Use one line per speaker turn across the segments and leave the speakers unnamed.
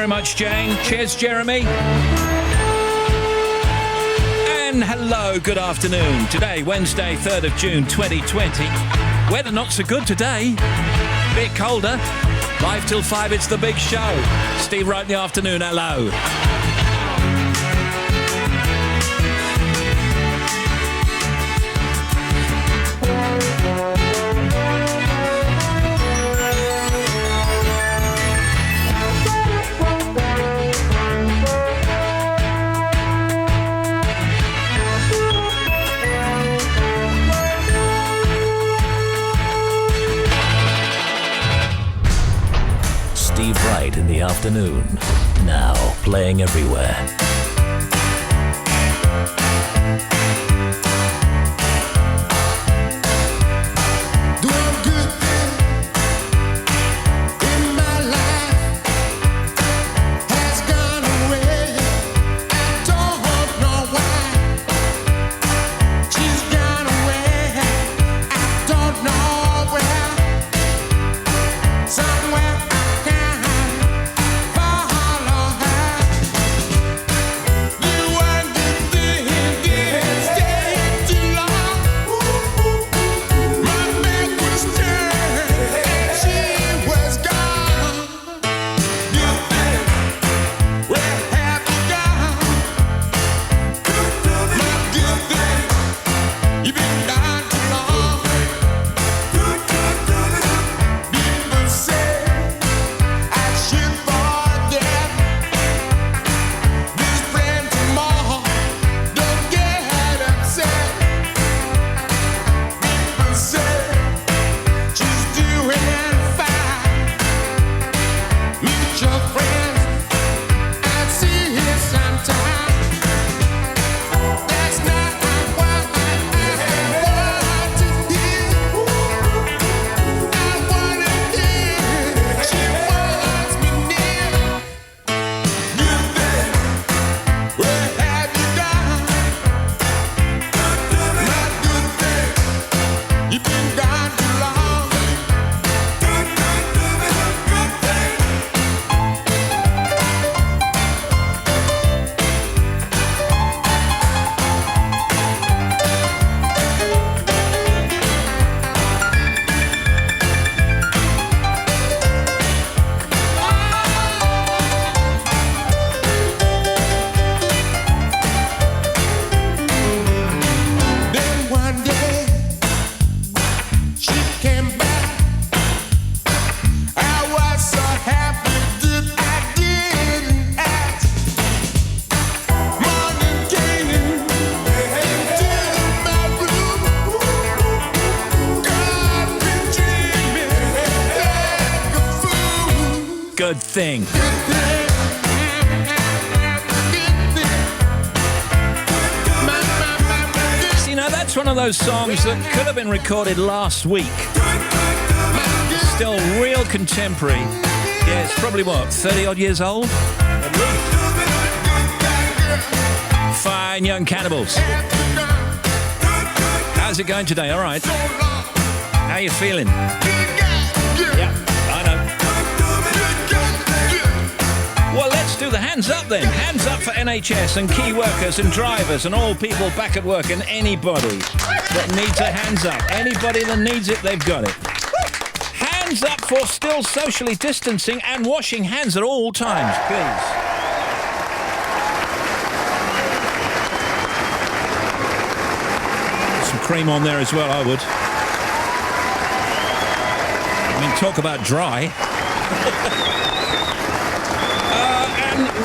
very much, Jane. Cheers, Jeremy. And hello, good afternoon. Today, Wednesday, 3rd of June, 2020. Weather not so good today. Bit colder. 5 till 5, it's the big show. Steve Wright in the afternoon, hello.
Wright in the afternoon. Now playing everywhere.
Good thing. See, now that's one of those songs that could have been recorded last week. Still real contemporary. Yeah, it's probably, 30-odd years old? Fine young cannibals. How's it going today? All right. How you feeling? Yeah, I know. Well, let's do the hands up then. Hands up for NHS and key workers and drivers and all people back at work and anybody that needs a hands up. Anybody that needs it, they've got it. Hands up for still socially distancing and washing hands at all times, please. Some cream on there as well, I would. I mean, talk about dry.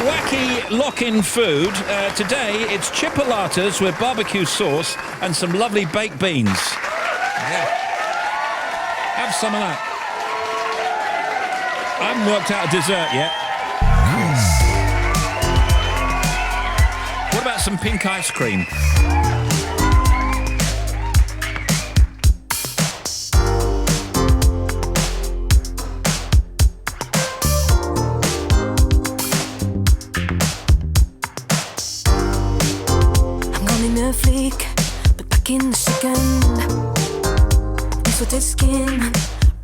Wacky lock-in food. Today, it's chipolatas with barbecue sauce and some lovely baked beans. Yeah. Have some of that. I haven't worked out a dessert yet. What about some pink ice cream?
In the second, dislocated skin,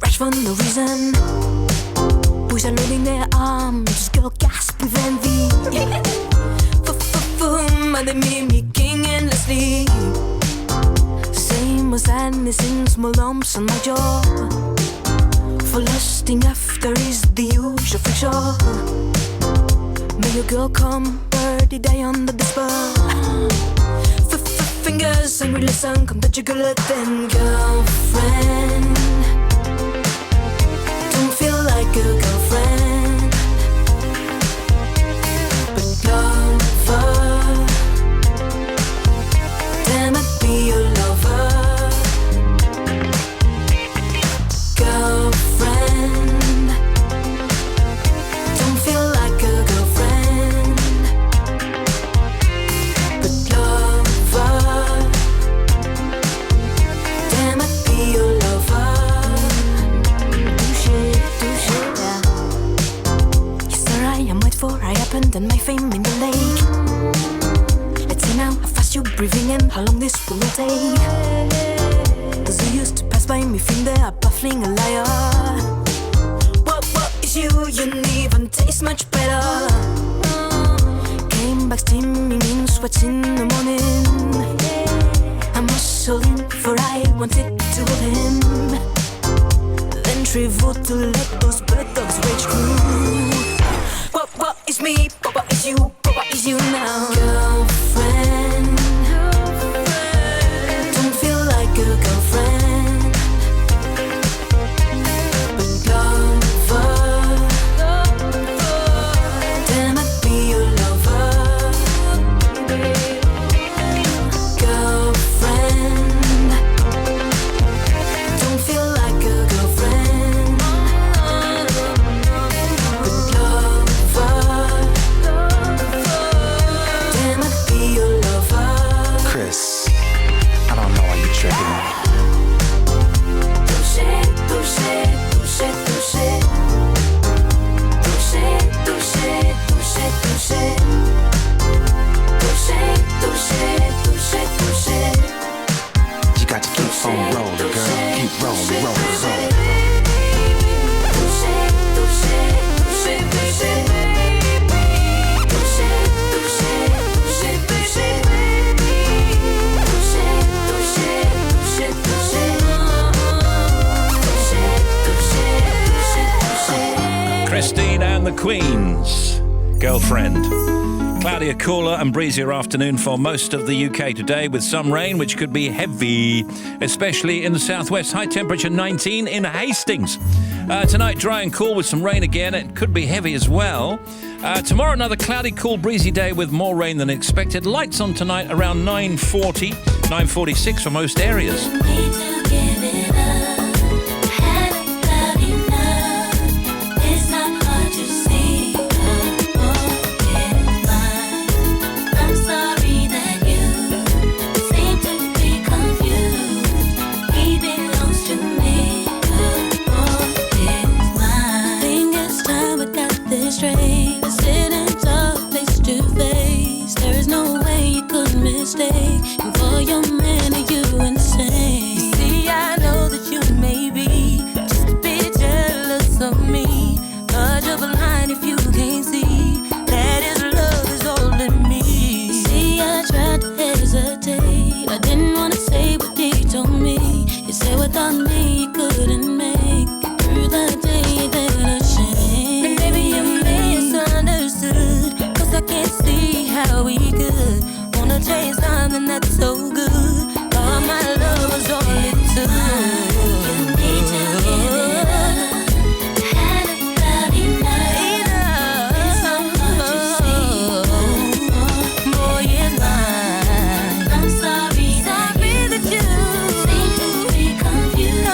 rash for no reason. Push boys are loading their arms, girl gasp with envy. And they mimicking endlessly. Same as sadness in small lumps on my jaw. For lusting after is the usual fiction. May your girl come, birdie die under the spell. Fingers and really sun, come touch your girl then girlfriend. Don't feel like a girlfriend, but lover. Damn, I'd be your lover. Girlfriend. Don't feel like a girlfriend, but lover. Damn, I'd be your lover. Do shit, yeah. Yes, sir, I am wait for I happened and my fame in the lake. Let's see now how fast you're breathing and how long this will take. Cause you used to pass by me, think they are baffling a liar. What is you? You didn't even taste much better. Came back steaming in sweats in the morning. I'm hustling for I wanted to hold him. Then travel to let those bird dogs rage through. What is me? What is you? What is you now? Girlfriend. Don't feel like a girlfriend, but lover. Damn, I'd be your lover. Girlfriend. Don't feel like a girlfriend, but lover. Damn, I'd be your lover.
Chris, I don't know why you're tricking me.
Touché, touché, touché, touché. Touché, touché, touché, touché. Touché, touché, touché, touché.
You got to keep on rolling, girl. Keep rolling, rolling, rolling.
Touché, touché, touché, touché. Touché, touché, touché, touché. Touché, touché, touché, touché. Touché, touché, touché, touché.
Christine and the Queens, Girlfriend. Cloudy, a cooler and breezier afternoon for most of the UK today, with some rain which could be heavy, especially in the southwest. High temperature 19 in Hastings. Tonight, dry and cool with some rain again. It could be heavy as well. Tomorrow, another cloudy, cool, breezy day with more rain than expected. Lights on tonight around 9:40, 9:46 for most areas.
Mistake, and for your man, are you insane? You see, I know that you may be just a bit jealous of me, but you're blind if you can't see that his love is all in me. You see, I tried to hesitate, I didn't want to say what he told me. You said without me you couldn't make it through the day, then a shame. And maybe you misunderstood, cause I can't see how we could wanna taste something that's so good. All my love was all it took. You need to give it up. Had a cloudy night. It's not what you see. Boy, it's mine. I'm sorry that you seem to be confused.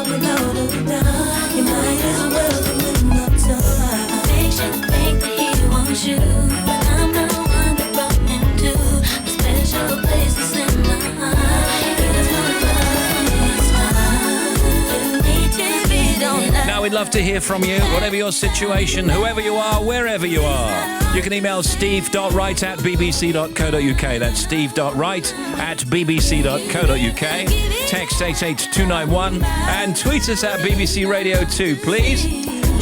trouble loaded down. You might as well be in the dark. Makes you think that he wants you, but I'm the one that brought him to a special place that's in my heart. Here's my love, you need to be, don't lie.
Now, we'd love to hear from you, whatever your situation, whoever you are, wherever you are. You can email steve.wright@bbc.co.uk. That's steve.wright@bbc.co.uk. Text 88291 and tweet us at BBC Radio 2, please.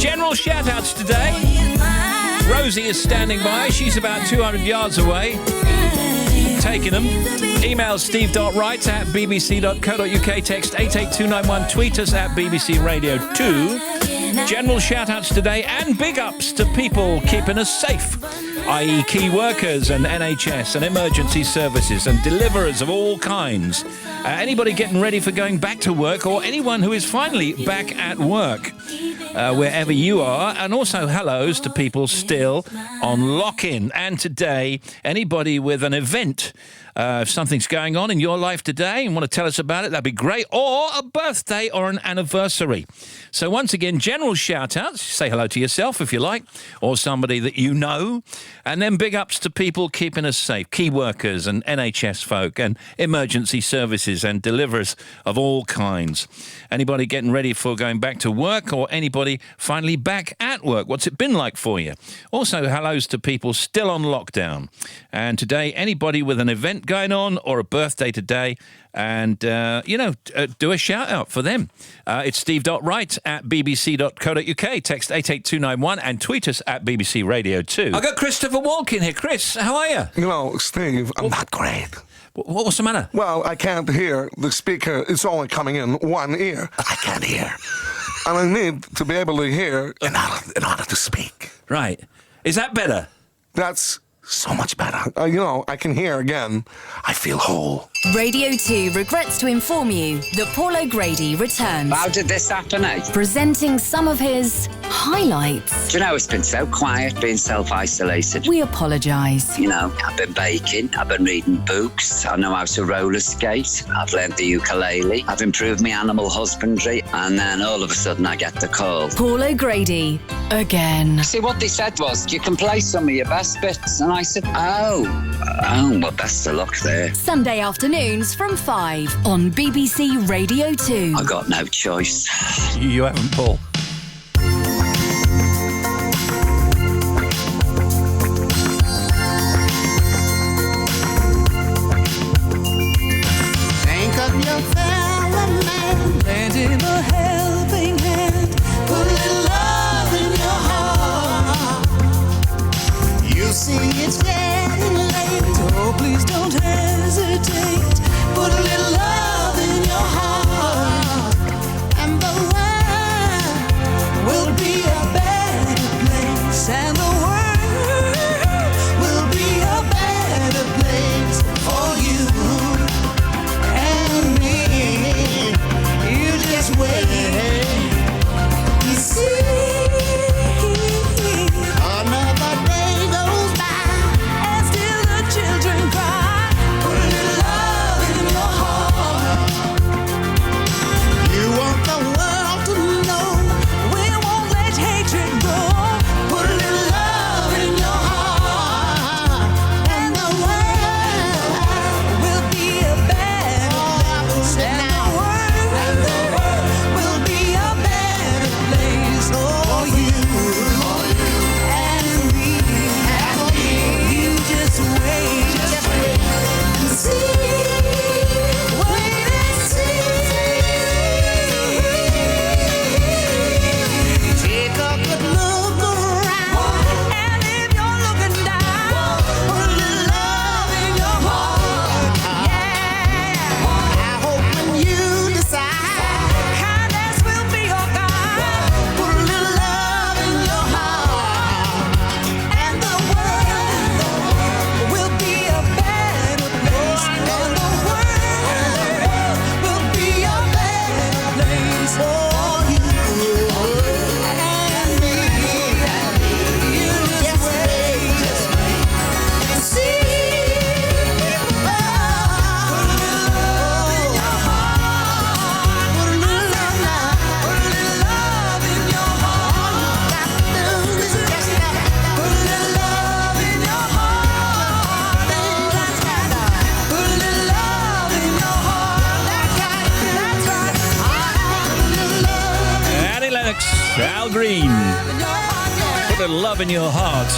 General shout-outs today. Rosie is standing by. She's about 200 yards away. Taking them. Email steve.wright@bbc.co.uk. Text 88291. Tweet us at BBC Radio 2. General shout-outs today and big ups to people keeping us safe, i.e. key workers and NHS and emergency services and deliverers of all kinds. Anybody getting ready for going back to work, or anyone who is finally back at work, wherever you are. And also hellos to people still on lock-in. And today, anybody with an event, if something's going on in your life today and want to tell us about it, that'd be great. Or a birthday or an anniversary. So once again, general shout-outs. Say hello to yourself if you like, or somebody that you know. And then big ups to people keeping us safe, key workers and NHS folk and emergency services and deliverers of all kinds. Anybody getting ready for going back to work, or anybody finally back at work? What's it been like for you? Also, hellos to people still on lockdown. And today, anybody with an event going on or a birthday today, and, do a shout-out for them. It's steve.wright@bbc.co.uk. Text 88291 and tweet us at BBC Radio 2. I've got Christopher Walken here. Chris, how are you?
You know, Steve, I'm not great.
What's the matter?
Well, I can't hear. The speaker is only coming in one ear. I can't hear. And I need to be able to hear in order to speak.
Right. Is that better?
That's so much better. I can hear again. I feel whole.
Radio 2 regrets to inform you that Paul O'Grady returns.
How did this happen, eh?
Presenting some of his highlights.
Do you know, it's been so quiet being self-isolated.
We apologise.
You know, I've been baking, I've been reading books, I know how to roller skate, I've learned the ukulele, I've improved my animal husbandry, and then all of a sudden I get the call.
Paul O'Grady, again.
See, what they said was, you can play some of your best bits, and I said, well, best of luck there.
Sunday afternoons from 5 on BBC Radio 2.
I got no choice.
You haven't, Paul.
Think of your fellow man, lend him a helping hand, put a little love in your heart. You see it's getting late, oh please don't hesitate, put a little love in your heart, and the world will be a better place, and the world will be a better place for you and me. You just wait, you see. Another day goes by and still the children cry.
Lennox, Al Green. Put a love in your heart.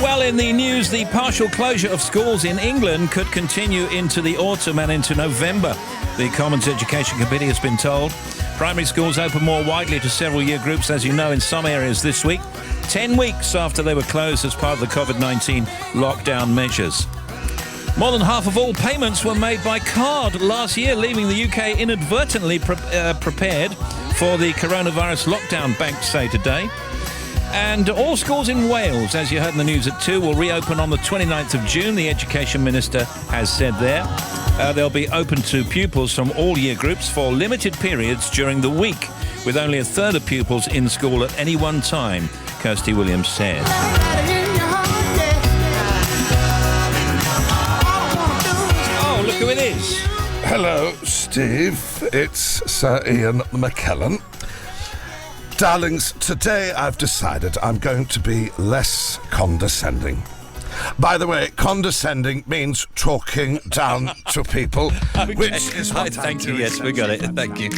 Well, in the news, the partial closure of schools in England could continue into the autumn and into November. The Commons Education Committee has been told. Primary schools open more widely to several year groups, as you know, in some areas this week, 10 weeks after they were closed as part of the COVID-19 lockdown measures. More than half of all payments were made by card last year, leaving the UK inadvertently prepared for the coronavirus lockdown, banks say today. And all schools in Wales, as you heard in the news at 2, will reopen on the 29th of June, the Education Minister has said there. They'll be open to pupils from all year groups for limited periods during the week, with only a third of pupils in school at any one time, Kirsty Williams said. Oh, look who it is.
Hello, Steve. It's Sir Ian McKellen. Darlings, today I've decided I'm going to be less condescending. By the way, condescending means talking down to people,
Okay.
which is what
Thank you. Yes, we got it. Thank you.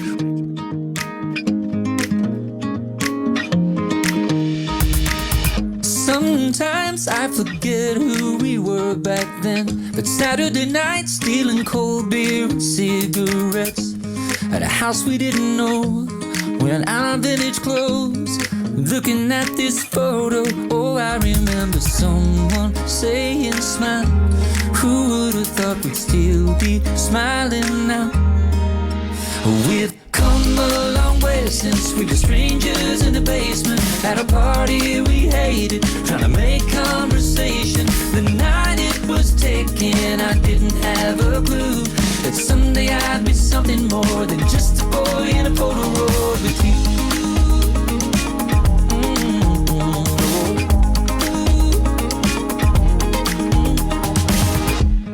Sometimes I forget who we were back then. But Saturday night, stealing cold beer and cigarettes at a house we didn't know, wearing our vintage clothes, looking at this photo. Oh, I remember someone saying, smile. Who would have thought we'd still be smiling now? We've come a long way since we were strangers in the basement at a party we hated, trying to make conversation. The night it was taken, I didn't have a clue that someday I'd be something more than just a boy in a Polaroid with you.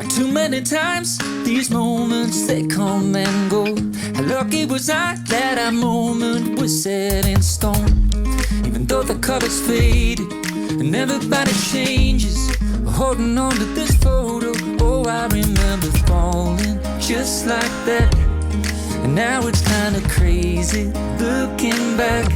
Too many times these moments, they come and go. How lucky was I that our moment was set in stone? Even though the colors faded and everybody changes, holding on to this photo. Oh, I remember falling just like that. And now it's kinda crazy looking back.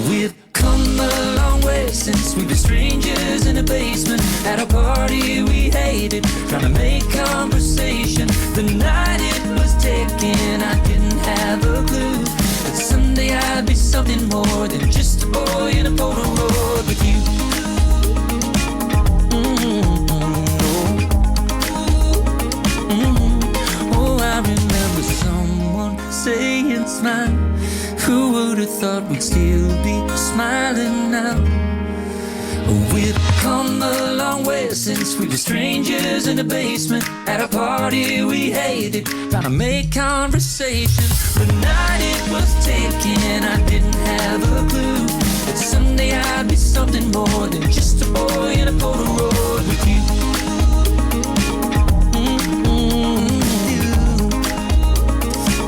We've come a long way since we were strangers in a basement at a party we hated, trying to make conversation. The night it was taken, I didn't have a clue that someday I'd be something more than just a boy in a Polaroid with you. Oh, I remember someone saying, smile. Who would have thought we'd still be smiling now? We've come a long way since we were strangers in the basement at a party we hated, trying to make conversation. The night it was taken, I didn't have a clue that someday I'd be something more than just a boy in a Polaroid with you.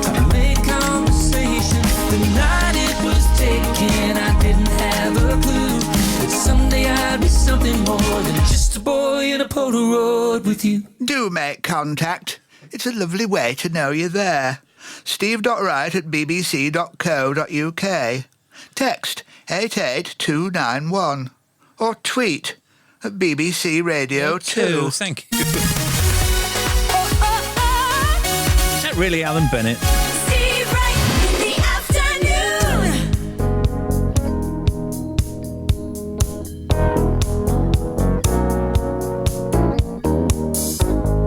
Trying to make conversation. The night it was taken, I didn't have a clue that someday I'd be something more than just a boy in a Polaroid with you.
Do make contact. It's a lovely way to know you're there. steve.wright@bbc.co.uk. Text 88291. Or tweet at BBC Radio 2.
Thank you. Is that really Alan Bennett?
Steve Wright in the afternoon.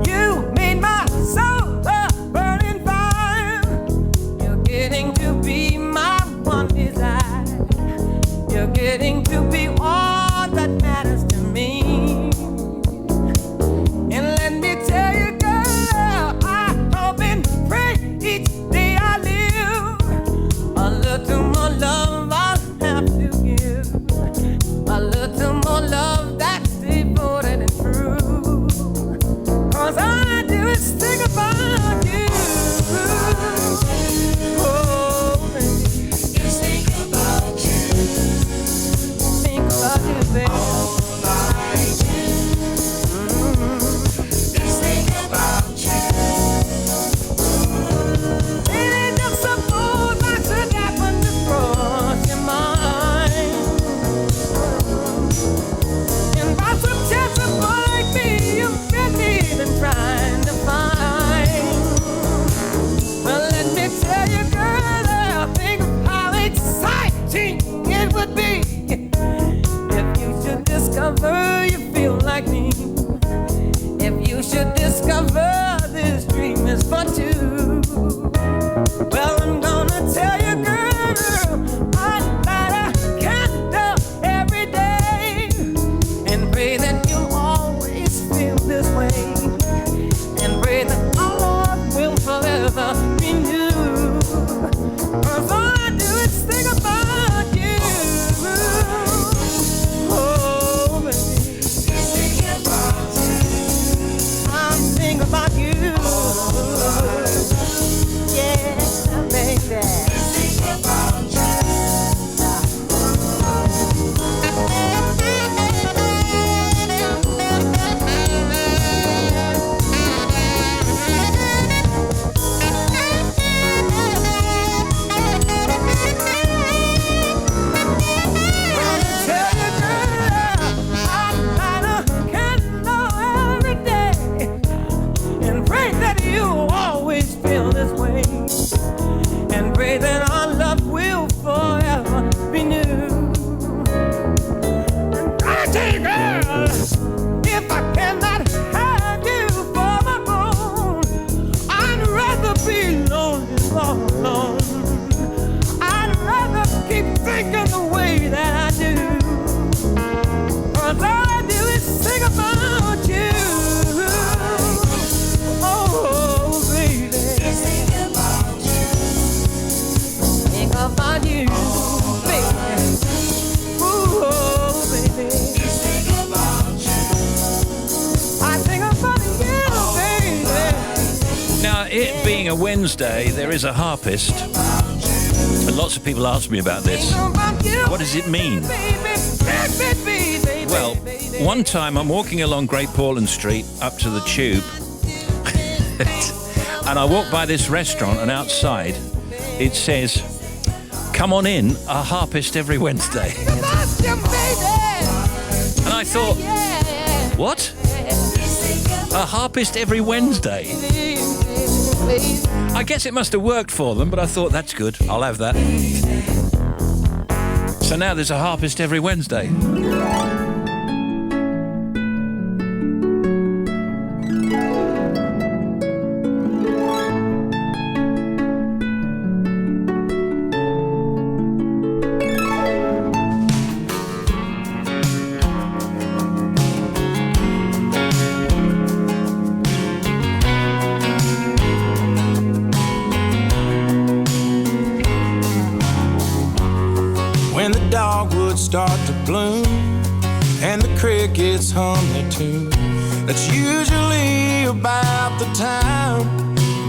You made my soul a burning fire. You're getting to be my one desire. You're getting to be all that matters to me. And let me tell you, girl, I hope and pray each day
about you, baby. Ooh, baby.
Just think about you.
I think about you, baby.
Now, it being a Wednesday, there is a harpist. And lots of people ask me about this. What does it mean? Well, one time I'm walking along Great Portland Street up to the Tube, and I walk by this restaurant, and outside it says, "Come on in, a harpist every Wednesday." And I thought, what? A harpist every Wednesday? I guess it must have worked for them, but I thought, that's good, I'll have that. So now there's a harpist every Wednesday.
Start to bloom and the crickets hum their tune. That's usually about the time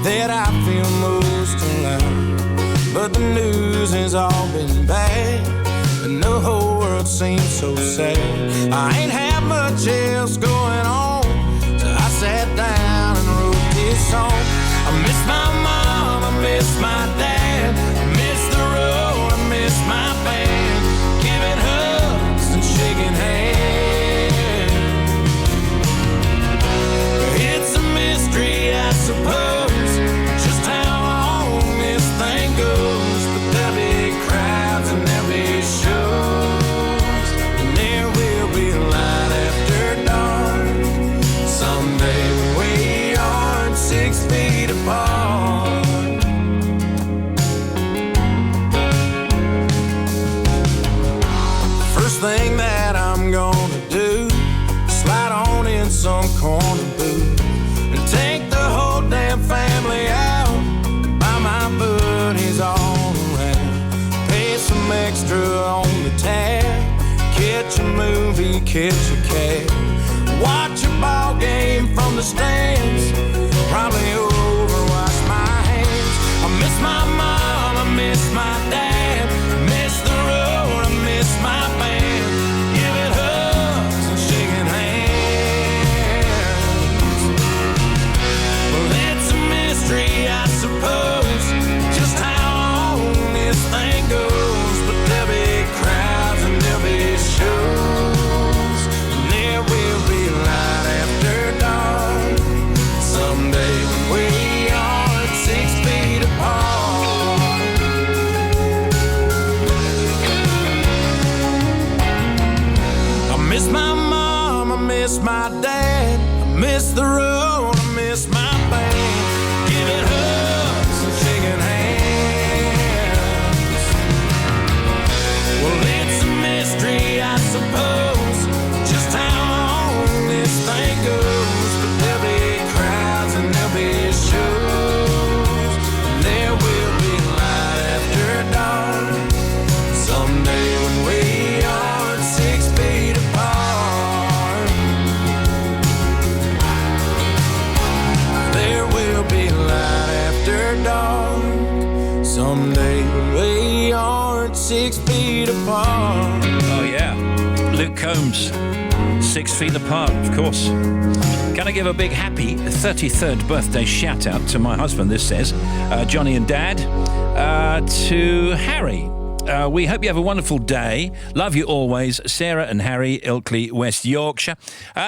that I feel most alive. But the news has all been bad and the whole world seems so sad. I ain't had much else going on, so I sat down and wrote this song. I miss my mom, I miss my dad, I miss the road, I miss my band. Shaking hands. It's a mystery, I suppose, just how long this thing goes. But there'll be crowds and there'll be shows, and there will be light after dawn. Someday when we aren't 6 feet apart. First thing that I'm gonna do, slide on in some corner booth and take the whole damn family out, buy my buddies all around, pay some extra on the tab, catch a movie, catch a cab, watch a ball game from the stands, probably overwash my hands. I miss my mom, I miss my dad, I miss the road, I miss my band. I suppose, just how long this thing goes. But there'll be crowds and there'll be shows, and there will be light after dawn. Someday when we are 6 feet apart. I miss my mom, I miss my dad, I miss the road, I miss my band. Giving hugs and shaking hands. Well, it's a mystery, I suppose, just how long this thing goes. But there'll be crowds and there'll be shows, and there will be light after dawn. Someday when we are 6 feet apart, there will be light after dawn. Someday we aren't 6 feet apart.
Oh yeah, Luke Combs, 6 feet apart, of course. Can I give a big happy 33rd birthday shout out to my husband? This says Johnny and Dad, to Harry. We hope you have a wonderful day. Love you always. Sarah and Harry, Ilkley, West Yorkshire.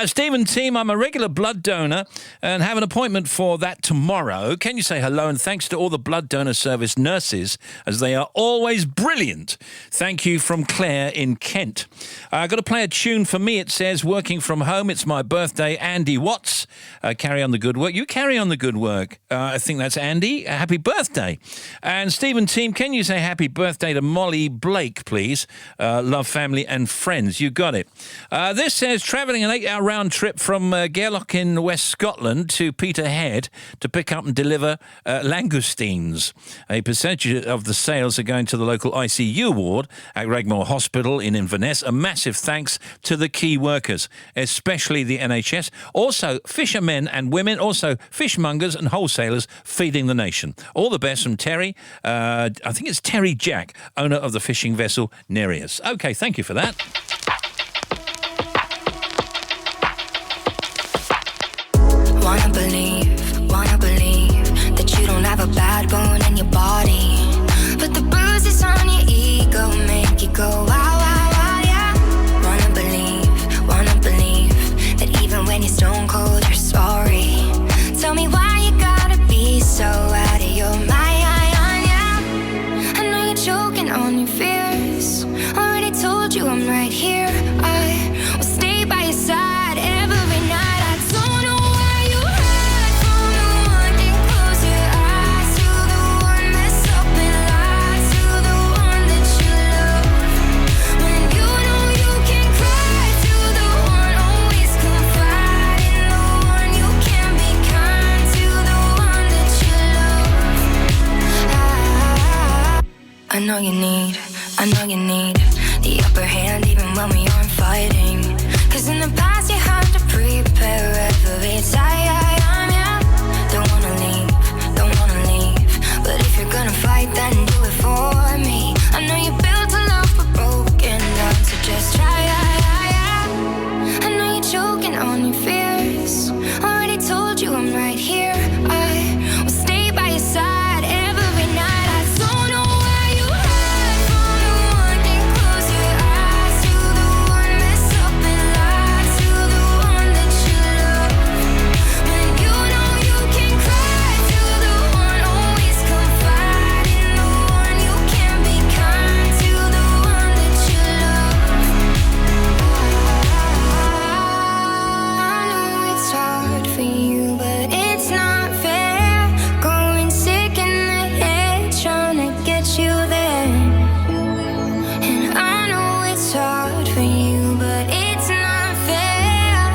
Stephen Team, I'm a regular blood donor and have an appointment for that tomorrow. Can you say hello and thanks to all the blood donor service nurses, as they are always brilliant. Thank you from Claire in Kent. I've got to play a tune for me. It says, working from home, it's my birthday. Andy Watts, carry on the good work. You carry on the good work. I think that's Andy. Happy birthday. And Stephen Team, can you say happy birthday to Molly? Wally Blake, please. Love, family and friends. You got it. This says, travelling an 8-hour round trip from Gairloch in West Scotland to Peterhead to pick up and deliver langoustines. A percentage of the sales are going to the local ICU ward at Regmore Hospital in Inverness. A massive thanks to the key workers, especially the NHS. Also, fishermen and women, also fishmongers and wholesalers feeding the nation. All the best from Terry. I think it's Terry Jack, owner of the fishing vessel Nereus. OK, thank you for that.
Wanna believe that you don't have a bad bone in your body, but the bruises on your ego make you go wow, wow, wow, yeah. Wanna believe that even when you're stone cold, you're sorry. Tell me why you gotta be so out of your mind, yeah. I know you're choking on your fears. Already told you I'm right here. I will stay by your side every night. I don't know why you hide from the one and close your eyes to the one mess up and lie to the one that you love. When you know you can cry to the one, always confide in the one. You can be kind to the one that you love. I know you need the upper hand even when we aren't fighting. Cause in the past you had to prepare every time, yeah. Don't wanna leave, but if you're gonna fight then do it for me. I know you built a love but broken down, so just try, yeah. I know you're choking on your fears. Already told you I'm right here. I will stay by your side every night. I don't know why you hide from the one and close your eyes to the one mess up and lie to the one that you love. When you know you can cry to the one, always confide in the one. You can be kind to the one that you love. I know it's hard for you, but it's not fair. Going sick in the head, trying to get you there. And I know it's hard for you, but it's not fair.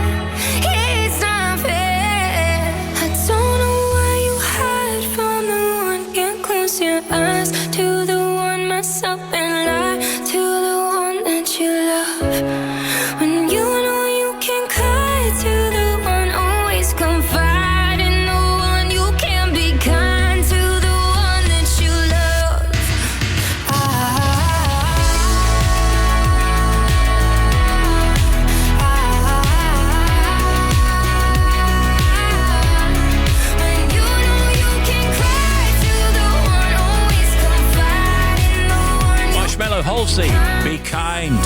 It's not fair. I don't know why you hide from the one. Can't close your eyes to the one, mess up and lie to the one that you love. When you know you can cry to the one, always confide in the one. You can be kind to the one that you love. When you know you can cry to the one, always confide in the one.
Marshmallow Halsey, be kind.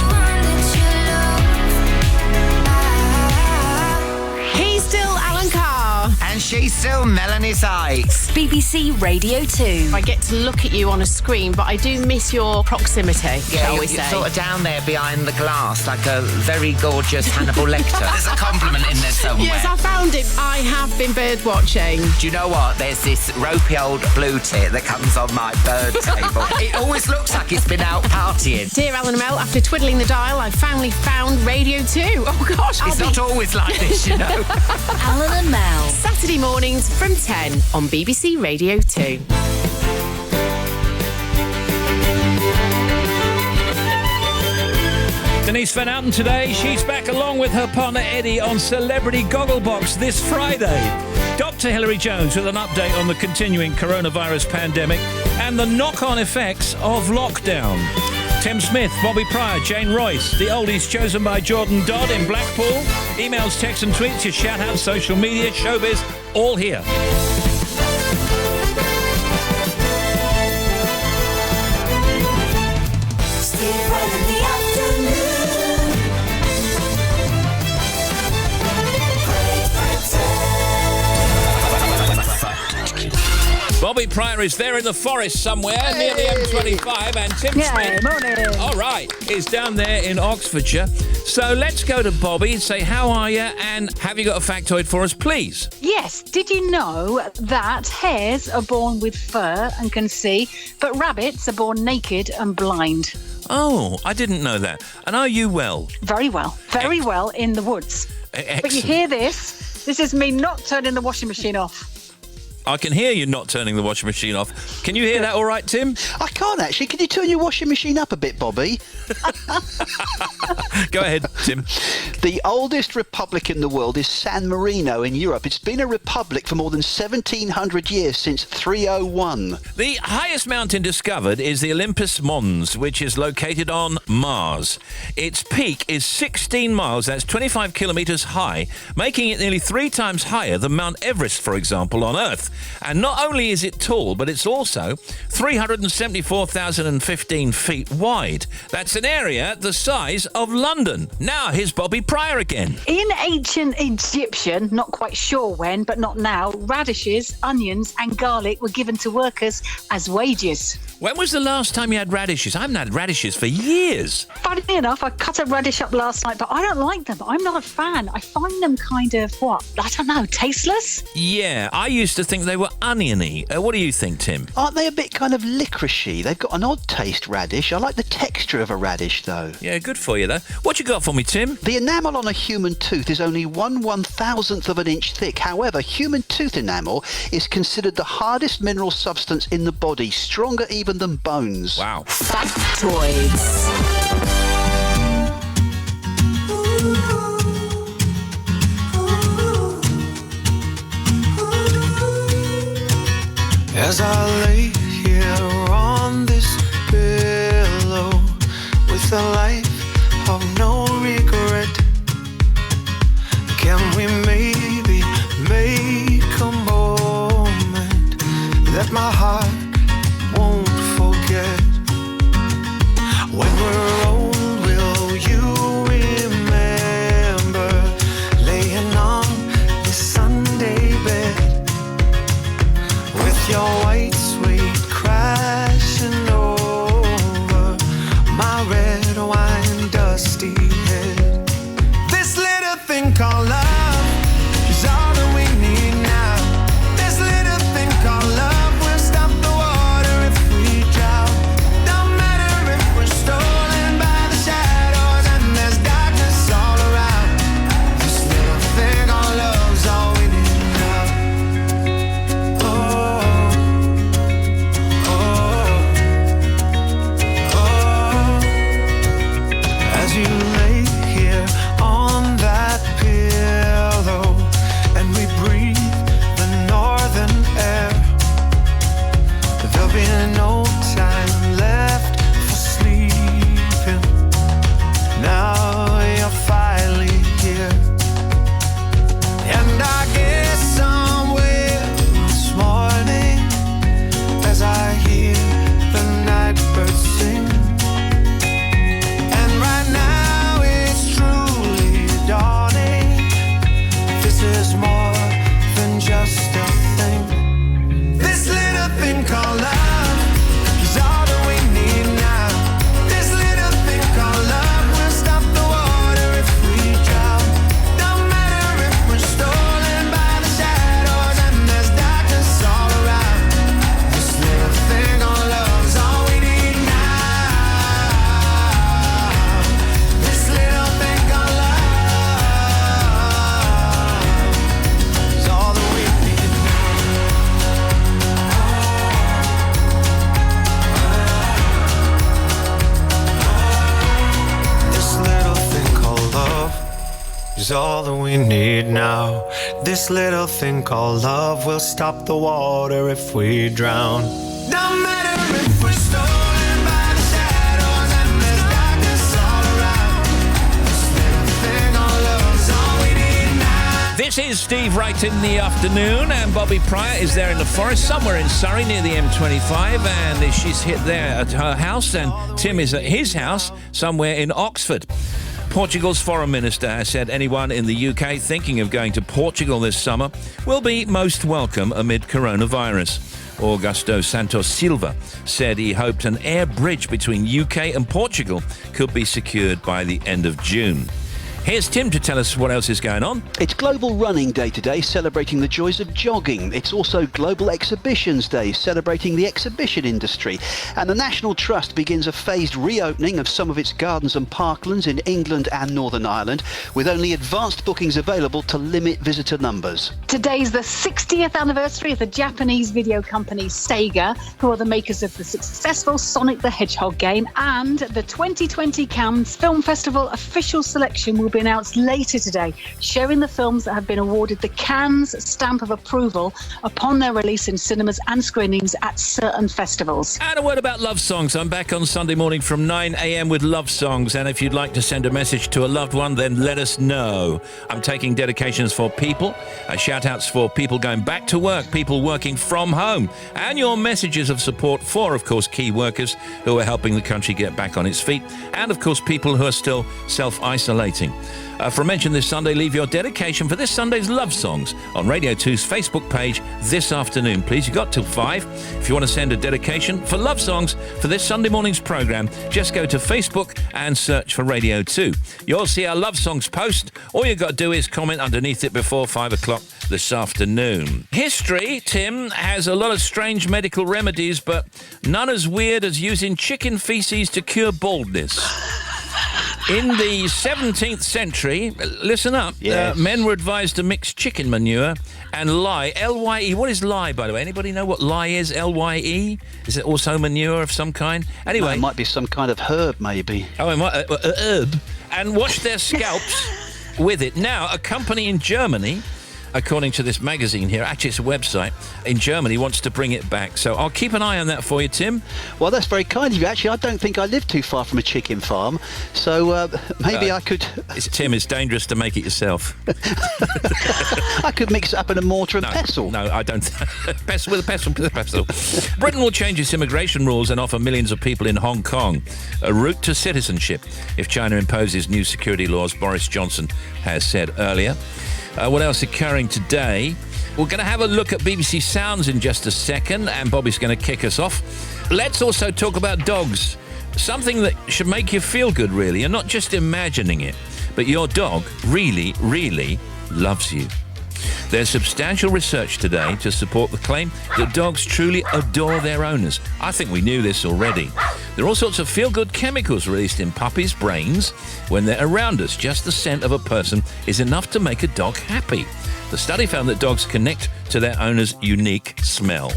He's still Alan Carr.
And she's still Melanie Sykes.
BBC Radio 2.
I get to look at you on a screen, but I do miss your proximity, shall we
you're
say.
sort of down there behind the glass like a very gorgeous Hannibal Lecter. There's a compliment in there somewhere.
Yes, I found it. I have been bird watching.
Do you know what? There's this ropey old blue tit that comes on my bird table. It always looks like it's been out partying.
Dear Alan and Mel, after twiddling the dial, I finally found Radio 2. Oh, gosh.
It's not always like this, you know.
Alan and Mel.
Saturday mornings from 10 on BBC Radio 2.
Denise Van Outen today. She's back along with her partner Eddie on Celebrity Gogglebox this Friday. Dr. Hilary Jones with an update on the continuing coronavirus pandemic and the knock-on effects of lockdown. Tim Smith, Bobby Pryor, Jane Royce, the oldies chosen by Jordan Dodd in Blackpool. Emails, texts and tweets, your shout-outs, social media, showbiz, all here.
Steve Wright in the afternoon.
Bobby Bobby Pryor is there in the forest somewhere near the M25, and Tim Smith,
morning.
all right, is down there in Oxfordshire. So let's go to Bobby and say, how are you, and have you got a factoid for us, please?
Yes, did you know that hares are born with fur and can see, but rabbits are born naked and blind?
Oh, I didn't know that. And are you well?
Very well. Very well in the woods.
Excellent.
But you hear this? This is me not turning the washing machine off.
I can hear you not turning the washing machine off. Can you hear that all right, Tim?
I can't actually. Can you turn your washing machine up a bit, Bobby?
Go ahead, Tim.
The oldest republic in the world is San Marino in Europe. It's been a republic for more than 1,700 years, since 301.
The highest mountain discovered is the Olympus Mons, which is located on Mars. Its peak is 16 miles, that's 25 kilometres high, making it nearly 3 times higher than Mount Everest, for example, on Earth. And not only is it tall, but it's also 374,015 feet wide. That's an area the size of London. Now, here's Bobby Pryor again.
In ancient Egyptian, not quite sure when, but not now, radishes, onions and garlic were given to workers as wages.
When was the last time you had radishes? I haven't had radishes for years.
Funny enough, I cut a radish up last night, but I don't like them. I'm not a fan. I find them kind of, tasteless?
Yeah, I used to think they were oniony. What do you think, Tim?
Aren't they a bit kind of licoricey? They've got an odd taste, radish. I like the texture of a radish, though.
Yeah, good for you, though. What you got for me, Tim?
The enamel on a human tooth is only 1/1000th of an inch thick. However, human tooth enamel is considered the hardest mineral substance in the body, stronger even than bones.
Wow.
Factoids.
As I lay here on this pillow with a life of no regret, can we maybe make a moment that my heart won't forget? When we're old, will you remember laying on the Sunday bed with your white suede crashing over my red wine dusty head? This little thing called love is all that we need now. This little thing called love will stop the water if we drown. Don't matter if we're stolen by the shadows and there's darkness all around. This little thing called love's all we need now. Oh, as you lay here on that pillow and we breathe the northern air, there'll be no time left for sleeping. Now you're finally here, and I guess somewhere this morning as I hear the night birds sing. And right now it's truly dawning. This is more than just a thing. This little thing called love is all that we need now. This little thing called love will stop the water if we drown. Don't matter if we're stolen by the shadows and there's darkness all around. This little thing called love's all we need now. This little thing called love is all that we need now. This little thing called love is all that we need now. This little thing called love will stop the water if we drown. Don't matter if we're stolen by the shadows and there's darkness all around. This little thing called love's all we need now.
This is Steve Wright in the afternoon, and Bobby Pryor is there in the forest somewhere in Surrey near the M25, and she's hit there at her house, and Tim is at his house somewhere in Oxford. Portugal's foreign minister has said anyone in the UK thinking of going to Portugal this summer will be most welcome amid coronavirus. Augusto Santos Silva, said he hoped an air bridge between UK and Portugal could be secured by the end of June. Here's Tim to tell us what else is going on.
It's Global Running Day today, celebrating the joys of jogging. It's also Global Exhibitions Day, celebrating the exhibition industry. And the National Trust begins a phased reopening of some of its gardens and parklands in England and Northern Ireland, with only advanced bookings available to limit visitor numbers.
Today's the 60th anniversary of the Japanese video company Sega, who are the makers of the successful Sonic the Hedgehog game, and the 2020 Cannes Film Festival official selection will be announced later today, showing the films that have been awarded the Cannes stamp of approval upon their release in cinemas and screenings at certain festivals.
And a word about love songs. I'm back on Sunday morning from 9 a.m. with love songs, and if you'd like to send a message to a loved one, then let us know. I'm taking dedications for people, shout-outs for people going back to work, people working from home, and your messages of support for, of course, key workers who are helping the country get back on its feet, and, of course, people who are still self-isolating. For a mention this Sunday, leave your dedication for this Sunday's love songs on Radio 2's Facebook page this afternoon. Please, you've got till 5. If you want to send a dedication for love songs for this Sunday morning's programme, just go to Facebook and search for Radio 2. You'll see our love songs post. All you've got to do is comment underneath it before 5 o'clock this afternoon. History, Tim, has a lot of strange medical remedies, but none as weird as using chicken faeces to cure baldness. In the 17th century, listen up,
yes.
Men were advised to mix chicken manure and lye, L-Y-E. What is lye, by the way? Anybody know what lye is, L-Y-E? Is it also manure of some kind? Anyway.
No, it might be some kind of herb, maybe.
Oh, it might, herb. And wash their scalps with it. Now, a company in Germany, according to this magazine here, actually it's a website, in Germany wants to bring it back. So I'll keep an eye on that for you, Tim.
Well, that's very kind of you. Actually, I don't think I live too far from a chicken farm, so maybe I could...
Tim, it's dangerous to make it yourself.
I could mix it up in a mortar and pestle.
No, I don't. Pestle with a pestle. Britain will change its immigration rules and offer millions of people in Hong Kong a route to citizenship if China imposes new security laws, Boris Johnson has said earlier. What else occurring today? We're going to have a look at BBC Sounds in just a second, and Bobby's going to kick us off. Let's also talk about dogs. Something that should make you feel good, really. You're not just imagining it, but your dog really, really loves you. There's substantial research today to support the claim that dogs truly adore their owners. I think we knew this already. There are all sorts of feel-good chemicals released in puppies' brains when they're around us. Just the scent of a person is enough to make a dog happy. The study found that dogs connect to their owner's unique smell.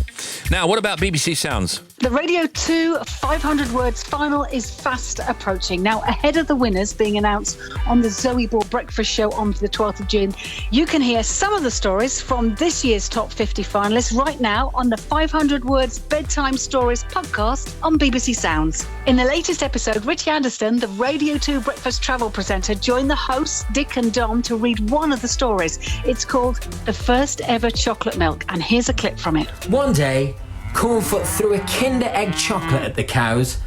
Now, what about BBC Sounds?
The Radio 2 500 Words final is fast approaching. Now, ahead of the winners being announced on the Zoe Ball Breakfast Show on the 12th of June, you can hear some of the stories from this year's Top 50 finalists right now on the 500 Words Bedtime Stories podcast on BBC Sounds. In the latest episode, Richie Anderson, the Radio 2 Breakfast travel presenter, joined the hosts, Dick and Dom, to read one of the stories. It's called The First Ever Chocolate Milk, and here's a clip from it.
One day, Cornfoot threw a Kinder Egg chocolate at the cows.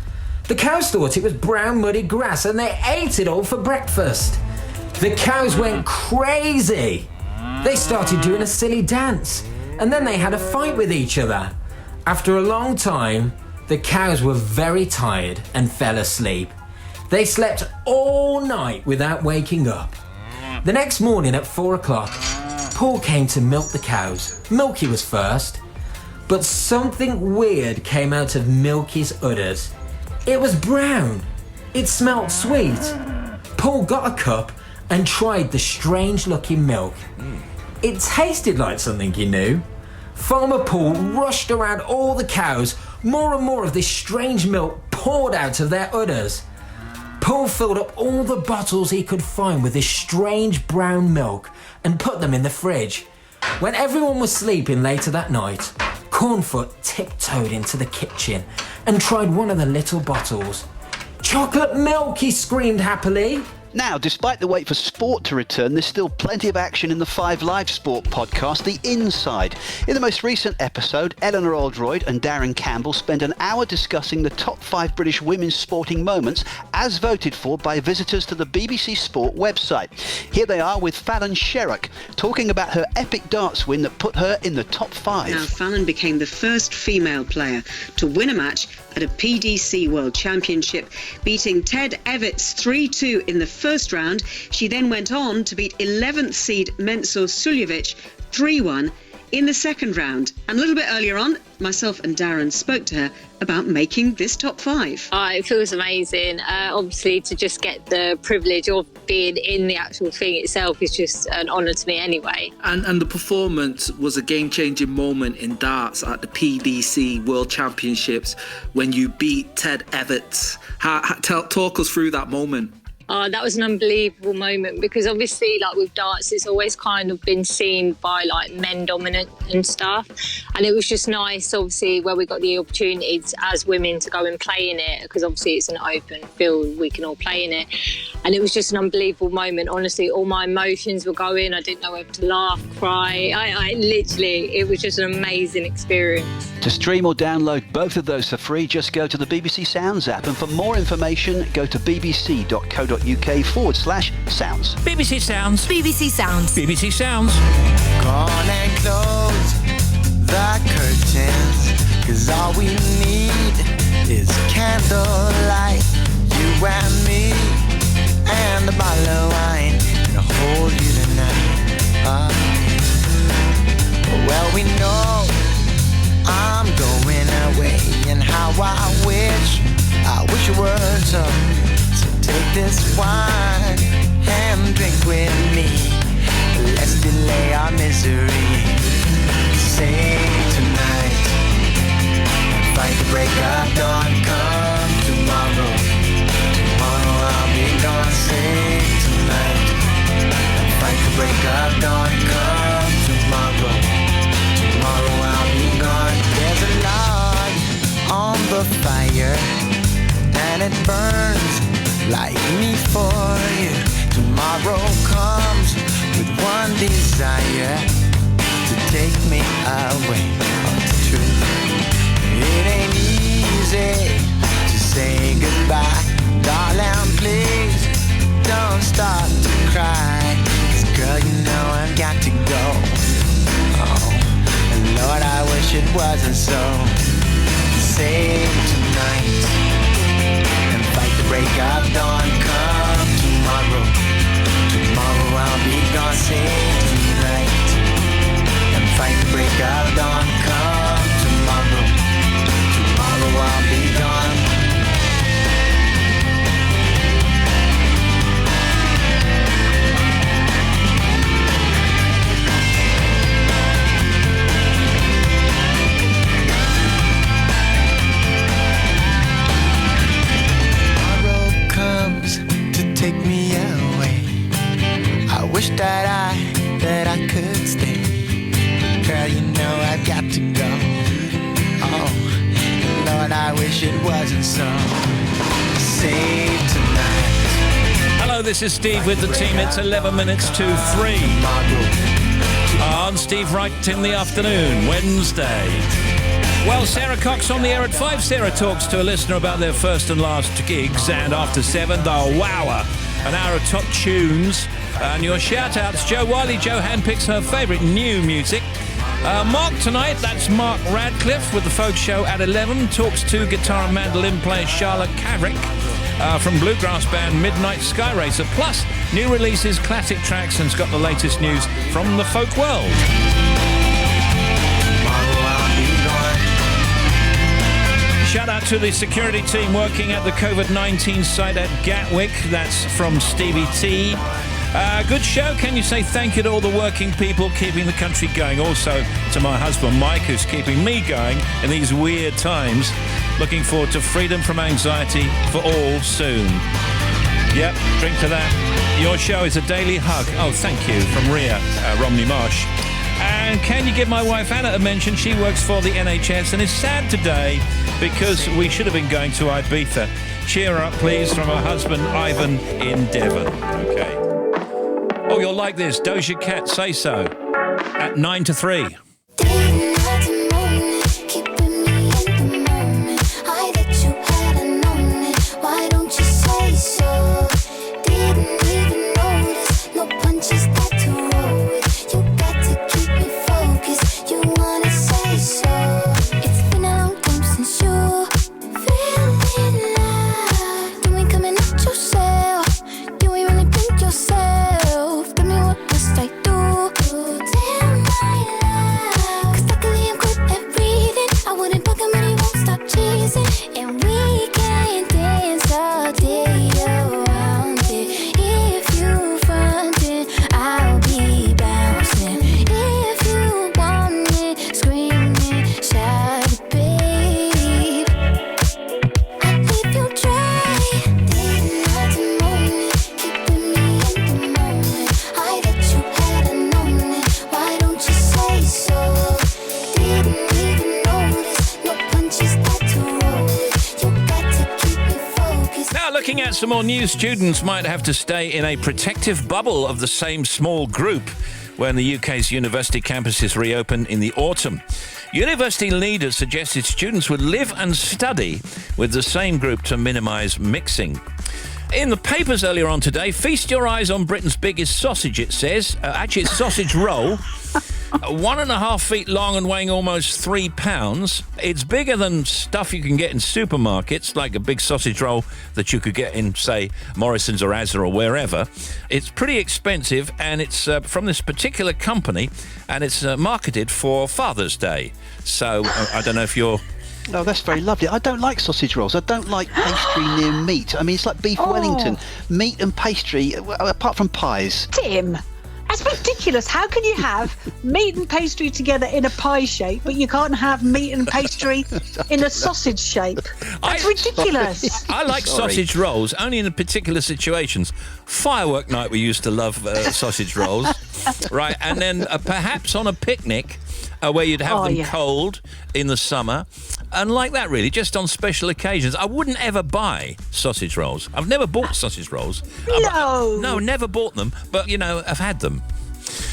The cows thought it was brown muddy grass and they ate it all for breakfast. The cows went crazy. They started doing a silly dance and then they had a fight with each other. After a long time, the cows were very tired and fell asleep. They slept all night without waking up. The next morning at 4 o'clock, Paul came to milk the cows. Milky was first. But something weird came out of Milky's udders. It was brown. It smelled sweet. Paul got a cup and tried the strange-looking milk. It tasted like something he knew. Farmer Paul rushed around all the cows. More and more of this strange milk poured out of their udders. Paul filled up all the bottles he could find with this strange brown milk and put them in the fridge. When everyone was sleeping later that night, Cornfoot tiptoed into the kitchen and tried one of the little bottles. "Chocolate milk," he screamed happily.
Now, despite the wait for sport to return, there's still plenty of action in the 5 Live Sport podcast, The Inside. In the most recent episode, Eleanor Oldroyd and Darren Campbell spend an hour discussing the top 5 British women's sporting moments as voted for by visitors to the BBC Sport website. Here they are with Fallon Sherrock, talking about her epic darts win that put her in the top 5.
Now, Fallon became the first female player to win a match at a PDC World Championship, beating Ted Evans 3-2 in the first round. She then went on to beat 11th seed Mensur Suljovic 3-1 in the second round. And a little bit earlier on, myself and Darren spoke to her about making this top 5.
It feels amazing. Obviously, to just get the privilege of being in the actual thing itself is just an honour to me anyway.
And the performance was a game-changing moment in darts at the PDC World Championships when you beat Ted Evans. Talk us through that moment.
That was an unbelievable moment because obviously, like with darts, it's always kind of been seen by like men dominant and stuff. And it was just nice, obviously, where we got the opportunities as women to go and play in it because obviously it's an open field, we can all play in it. And it was just an unbelievable moment. Honestly, all my emotions were going. I didn't know whether to laugh, cry. I literally, it was just an amazing experience.
To stream or download both of those for free, just go to the BBC Sounds app. And for more information, go to bbc.co.uk/sounds.
BBC Sounds.
BBC Sounds.
BBC Sounds.
Go on and close the curtains, 'cause all we need is candlelight. You and me and a bottle of wine to hold you tonight. Well, we know I'm going away, and how I wish it were so. So take this wine and drink with me. Let's delay our misery. Sing tonight and fight the break of dawn. Come tomorrow, tomorrow I'll be gone. Sing tonight and fight the break of dawn. Come tomorrow, tomorrow I'll be gone. There's a log on the fire and it burns like me for you. Tomorrow comes with one desire to take me away. Oh, it's true. It ain't easy to say goodbye. Darling, please don't start to cry. 'Cause girl, you know I've got to go. Oh, and Lord, I wish it wasn't so. Save tonight and fight the break of dawn. Come tomorrow, tomorrow I'll be gone. Save tonight and fight the break of dawn. Come tomorrow, tomorrow I'll be gone. Take me away. I wish that I could stay. Girl, you know I've got to go. Oh, Lord, I wish it wasn't so. Save tonight.
Hello, this is Steve with the team. It's 11 minutes to 3 on Steve Wright in the afternoon, Wednesday. Well, Sarah Cox on the air at 5. Sarah talks to a listener about their first and last gigs. And after 7, the Wower, an hour of top tunes. And your shout-outs, Joe Wiley. Joe handpicks her favourite new music. Mark tonight, that's Mark Radcliffe with the folk show at 11. Talks to guitar and mandolin player Charlotte Cavrick from bluegrass band Midnight Sky Racer. Plus, new releases, classic tracks, and it's got the latest news from the folk world. Shout out to the security team working at the COVID-19 site at Gatwick. That's from Stevie T. Good show. Can you say thank you to all the working people keeping the country going? Also to my husband Mike, who's keeping me going in these weird times. Looking forward to freedom from anxiety for all soon. Yep, drink to that. Your show is a daily hug. Oh, thank you, from Ria, Romney Marsh. And can you give my wife Anna a mention? She works for the NHS and is sad today because we should have been going to Ibiza. Cheer up, please, from her husband, Ivan, in Devon. Okay. Oh, you'll like this. Doja Cat, Say So, at 9 to 3. Some more new students might have to stay in a protective bubble of the same small group when the UK's university campuses reopen in the autumn. University leaders suggested students would live and study with the same group to minimise mixing. In the papers earlier on today, feast your eyes on Britain's biggest sausage, it says. Actually, it's sausage roll. 1.5 feet long and weighing almost 3 pounds. It's bigger than stuff you can get in supermarkets, like a big sausage roll that you could get in, say, Morrison's or Asda or wherever. It's pretty expensive, and it's from this particular company, and it's marketed for Father's Day. So I don't know if you're...
Oh, that's very lovely. I don't like sausage rolls. I don't like pastry near meat. I mean, it's like beef Wellington. Meat and pastry, apart from pies.
Tim, that's ridiculous. How can you have meat and pastry together in a pie shape, but you can't have meat and pastry in a sausage shape? That's ridiculous.
I like sausage rolls, only in particular situations. Firework night, we used to love sausage rolls. Right, and then perhaps on a picnic where you'd have them cold in the summer. And like that, really, just on special occasions. I wouldn't ever buy sausage rolls. I've never bought sausage rolls. No, never bought them, but, you know, I've had them.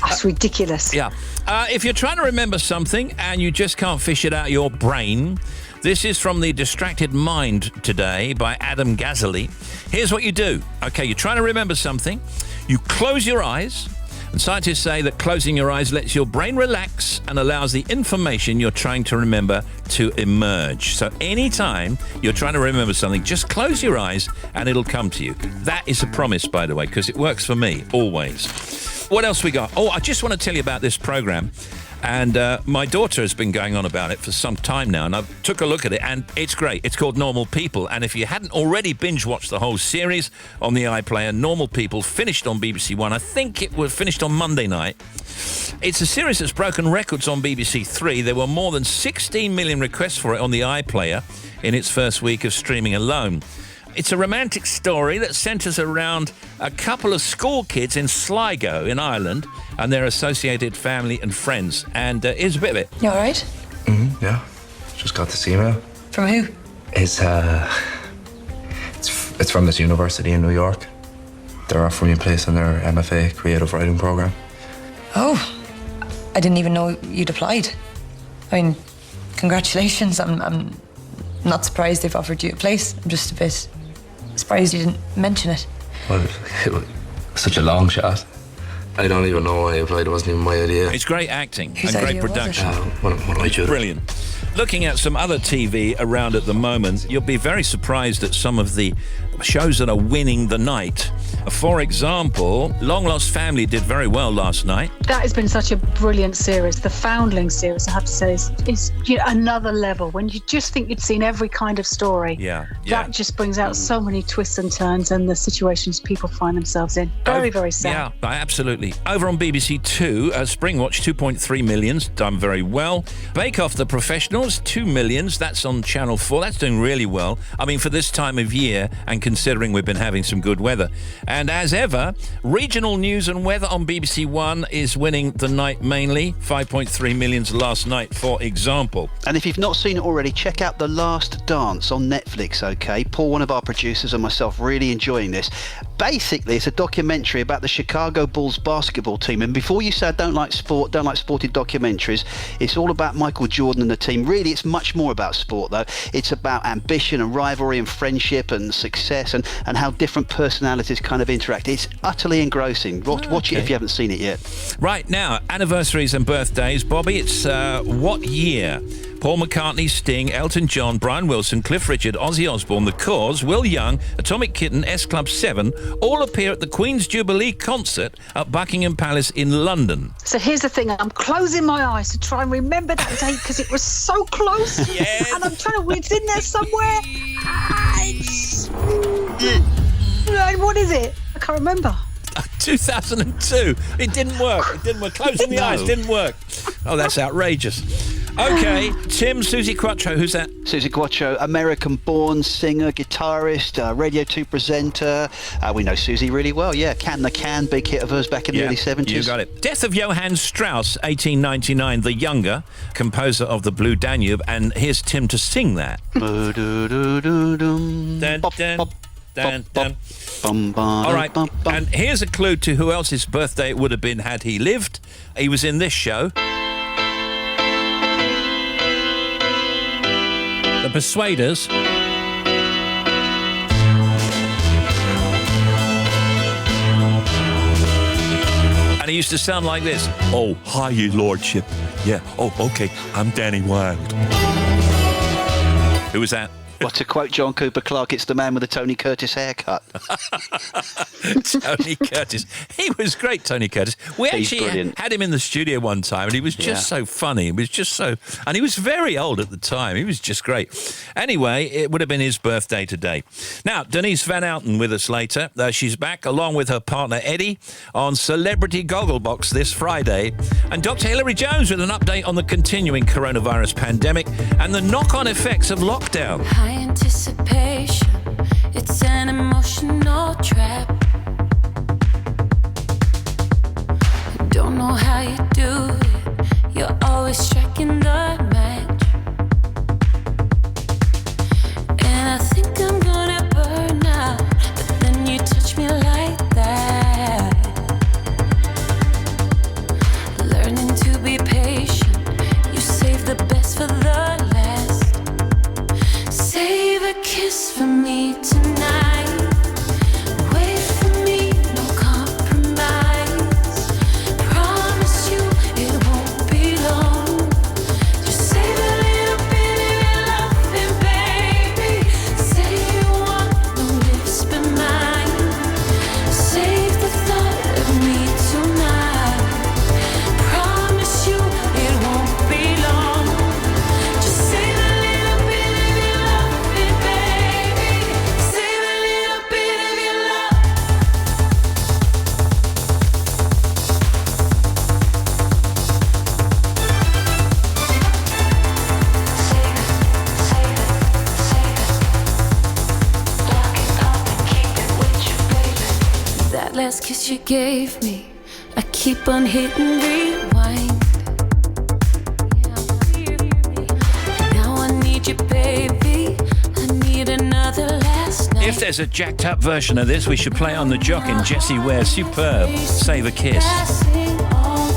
That's ridiculous.
Yeah. If you're trying to remember something and you just can't fish it out of your brain, this is from The Distracted Mind today by Adam Gazzoli. Here's what you do. Okay, you're trying to remember something. You close your eyes. And scientists say that closing your eyes lets your brain relax and allows the information you're trying to remember to emerge. So anytime you're trying to remember something, just close your eyes and it'll come to you. That is a promise, by the way, because it works for me, always. What else we got? Oh, I just want to tell you about this program. And my daughter has been going on about it for some time now, and I took a look at it, and it's great. It's called Normal People, and if you hadn't already binge-watched the whole series on the iPlayer, Normal People finished on BBC One. I think it was finished on Monday night. It's a series that's broken records on BBC Three. There were more than 16 million requests for it on the iPlayer in its first week of streaming alone. It's a romantic story that centres around a couple of school kids in Sligo in Ireland and their associated family and friends. And here's a bit of it.
You all right?
Yeah. Just got this email.
From who?
It's from this university in New York. They're offering me a place in their MFA creative writing program.
Oh, I didn't even know you'd applied. I mean, congratulations. I'm not surprised they've offered you a place. I'm just a bit surprised you didn't mention it.
Well, it was such a long shot. I don't even know why I applied. It wasn't even my idea.
It's great acting
Whose
and great
idea was
production.
One of my children.
Brilliant. Looking at some other TV around at the moment, you'll be very surprised at some of the shows that are winning the night. For example, Long Lost Family did very well last night.
That has been such a brilliant series. The Foundling series, I have to say, is another level. When you just think you'd seen every kind of story, that just brings out so many twists and turns and the situations people find themselves in. Very, very sad.
Yeah, absolutely. Over on BBC Two, Springwatch, 2.3 million's done very well. Bake Off The Professionals Yours, 2 Millions. That's on Channel 4. That's doing really well. I mean, for this time of year, and considering we've been having some good weather. And as ever, regional news and weather on BBC One is winning the night mainly. 5.3 millions last night, for example.
And if you've not seen it already, check out The Last Dance on Netflix, okay? Paul, one of our producers, and myself really enjoying this. Basically, it's a documentary about the Chicago Bulls basketball team. And before you say I don't like sport, don't like sporting documentaries, it's all about Michael Jordan and the team. Really, it's much more about sport, though. It's about ambition and rivalry and friendship and success and how different personalities kind of interact. It's utterly engrossing. Watch it if you haven't seen it yet.
Right, now, anniversaries and birthdays. Bobby, it's what year? Paul McCartney, Sting, Elton John, Brian Wilson, Cliff Richard, Ozzy Osbourne, The Cause, Will Young, Atomic Kitten, S Club 7 all appear at the Queen's Jubilee concert at Buckingham Palace in London.
So here's the thing, I'm closing my eyes to try and remember that date because it was so close.
Yes.
And I'm trying to, it's in there somewhere. What is it? I can't remember.
2002. It didn't work. Closing the eyes didn't work. Oh, that's outrageous. Okay, Tim, Susie Quattro, who's that?
Susie Quattro, American-born singer, guitarist, Radio 2 presenter. We know Susie really well, yeah. Can the Can, big hit of hers back in the early 70s.
You got it. Death of Johann Strauss, 1899, the younger, composer of the Blue Danube, and here's Tim to sing that. Dun, dun. All right, and here's a clue to who else's birthday it would have been had he lived. He was in this show. The Persuaders. And he used to sound like this. Oh, hi, your lordship. Yeah, oh, okay, I'm Danny Wilde. Who was that?
Well, to quote John Cooper Clarke, it's the man with the Tony Curtis haircut.
Tony Curtis. He was great, Tony Curtis. We actually had him in the studio one time, and he was just so funny. He was just so... And he was very old at the time. He was just great. Anyway, it would have been his birthday today. Now, Denise Van Outen with us later. She's back, along with her partner Eddie, on Celebrity Gogglebox this Friday. And Dr. Hilary Jones with an update on the continuing coronavirus pandemic and the knock-on effects of lockdown.
High anticipation, it's an emotional trap. Don't know how you do it, you're always striking the match. And I think I'm gonna burn out, but then you touch me like that. Learning to be patient, you save the best for the last. Save a kiss for me tonight. Wait for me, no compromise. Promise you it won't be long. Just save a little bit of your loving, baby. Say you want no lips but mine. Save the thought of me tonight. Promise you it won't be long. Just save a little bit of your loving, baby. Save a little bit of your love. That last kiss you gave me, I keep on hitting rewind. Now I need you, baby. I need another last night.
If there's a jacked up version of this, we should play on the jock in Jessie Ware's superb Save a Kiss.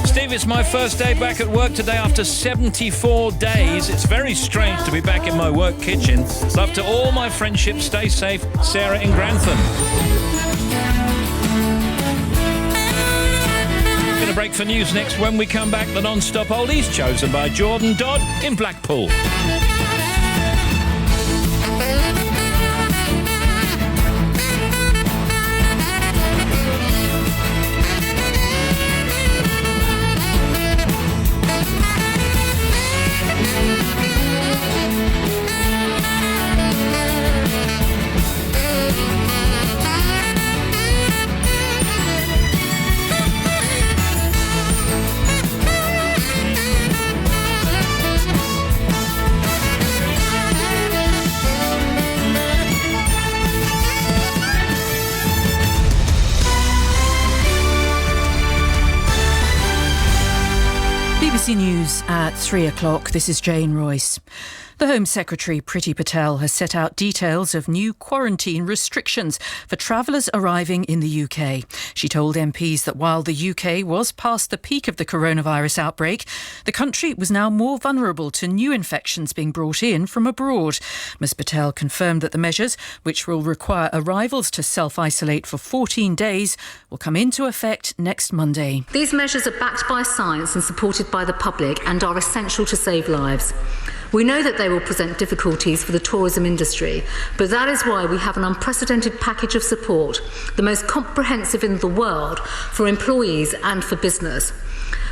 Steve, it's my first day back at work today after 74 days. It's very strange to be back in my work kitchen. Love to all my friendships. Stay safe. Sarah in Grantham. Going to break for news next. When we come back, the non-stop oldies chosen by Jordan Dodd in Blackpool.
BBC News at 3 o'clock. This is Jane Royce. The Home Secretary, Priti Patel, has set out details of new quarantine restrictions for travellers arriving in the UK. She told MPs that while the UK was past the peak of the coronavirus outbreak, the country was now more vulnerable to new infections being brought in from abroad. Ms Patel confirmed that the measures, which will require arrivals to self-isolate for 14 days, will come into effect next Monday.
These measures are backed by science and supported by the public and are essential to save lives. We know that they will present difficulties for the tourism industry, but that is why we have an unprecedented package of support, the most comprehensive in the world, for employees and for business.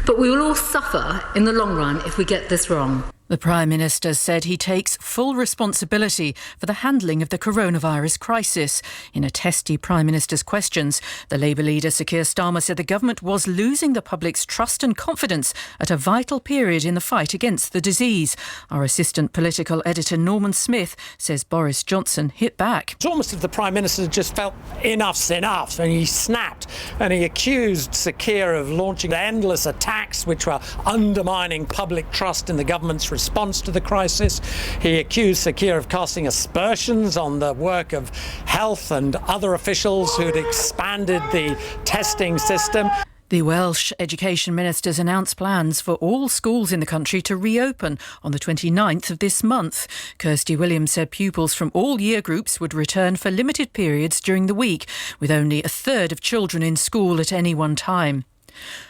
But we will all suffer in the long run if we get this wrong.
The Prime Minister said he takes full responsibility for the handling of the coronavirus crisis. In a testy Prime Minister's questions, the Labour leader Sir Keir Starmer said the government was losing the public's trust and confidence at a vital period in the fight against the disease. Our assistant political editor Norman Smith says Boris Johnson hit back.
It's almost as if the Prime Minister just felt enough's enough, and he snapped and he accused Sir Keir of launching endless attacks which were undermining public trust in the government's response to the crisis. He accused Sir Keir of casting aspersions on the work of health and other officials who'd expanded the testing system.
The Welsh Education Minister's announced plans for all schools in the country to reopen on the 29th of this month. Kirsty Williams said pupils from all year groups would return for limited periods during the week, with only a third of children in school at any one time.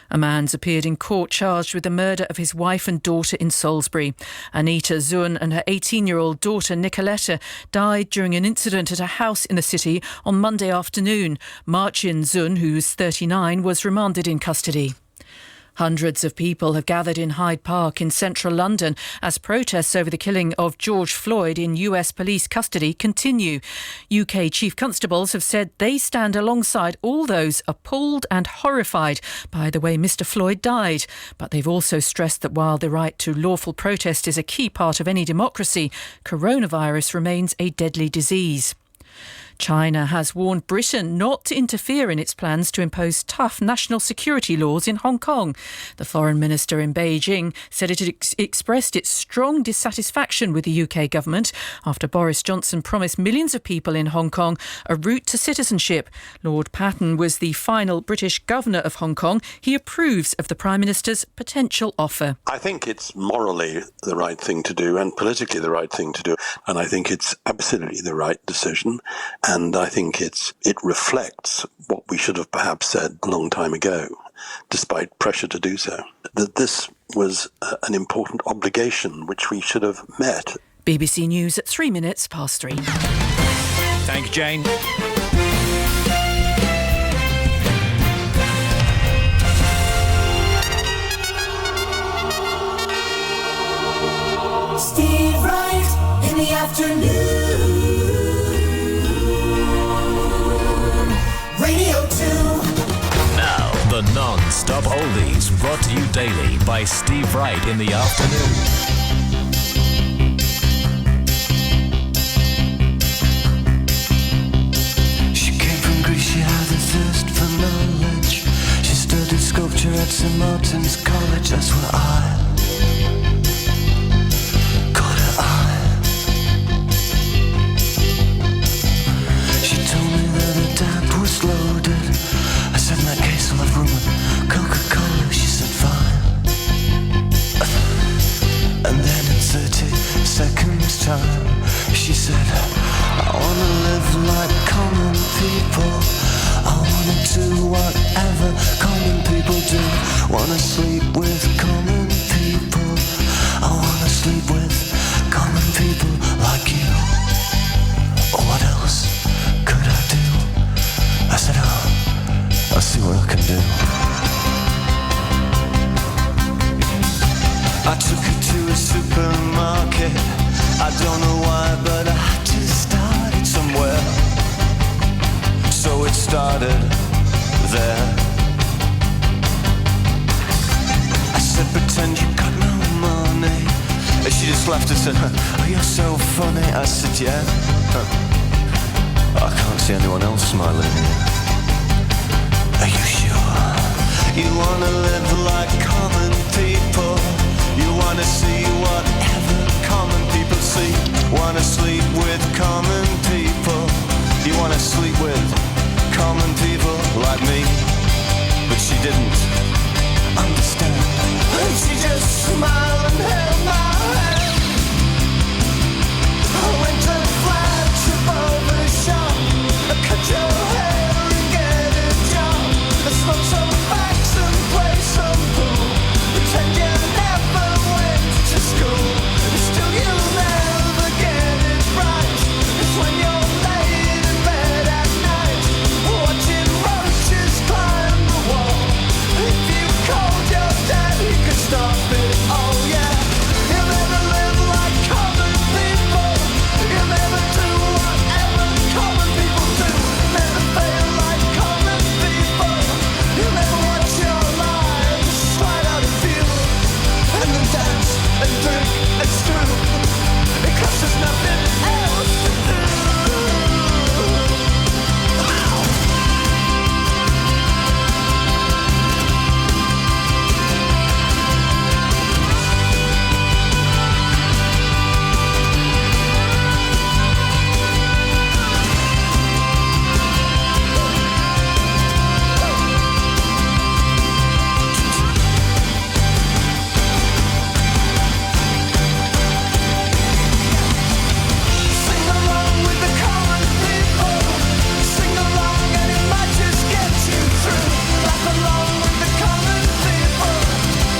A man's appeared in court charged with the murder of his wife and daughter in Salisbury. Anita Zun and her 18-year-old daughter Nicoletta died during an incident at a house in the city on Monday afternoon. Marcin Zun, who's 39, was remanded in custody. Hundreds of people have gathered in Hyde Park in central London as protests over the killing of George Floyd in US police custody continue. UK Chief Constables have said they stand alongside all those appalled and horrified by the way Mr. Floyd died. But they've also stressed that while the right to lawful protest is a key part of any democracy, coronavirus remains a deadly disease. China has warned Britain not to interfere in its plans to impose tough national security laws in Hong Kong. The foreign minister in Beijing said it had expressed its strong dissatisfaction with the UK government after Boris Johnson promised millions of people in Hong Kong a route to citizenship. Lord Patten was the final British governor of Hong Kong. He approves of the Prime Minister's potential offer.
I think it's morally the right thing to do and politically the right thing to do. And I think it's absolutely the right decision. And I think it reflects what we should have perhaps said a long time ago, despite pressure to do so, that this was an important obligation which we should have met.
BBC News at 3 minutes past 3.
Thank you, Jane.
Steve Wright in the afternoon. Radio 2.
Now, the non-stop oldies brought to you daily by Steve Wright in the afternoon.
She came from Greece, she had a thirst for knowledge. She studied sculpture at St. Martin's College, that's where I caught her eye. She told me that her dad was loaded. I said, in that case I'll have rum and Coca-Cola. She said, fine. And then in 30 seconds time, she said, I wanna live like common people. I wanna do whatever common people do. Wanna sleep with common people. I wanna sleep with common people like you. What else could I do? I said, oh, I'll see what I can do. I took her to a supermarket. I don't know why, but I had to start it somewhere. So it started there. I said, pretend you got no money. And she just laughed and said, oh, you're so funny. I said, yeah. I can't see anyone else smiling. Are you sure? You wanna live like common people? wanna see whatever common people see. Wanna sleep with common people. You wanna sleep with common people like me. But she didn't understand. And she just smiled and held my hand. I went to flats above the shop. I cut your hair and get a job. I smoke some facts and play some pool. Pretend you never went to school. Still you'll never get it right. It's when you're laid in bed at night, watching roaches climb the wall. If you called your dad, he could stop it. Oh yeah. You'll never live like common people. You'll never do whatever common people do. Never fail like common people. You'll never watch your lives slide out of view. And then dance and drink and screw. Because there's nothing else to do. Sing along with the common people. Sing along and it might just get you through. Laugh along with the common people.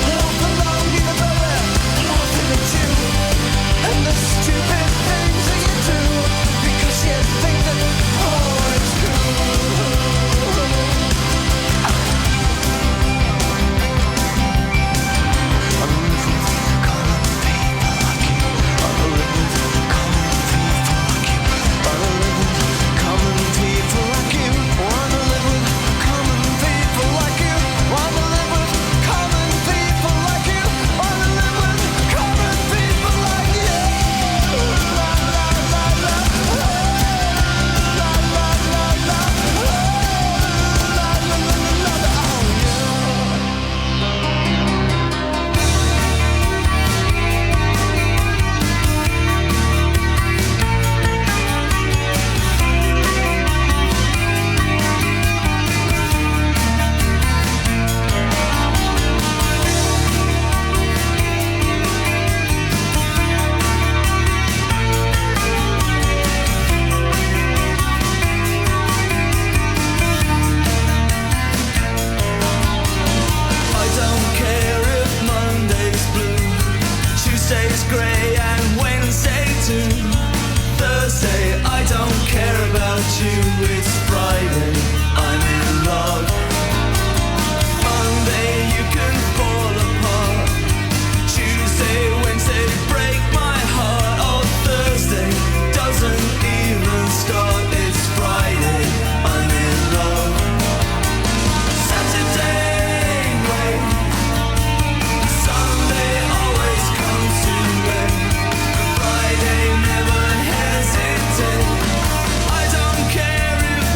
Laugh along, you know they're laughing at you. And the stupid things that you do. Because you think that, oh, it's cool. Common people like you. Wanna live with common people like you. Wanna live with common people like you. Wanna live with common people like you. La la la la. La la la la. La la la la. Oh I don't care if Monday's blue, Tuesday's grey and Wednesday too. Thursday, I don't care about you. It's Friday, I'm in love. Monday, you can fall apart. Tuesday, Wednesday, break my heart. Oh, Thursday doesn't even start. It's Friday, I'm in love. Saturday, wait. Sunday always comes too late. Friday never hesitate. I don't care if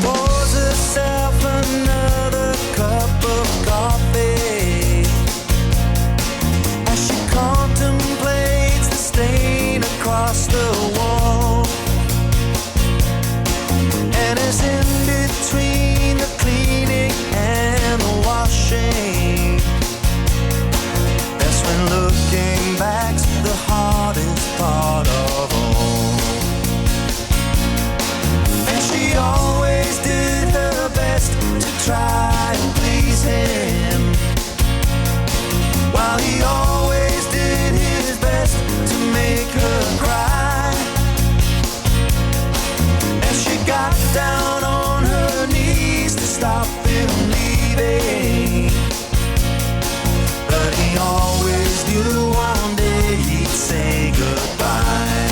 pours herself another cup of coffee as she contemplates the stain across the wall. And as in between the cleaning and the washing, that's when looking back's the hardest part of all. And she always did her best to try and please him, while he always did his best to make her cry. And she got down on her knees to stop him leaving, but he always knew one day he'd say goodbye.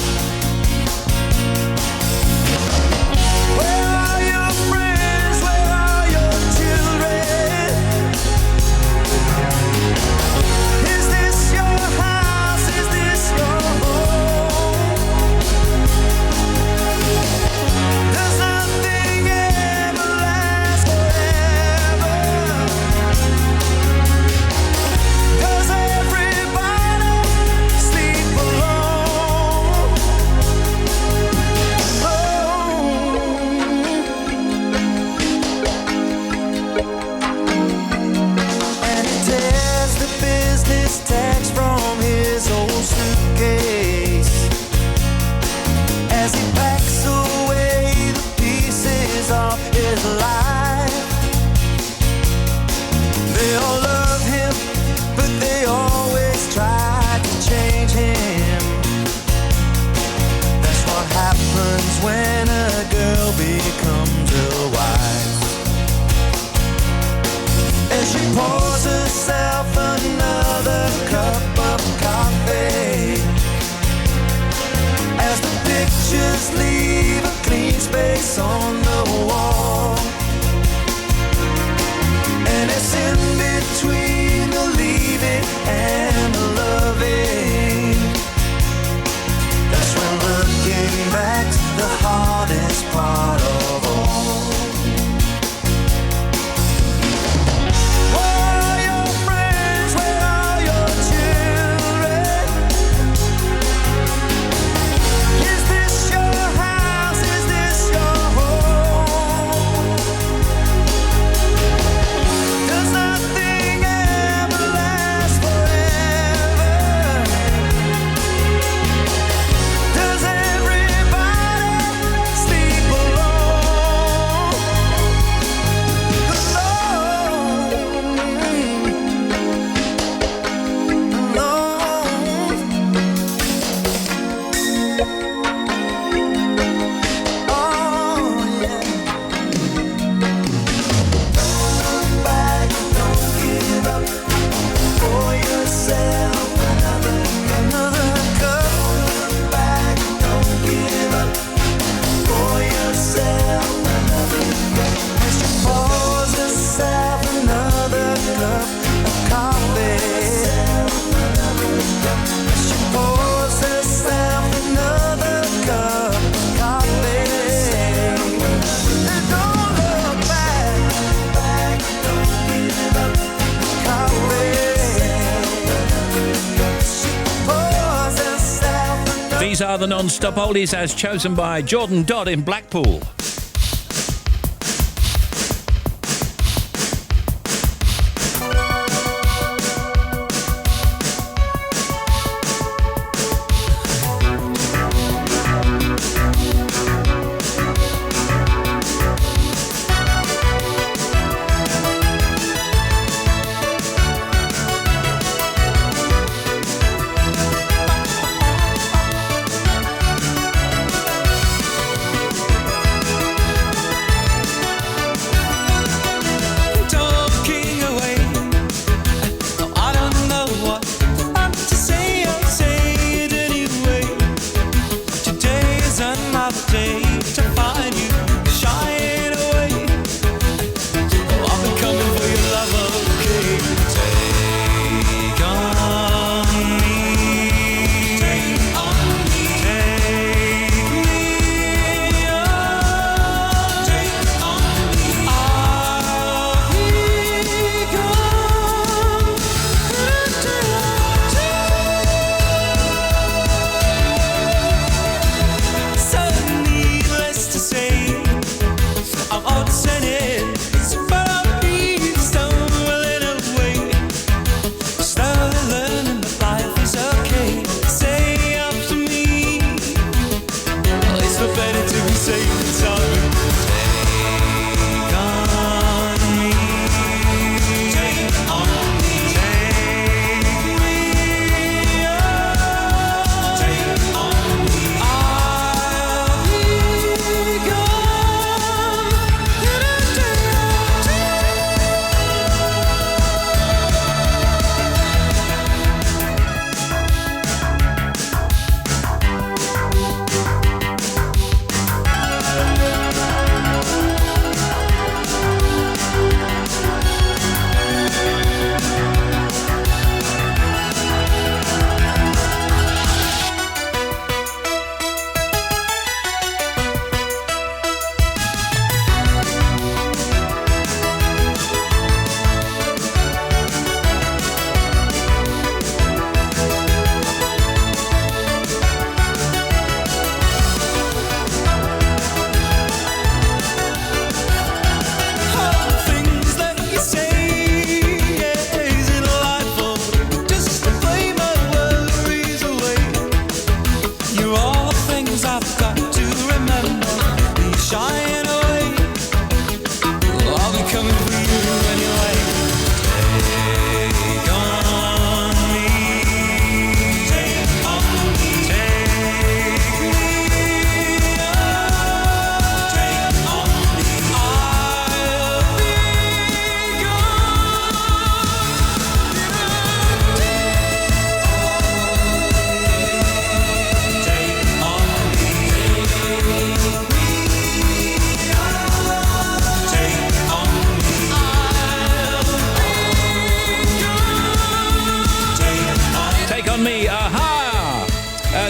Where are your friends? Where are your children? Is this your house? Is this your home? Does nothing ever last forever? Does everybody sleep alone? And he tears the business tags from his old suitcase as he packs away the pieces of his life. They all love him, but they always try to change him. That's what happens when a girl becomes a wife. And she pours herself another cup of coffee as the pictures leave a clean space on the wall. And it's in between the leaving and the loving, that's when looking back's the hardest part of all. Where are your friends? Where are your children? Is this your house? Is this your home? Does nothing ever last forever? Does everybody sleep alone?
These are the non-stop oldies as chosen by Jordan Dodd in Blackpool.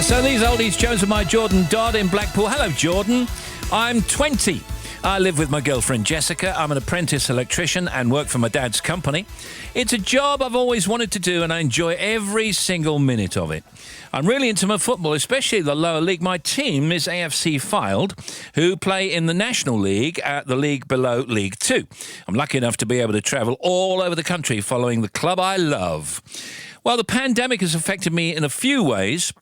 So these oldies chosen by Jordan Dodd in Blackpool. Hello, Jordan. I'm 20. I live with my girlfriend Jessica. I'm an apprentice electrician and work for my dad's company. It's a job I've always wanted to do and I enjoy every single minute of it. I'm really into my football, especially the lower league. My team is AFC Fylde, who play in the National League at the league below League 2. I'm lucky enough to be able to travel all over the country following the club I love. Well, the pandemic has affected me in a few ways.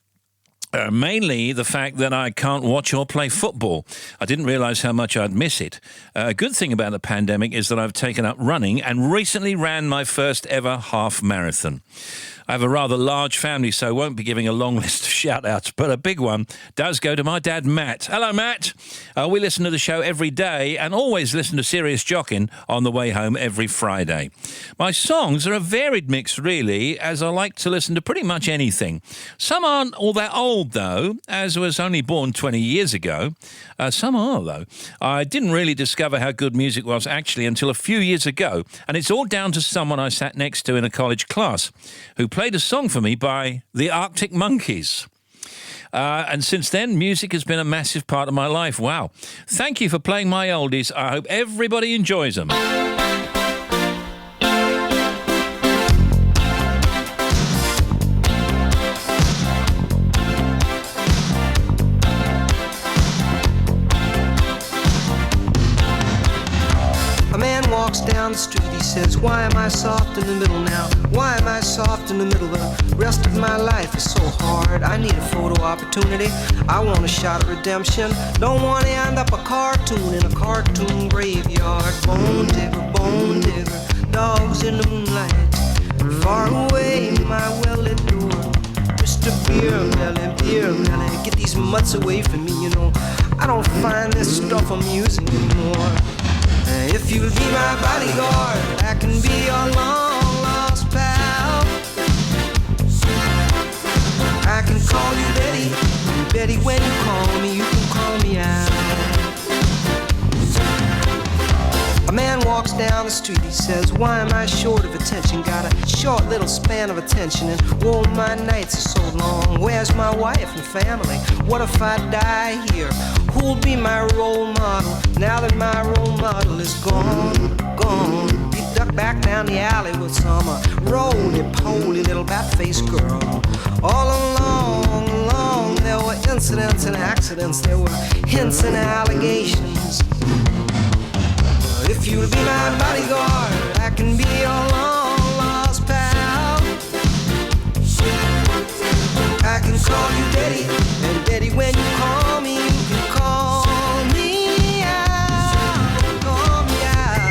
Mainly the fact that I can't watch or play football. I didn't realise how much I'd miss it. A good thing about the pandemic is that I've taken up running and recently ran my first ever half marathon. I have a rather large family, so I won't be giving a long list of shout-outs, but a big one does go to my dad, Matt. Hello, Matt. We listen to the show every day and always listen to Serious Jockin' on the way home every Friday. My songs are a varied mix, really, as I like to listen to pretty much anything. Some aren't all that old, though, as I was only born 20 years ago. Some are, though. I didn't really discover how good music was, actually, until a few years ago, and it's all down to someone I sat next to in a college class who played a song for me by the Arctic Monkeys. And since then, music has been a massive part of my life. Wow. Thank you for playing my oldies. I hope everybody enjoys them.
Walks down the street, he says, why am I soft in the middle now? Why am I soft in the middle? The rest of my life is so hard. I need a photo opportunity. I want a shot at redemption. Don't want to end up a cartoon in a cartoon graveyard. Bone digger, dogs in the moonlight. Far away, my well-lit door. Mr. Beer Melly, get these mutts away from me, you know. I don't find this stuff amusing anymore. If you'll be my bodyguard, I can be your long-lost pal. I can call you Betty, and Betty, when you call me, you can call me out. A man walks down the street, he says, why am I short of attention? Got a short little span of attention, and whoa, my nights are so long. Where's my wife and family? What if I die here? Who'll be my role model now that my role model is gone? He ducked back down the alley with some roly-poly little bat-faced girl. All along, there were incidents and accidents, there were hints and allegations. If you'll be my bodyguard, I can be your long-lost pal. I can call you Daddy, and Daddy, when you call me, you can call me out, call me out.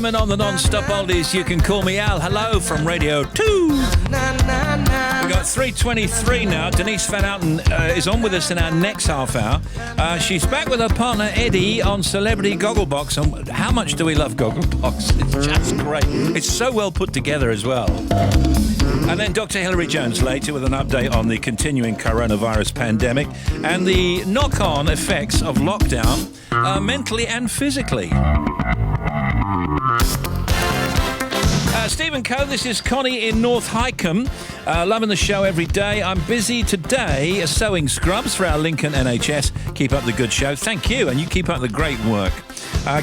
On the non-stop oldies, you can call me Al. Hello from Radio 2. We got 3:23 now. Denise Van Outen is on with us in our next half hour. She's back with her partner Eddie on Celebrity Gogglebox. And how much do we love Gogglebox? It's just great. It's so well put together as well. And then Dr. Hilary Jones later with an update on the continuing coronavirus pandemic and the knock-on effects of lockdown, mentally and physically. Stephen Coe, this is Connie in North Highcombe. Loving the show every day. I'm busy today sewing scrubs for our Lincoln NHS. Keep up the good show. Thank you, and you keep up the great work.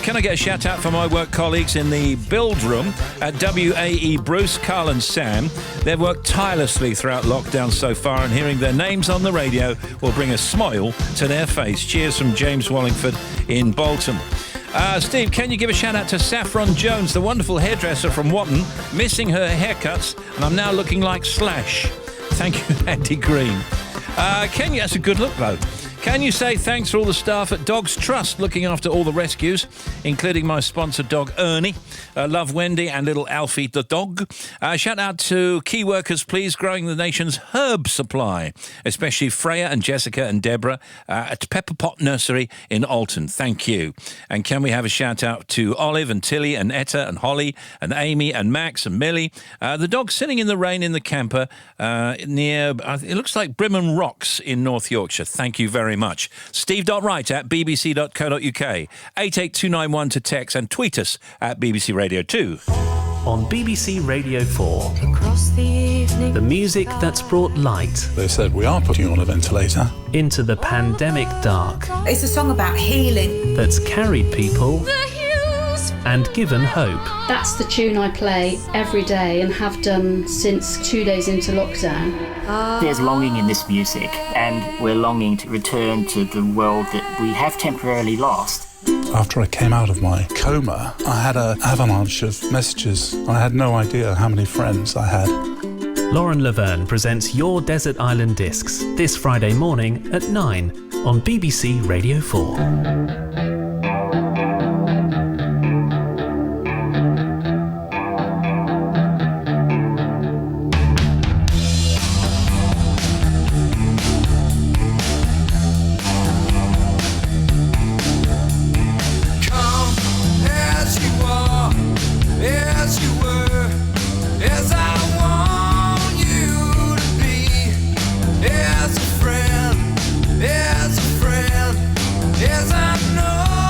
Can I get a shout out for my work colleagues in the build room at WAE, Bruce, Carl and Sam? They've worked tirelessly throughout lockdown so far, and hearing their names on the radio will bring a smile to their face. Cheers from James Wallingford in Bolton. Steve, can you give a shout out to Saffron Jones, the wonderful hairdresser from Watton, missing her haircuts, and I'm now looking like Slash. Thank you, Andy Green. Can you? That's a good look, though. Can you say thanks for all the staff at Dogs Trust looking after all the rescues, including my sponsor dog Ernie, love Wendy and little Alfie the dog. Shout out to key workers, please, growing the nation's herb supply, especially Freya and Jessica and Deborah at Pepper Pot Nursery in Alton. Thank you. And can we have a shout out to Olive and Tilly and Etta and Holly and Amy and Max and Millie, the dog sitting in the rain in the camper near, it looks like Brimham Rocks in North Yorkshire. Thank you very much. Steve.Wright at bbc.co.uk. 88291 to text and tweet us at BBC Radio 2.
On BBC Radio 4, the music that's brought light.
They said, we are putting you on a ventilator.
Into the pandemic dark.
It's a song about healing.
That's carried people and given hope.
That's the tune I play every day and have done since 2 days into lockdown.
There's longing in this music, and we're longing to return to the world that we have temporarily lost.
After I came out of my coma, I had an avalanche of messages. I had no idea how many friends I had.
Lauren Laverne presents Your Desert Island Discs this Friday morning at 9 on BBC Radio 4.
As a friend, as I know.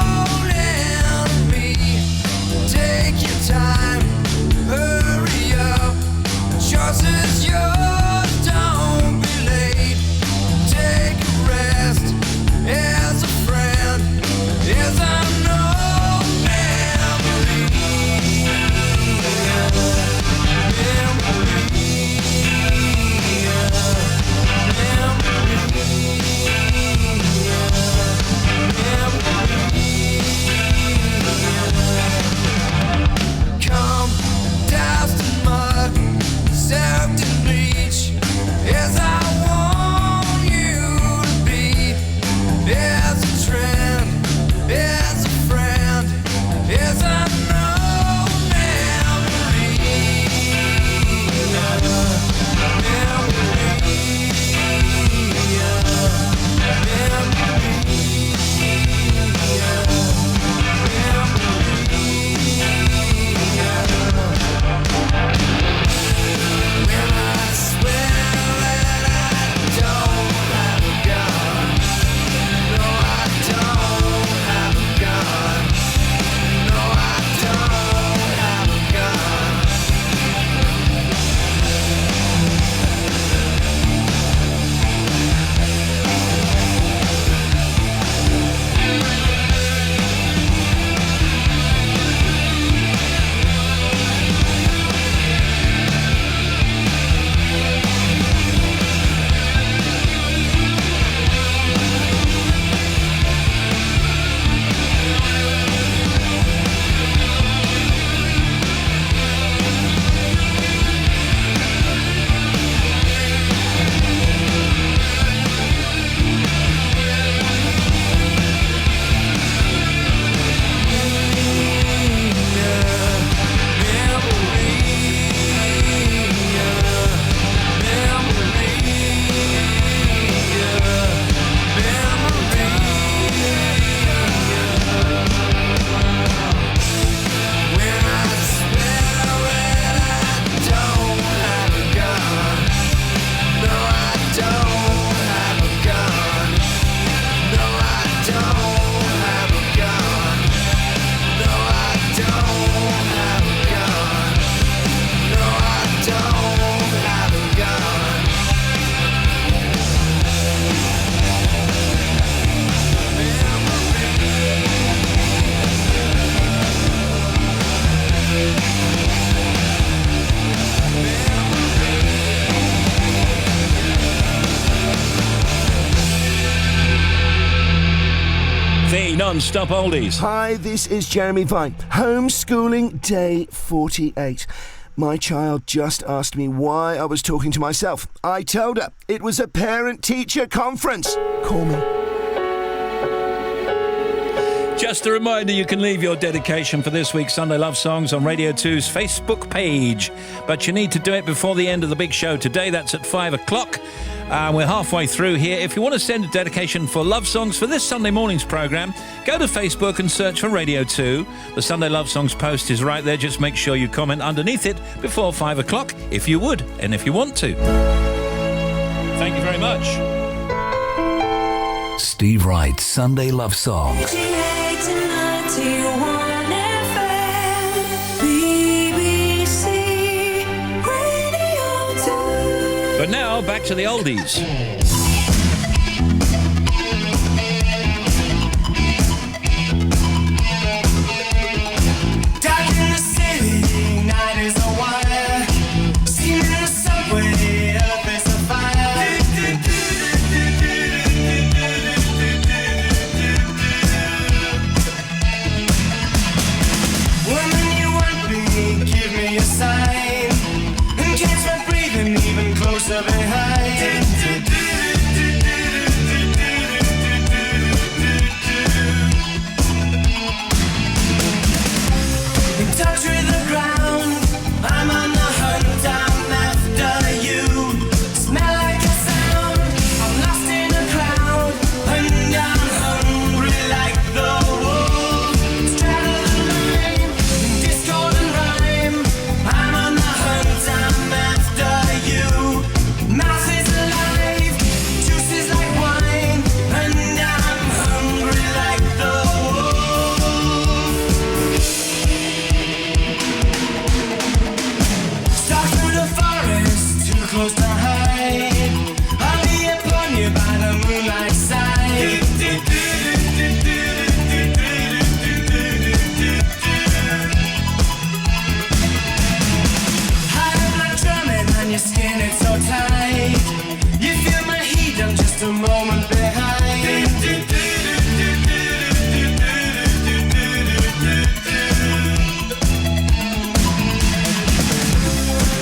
non-stop oldies.
Hi, this is Jeremy Vine. Homeschooling day 48. My child just asked me why I was talking to myself. I told her it was a parent-teacher conference. Call me.
Just a reminder, you can leave your dedication for this week's Sunday Love Songs on Radio 2's Facebook page. But you need to do it before the end of the big show today. That's at 5 o'clock. We're halfway through here. If you want to send a dedication for love songs for this Sunday morning's programme, go to Facebook and search for Radio 2. The Sunday Love Songs post is right there. Just make sure you comment underneath it before 5 o'clock, if you would, and if you want to. Thank you very much.
Steve Wright's Sunday Love Songs.
But now, back to the oldies.
Dark in the city, night is a wire. Steam in the subway, earth is a fire. Woman, you want me, give me a sign. And catch my breathing even closer behind. In touch with the ground, I'm on the hunt, I'm after you. Smell like a sound, I'm lost in a crowd, and I'm hungry like the wolf. Straddle the line, discord and rhyme. I'm on the hunt, I'm after you. Mouth is alive, juice is like wine, and I'm hungry like the wolf. Stalk through the forest, too close to hide. I'll be upon you by the moonlight side. High blood drumming on your skin, it's so tight. You feel my heat, I'm just a moment behind.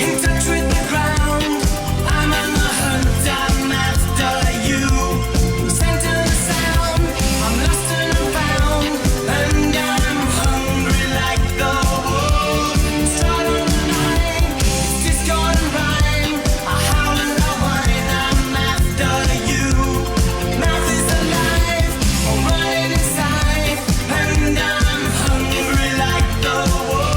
In touch with the ground, I'm on the hunt, I'm after you. Center the sound, I'm lost and I'm found, and I'm hungry like the wolf. Strut on the line, it's discord and rhyme. I howl and I whine, I'm after you. Mouth is alive, I'm running inside, and I'm hungry like the wolf.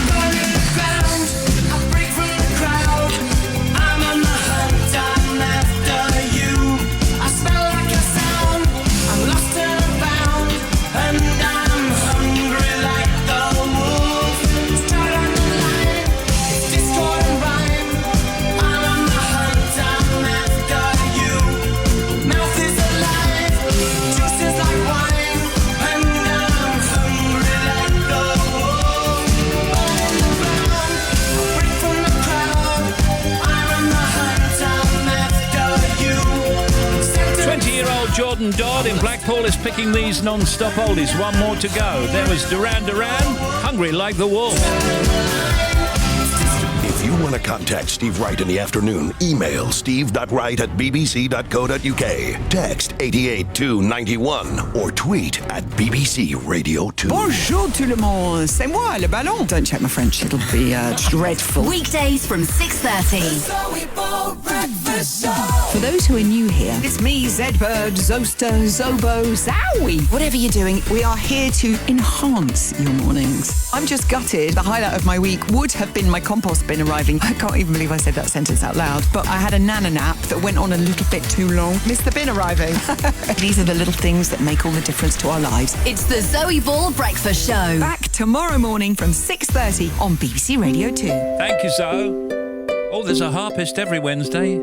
Burning the ground, I break from the crowd. I'm on the hunt, I'm after you. I smell like a sound, I'm lost and I'm found, and I'm hungry like the wolf. Strut on the line, it's discord and rhyme. I'm on the hunt, I'm after you. Mouth is alive, juice is like wine, and I'm hungry like the wolf. Burning the ground, I break from the crowd. I'm on the hunt, I'm after you.
20-year-old Jordan Dodd in Blackpool is picking these non-stop oldies. One more to go. There was Duran Duran, Hungry Like the Wolf.
If you want to contact Steve Wright in the afternoon, email steve.wright@bbc.co.uk, text 88291 or tweet at BBC Radio 2.
Bonjour tout le monde, c'est moi le ballon. Don't check my French, it'll be dreadful.
Weekdays from 6:30.
For those who are new here, it's me, Zedbird, Zoster, Zobo, Zowie. Whatever you're doing, we are here to enhance your mornings. I'm just gutted. The highlight of my week would have been my compost bin arriving. I can't even believe I said that sentence out loud. But I had a nana nap that went on a little bit too long. Missed the bin arriving. These are the little things that make all the difference to our lives.
It's the Zoe Ball Breakfast Show.
Back tomorrow morning from 6:30 on BBC Radio 2.
Thank you, Zoe. Oh, there's a harpist every Wednesday.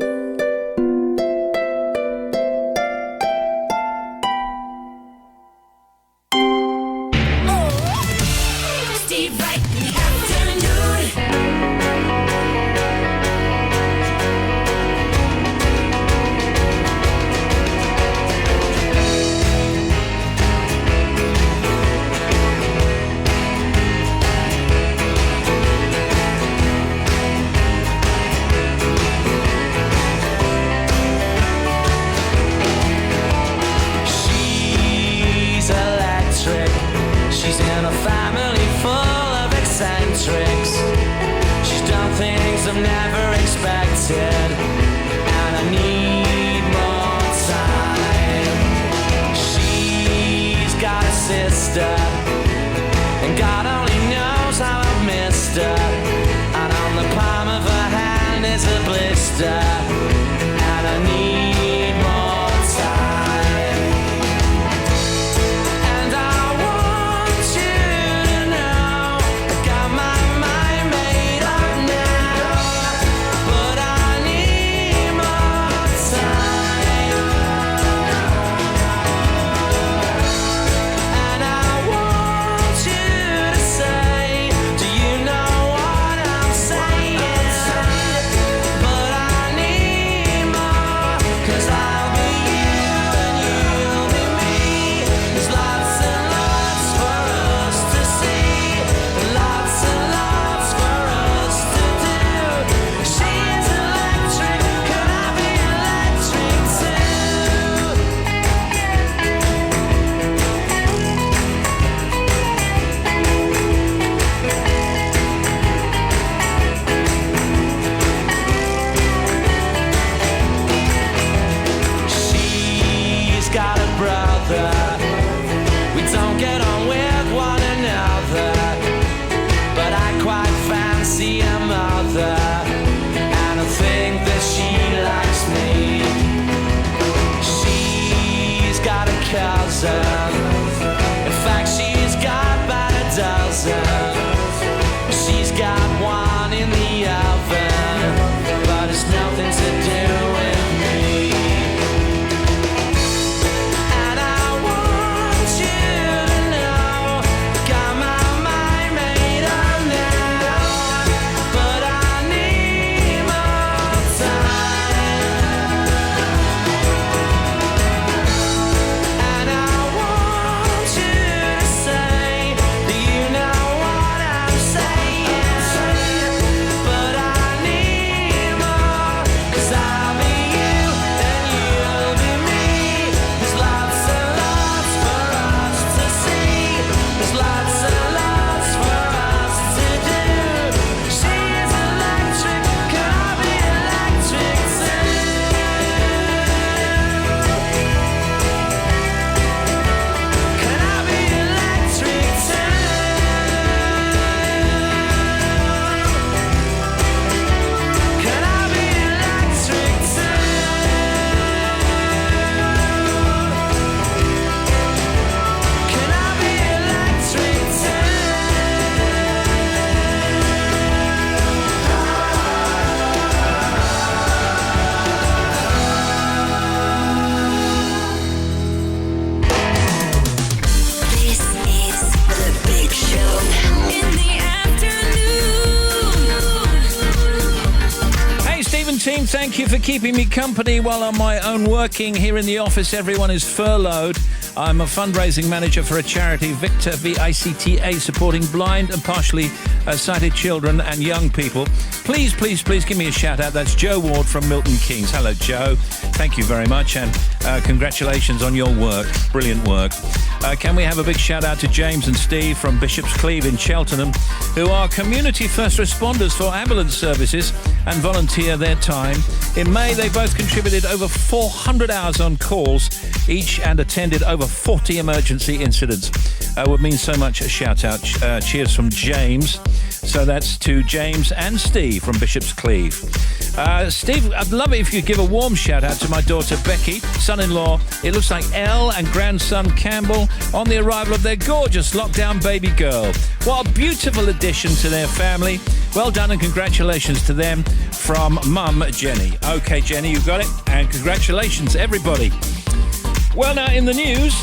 in a family full of eccentrics. She's done things I've never expected, and I need more time. She's got a sister, and God only knows how I've missed her. And on the palm of her hand is a blister, and I need more time. And I want you to know I got my mind made up now, but I need more time. And I want you to say, do you know what I'm saying? But I need more, 'cause I'll be you and you'll be me. There's lots and lots for us to see, lots and lots for us to do. She's electric, could I be electric too? She's got a brother, we don't get on with one another, but I quite fancy a mother, and I think that she likes me. She's got a cousin, in fact she's got about a dozen. She's got one in the oven, but it's nothing to do with me. And I want you to know I got my mind made up now, but I need more time. And I want you to say, do you know what I'm saying? But I need more, 'cause I'll be you and you'll be me. There's lots and lots for us to see, there's lots and lots for us to do. She's electric, can I be electric too? Can I be electric too? Can I be electric too? Can I be electric too?
This is the Big Show in the afternoon.
Hey, Stephen team, thank you for keeping me company while on my own working. Here in the office, everyone is furloughed. I'm a fundraising manager for a charity, Victa, VICTA, supporting blind and partially sighted children and young people. Please, please, please give me a shout out. That's Joe Ward from Milton Keynes. Hello, Joe. Thank you very much, and congratulations on your work. Brilliant work. Can we have a big shout out to James and Steve from Bishop's Cleeve in Cheltenham, who are community first responders for ambulance services and volunteer their time. In May, they both contributed over 400 hours on calls each and attended over 40 emergency incidents. Would mean so much. A shout out. Cheers from James. So that's to James and Steve from Bishop's Cleeve. Steve, I'd love it if you could give a warm shout out to my daughter Becky, son-in-law, it looks like Elle, and grandson Campbell on the arrival of their gorgeous lockdown baby girl. What a beautiful addition to their family. Well done and congratulations to them from Mum Jenny. Okay, Jenny, you got it. And congratulations, everybody. Well, now in the news,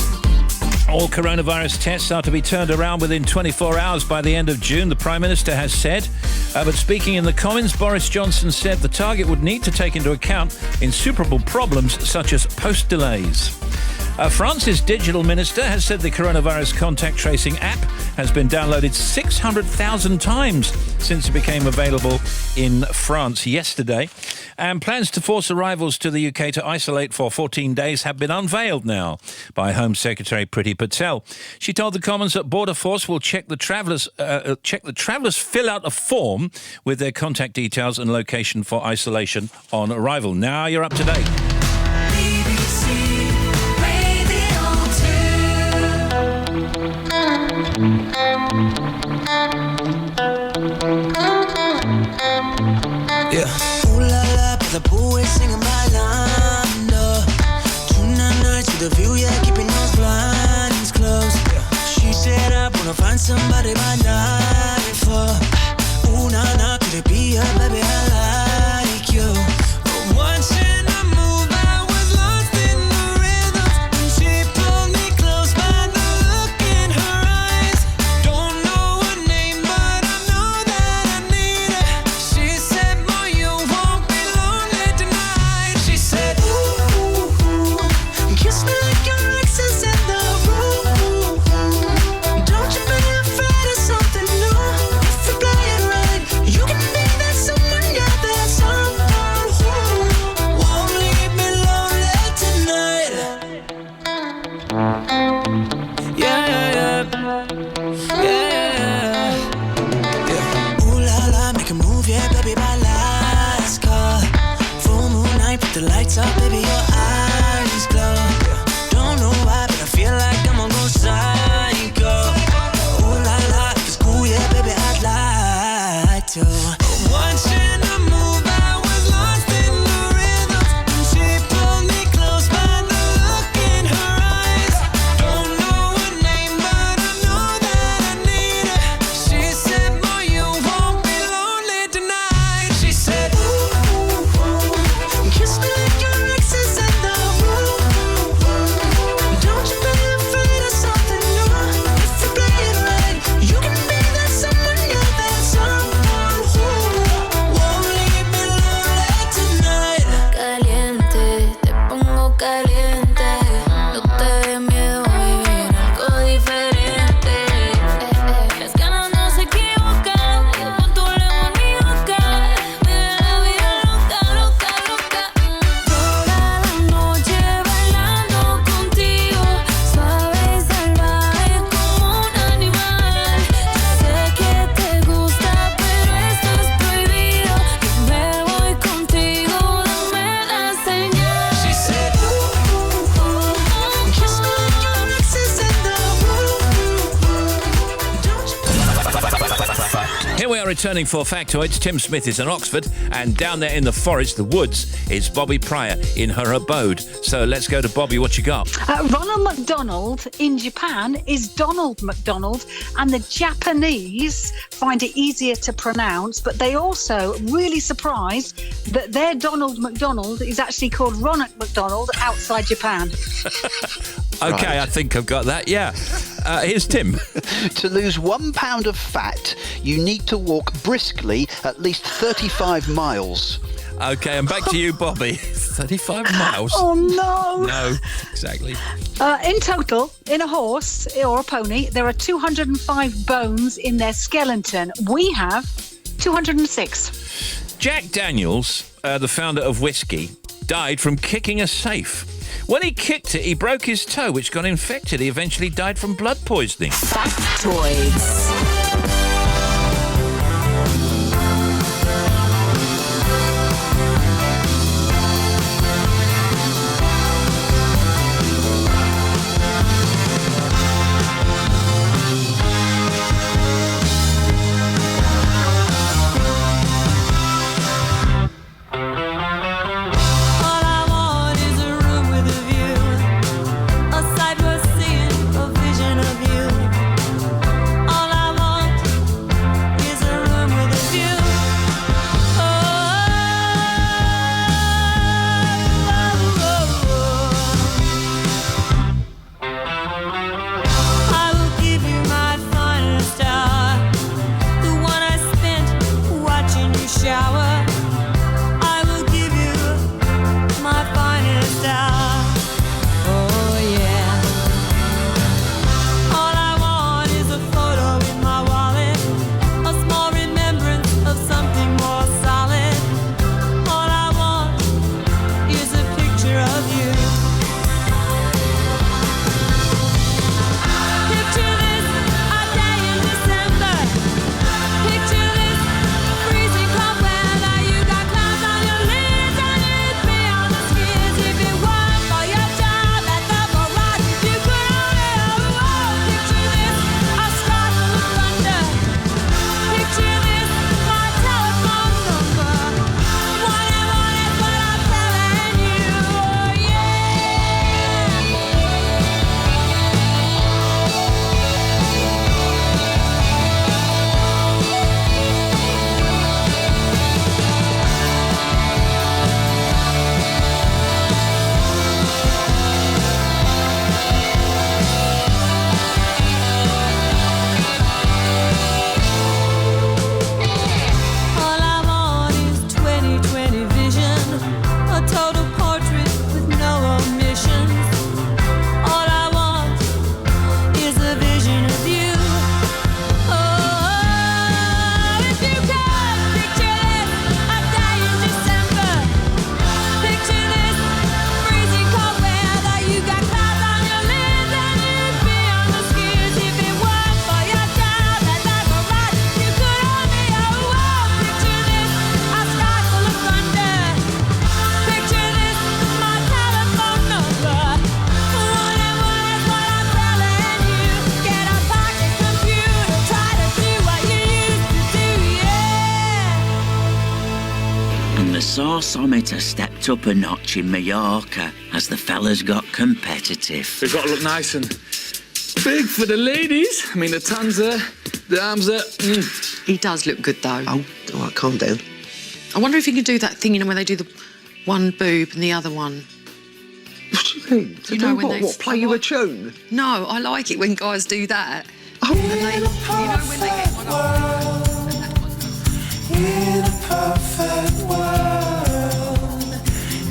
all coronavirus tests are to be turned around within 24 hours by the end of June, the Prime Minister has said. But speaking in the Commons, Boris Johnson said the target would need to take into account insuperable problems such as post delays. France's digital minister has said the coronavirus contact tracing app has been downloaded 600,000 times since it became available in France yesterday. And plans to force arrivals to the UK to isolate for 14 days have been unveiled now by Home Secretary Priti Patel. She told the Commons that Border Force will check the travellers fill out a form with their contact details and location for isolation on arrival. Now you're up to date.
Yeah. Ooh la la, by the pool, we're singing my line. Tonight nights with a view, yeah, keeping those blinds closed. Yeah. She said I wanna find somebody by 9 4. Ooh nah nah, could it be her, baby? I like you. But watching her move, I was lost in the rhythm. And she pulled me close by the look in her eyes. Don't know her name, but I know that I need her. She said, boy, you won't be lonely tonight. She said, ooh, kiss me like your ex is in the room. Don't you be afraid of something new. If you play it right, you can be that someone, yeah, that someone who won't leave me lonely tonight. Yeah, yeah, yeah, yeah. Ooh la la, make a move, yeah, baby, by last call. Full moon night, put the lights up, baby, your eyes glow. Don't know why, but I feel like I'm gonna go psycho. Ooh la la, if it's cool, yeah, baby, I'd like to. Watching her move, I was lost in the rhythm. And she pulled me close by the look in her eyes. Don't know her name, but I know that I need her. She said, boy, you won't be lonely tonight. She said, ooh, kiss me like your ex is in the room. Don't you be afraid of something new. If you play it right, you can be that someone, yeah, that someone who won't leave me lonely tonight.
Caliente, te pongo caliente. No te dé miedo vivir algo diferente. Las ganas no se equivocan. Con tu lemon y boca. Vive la vida loca, loca, loca. Toda la noche bailando contigo. Suave y salvaje como un animal. Yo sé que te gusta, pero esto es prohibido. Yo me voy contigo, dame la señal.
She said, kiss me like your ex is in the room.
Here we are returning for Factoids. Tim Smith is in Oxford, and down there in the forest, the woods, is Bobby Pryor in her abode. So let's go to Bobby. What you got?
Ronald McDonald in Japan is Donald McDonald, and the Japanese find it easier to pronounce, but they also really surprised that their Donald McDonald is actually called Ronald McDonald outside Japan.
Okay,
Right.
I think I've got that, yeah. Here's Tim.
To lose 1 pound of fat, you need to walk briskly at least 35 miles.
Okay, and back to you, Bobby. 35 miles?
Oh, no.
No, exactly.
In total, in a horse or a pony, there are 205 bones in their skeleton. We have 206.
Jack Daniels, the founder of whiskey, died from kicking a safe. When he kicked it, he broke his toe, which got infected. He eventually died from blood poisoning.
Factoids.
All I want is a room with a view, a sight worth seeing, a vision of you. All I want
barsometer stepped up a notch in Mallorca as the fellas got competitive.
They've got to look nice and big for the ladies. I mean, the tans there, the arms there.
He does look good, though.
Oh, all right, calm down.
I wonder if he can do that thing, where they do the one boob and the other one.
What do you mean?
You know, when
what, play you a tune?
No, I like it when guys do that.
Oh,
and they, when they get one on.
In a perfect world,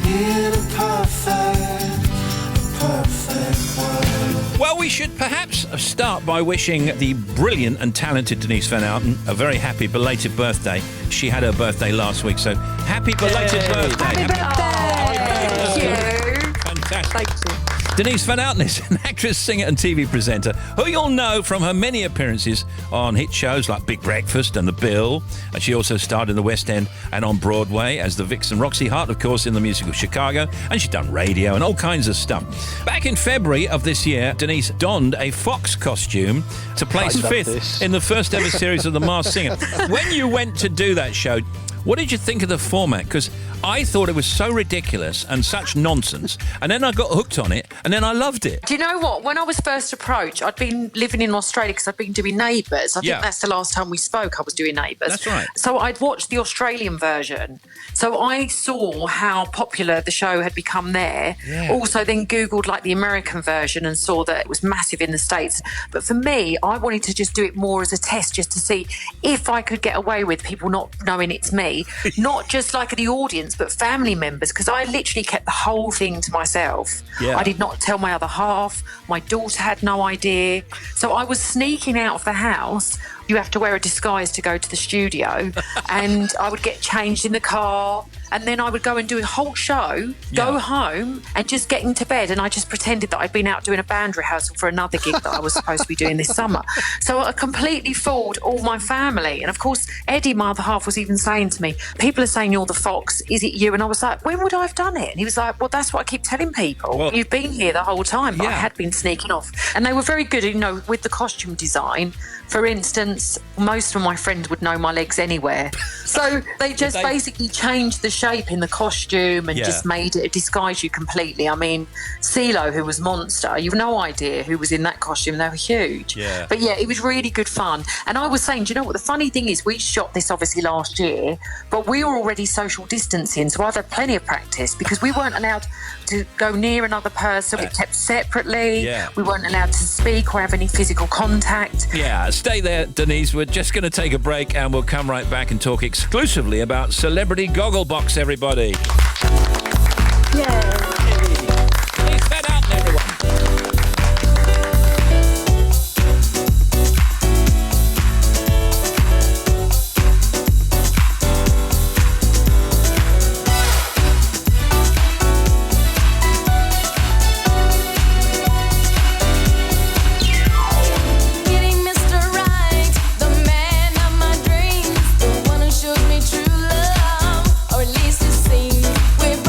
in a perfect world.
Well, we should perhaps start by wishing the brilliant and talented Denise Van Outen a very happy belated birthday. She had her birthday last week, so happy belated birthday.
Happy birthday! Thank you.
Fantastic.
Thank you.
Denise Van Outen is an actress, singer and TV presenter who you'll know from her many appearances on hit shows like Big Breakfast and The Bill. And she also starred in the West End and on Broadway as the vixen Roxy Hart, of course, in the musical Chicago. And she's done radio and all kinds of stuff. Back in February of this year, Denise donned a fox costume to place fifth in the first ever series of The Masked Singer. When you went to do that show, what did you think of the format? Because I thought it was so ridiculous and such nonsense. And then I got hooked on it, and then I loved it.
Do you know what? When I was first approached, I'd been living in Australia because I'd been doing Neighbours. I think that's the last time we spoke, I was doing Neighbours.
That's right.
So I'd watched the Australian version. So I saw how popular the show had become there.
Yeah.
Also then Googled like the American version and saw that it was massive in the States. But for me, I wanted to just do it more as a test just to see if I could get away with people not knowing it's me. Not just like the audience, but family members, because I literally kept the whole thing to myself.
Yeah.
I did not tell my other half. My daughter had no idea. So I was sneaking out of the house. You have to wear a disguise to go to the studio. And I would get changed in the car. And then I would go and do a whole show, go home and just get into bed. And I just pretended that I'd been out doing a band rehearsal for another gig that I was supposed to be doing this summer. So I completely fooled all my family. And of course, Eddie, my other half, was even saying to me, people are saying you're the fox. Is it you? And I was like, when would I have done it? And he was like, well, that's what I keep telling people.
Well,
you've been here the whole time. But I had been sneaking off. And they were very good, with the costume design. For instance, most of my friends would know my legs anywhere. So they just basically changed the shape in the costume and just made it disguise you completely. I mean, CeeLo, who was Monster, you've no idea who was in that costume. They were huge.
Yeah.
But yeah, it was really good fun. And I was saying, do you know what? The funny thing is we shot this obviously last year, but we were already social distancing. So I've had plenty of practice because we weren't allowed to go near another person. We kept separately.
Yeah.
We weren't allowed to speak or have any physical contact.
Yeah, stay there, Denise. We're just going to take a break and we'll come right back and talk exclusively about Celebrity Gogglebox, everybody.
Yeah.
Denise Van Outen, everyone.
Or at least it seemed we're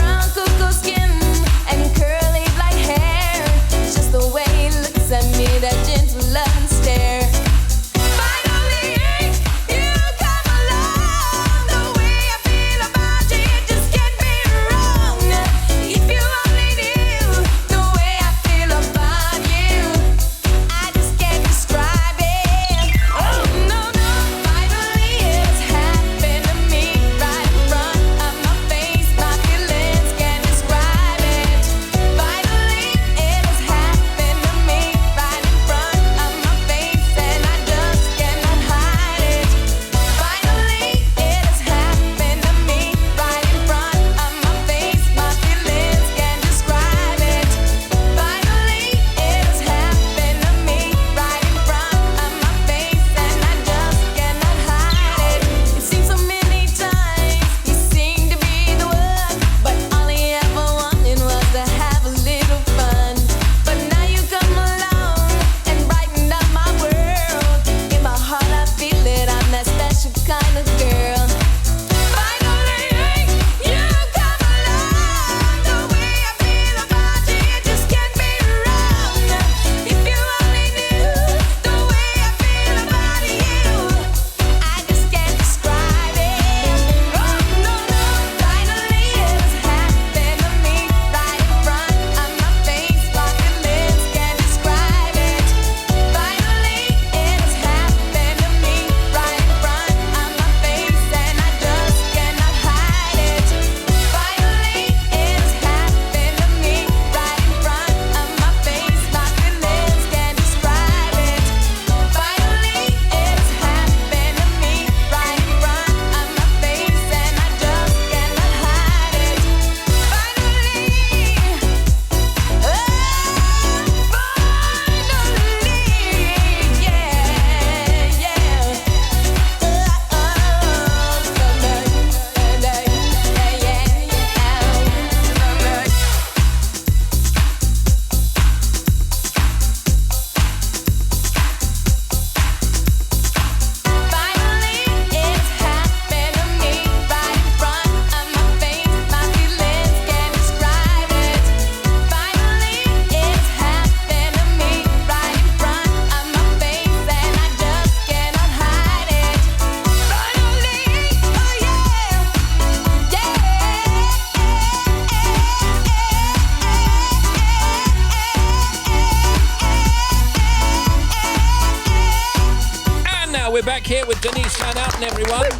we're back here with Denise Van Outen, everyone.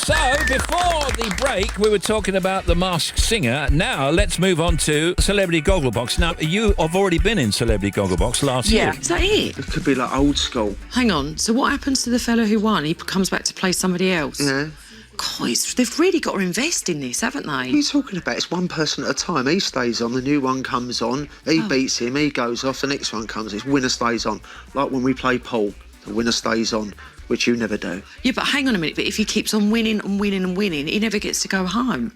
So, before the break, we were talking about The Masked Singer. Now, let's move on to Celebrity Gogglebox. Now, you have already been in Celebrity Gogglebox last year.
Yeah, is that it?
It could be like old school.
Hang on, so what happens to the fellow who won? He comes back to play somebody else?
Yeah.
God, they've really got to invest in this, haven't they?
What are you talking about? It's one person at a time. He stays on, the new one comes on, he beats him, he goes off, the next one comes, his winner stays on. Like when we play pool, the winner stays on, which you never do.
Yeah, but hang on a minute, but if he keeps on winning and winning and winning, he never gets to go home.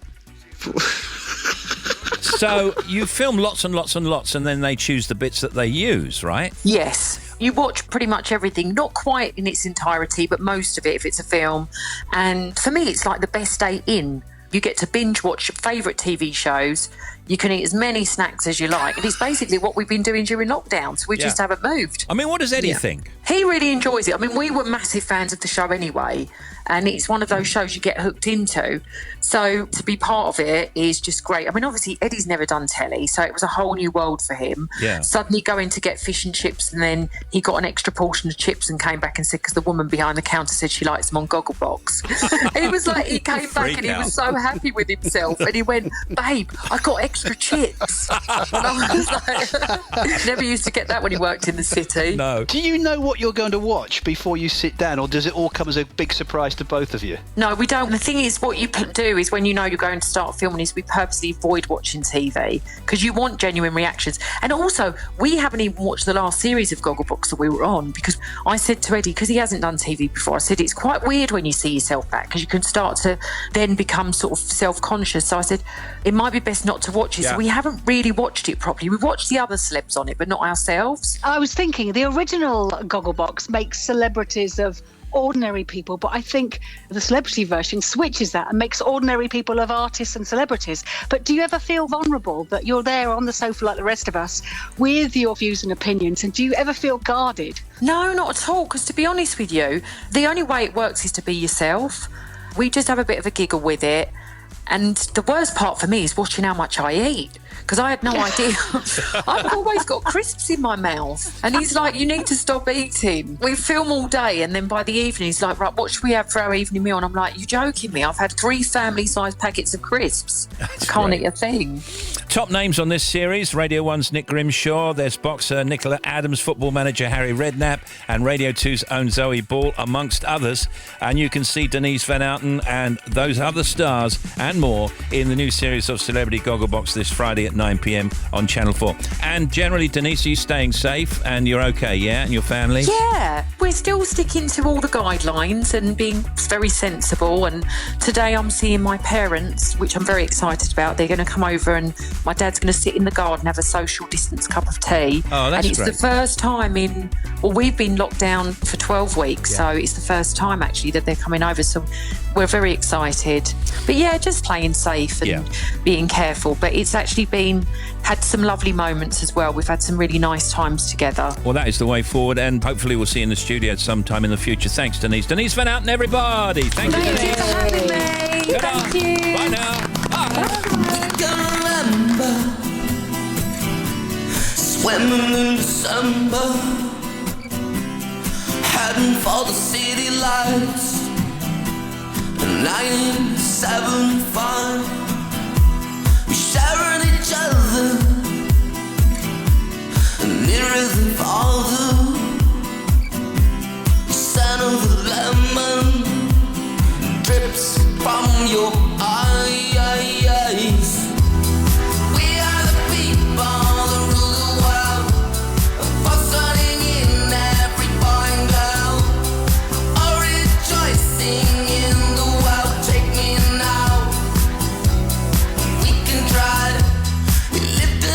So, you film lots and lots and lots, and then they choose the bits that they use, right?
Yes. You watch pretty much everything, not quite in its entirety, but most of it if it's a film. And for me, it's like the best day in. You get to binge watch your favourite TV shows. You can eat as many snacks as you like. And it's basically what we've been doing during lockdown, so we just haven't moved.
I mean, what does Eddie think?
He really enjoys it. I mean, we were massive fans of the show anyway, and it's one of those shows you get hooked into. So to be part of it is just great. I mean, obviously, Eddie's never done telly, so it was a whole new world for him.
Yeah.
Suddenly going to get fish and chips, and then he got an extra portion of chips and came back and said, because the woman behind the counter said she likes them on Gogglebox. And he was like, he came back and he was so happy with himself. And he went, babe, I got extra chips. And I was like, never used to get that when he worked in the city.
No.
Do you know what you're going to watch before you sit down, or does it all come as a big surprise to both of you?
No, we don't. The thing is, what you do is when you know you're going to start filming is we purposely avoid watching TV because you want genuine reactions. And also, we haven't even watched the last series of Gogglebox that we were on because I said to Eddie, because he hasn't done TV before, I said, it's quite weird when you see yourself back because you can start to then become sort of self-conscious. So I said, it might be best not to watch it.
Yeah.
So we haven't really watched it properly. We watched the other celebs on it, but not ourselves.
I was thinking the original Gogglebox makes celebrities of ordinary people, but I think the celebrity version switches that and makes ordinary people of artists and celebrities. But do you ever feel vulnerable that you're there on the sofa like the rest of us with your views and opinions, and do you ever feel guarded?
No, not at all, because to be honest with you, the only way it works is to be yourself. We just have a bit of a giggle with it. And the worst part for me is watching how much I eat, because I had no idea. I've always got crisps in my mouth. And he's like, you need to stop eating. We film all day, and then by the evening, he's like, right, what should we have for our evening meal? And I'm like, you joking me? I've had 3 family-sized packets of crisps. I can't eat a thing.
Top names on this series: Radio 1's Nick Grimshaw, there's boxer Nicola Adams, football manager Harry Redknapp, and Radio 2's own Zoe Ball, amongst others. And you can see Denise Van Outen and those other stars and more in the new series of Celebrity Gogglebox this Friday at 9 p.m. on Channel 4. And generally, Denise, are you staying safe and you're okay, yeah? And your family?
Yeah, we're still sticking to all the guidelines and being very sensible. And today I'm seeing my parents, which I'm very excited about. They're going to come over and my dad's going to sit in the garden, have a social distance cup of tea.
Oh, that's
And it's
great.
the first time we've been locked down for 12 weeks. So it's the first time actually that they're coming over. So we're very excited. But yeah, just playing safe and being careful. But it's actually had some lovely moments as well. We've had some really nice times together.
Well, that is the way forward, and hopefully we'll see you in the studio sometime in the future. Thanks, Denise. Denise Van Outen, everybody. Thank you, Denise.
Thank you for having me. Thank you.
Bye now.
Swimming in December, heading for the city lights. 975, we sharing each other, nearer than farther. The scent of the lemon drips from your eyes. We are the people that rule the world, bustling in every boy and girl, all rejoicing in the world. Take me now, we can try. We lived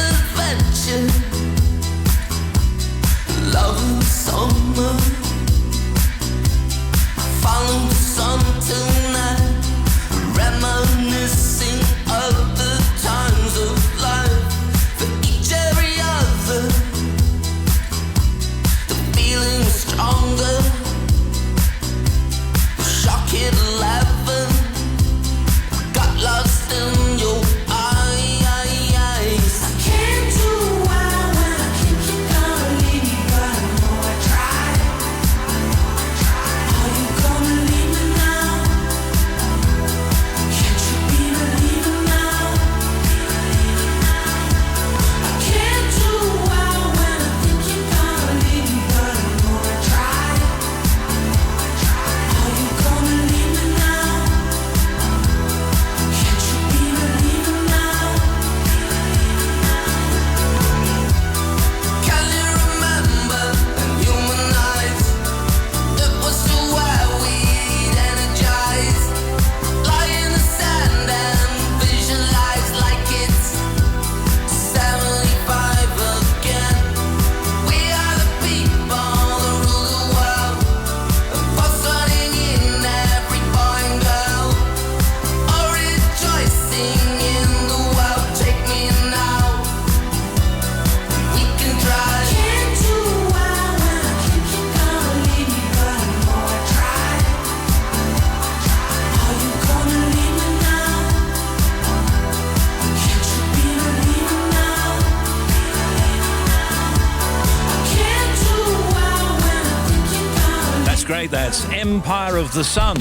great. That's Empire of the Sun.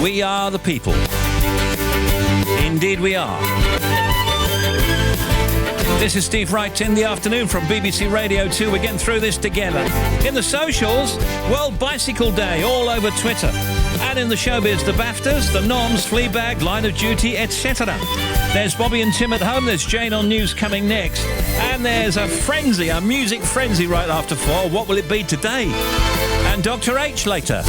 We are the people. Indeed we are. This is Steve Wright in the afternoon from BBC Radio 2. We're getting through this together. In the socials, World Bicycle Day all over Twitter. And in the showbiz, the BAFTAs, the Noms, Fleabag, Line of Duty, etc. There's Bobby and Tim at home. There's Jane on News coming next. And there's a frenzy, a music frenzy right after 4. What will it be today? And Dr. H later.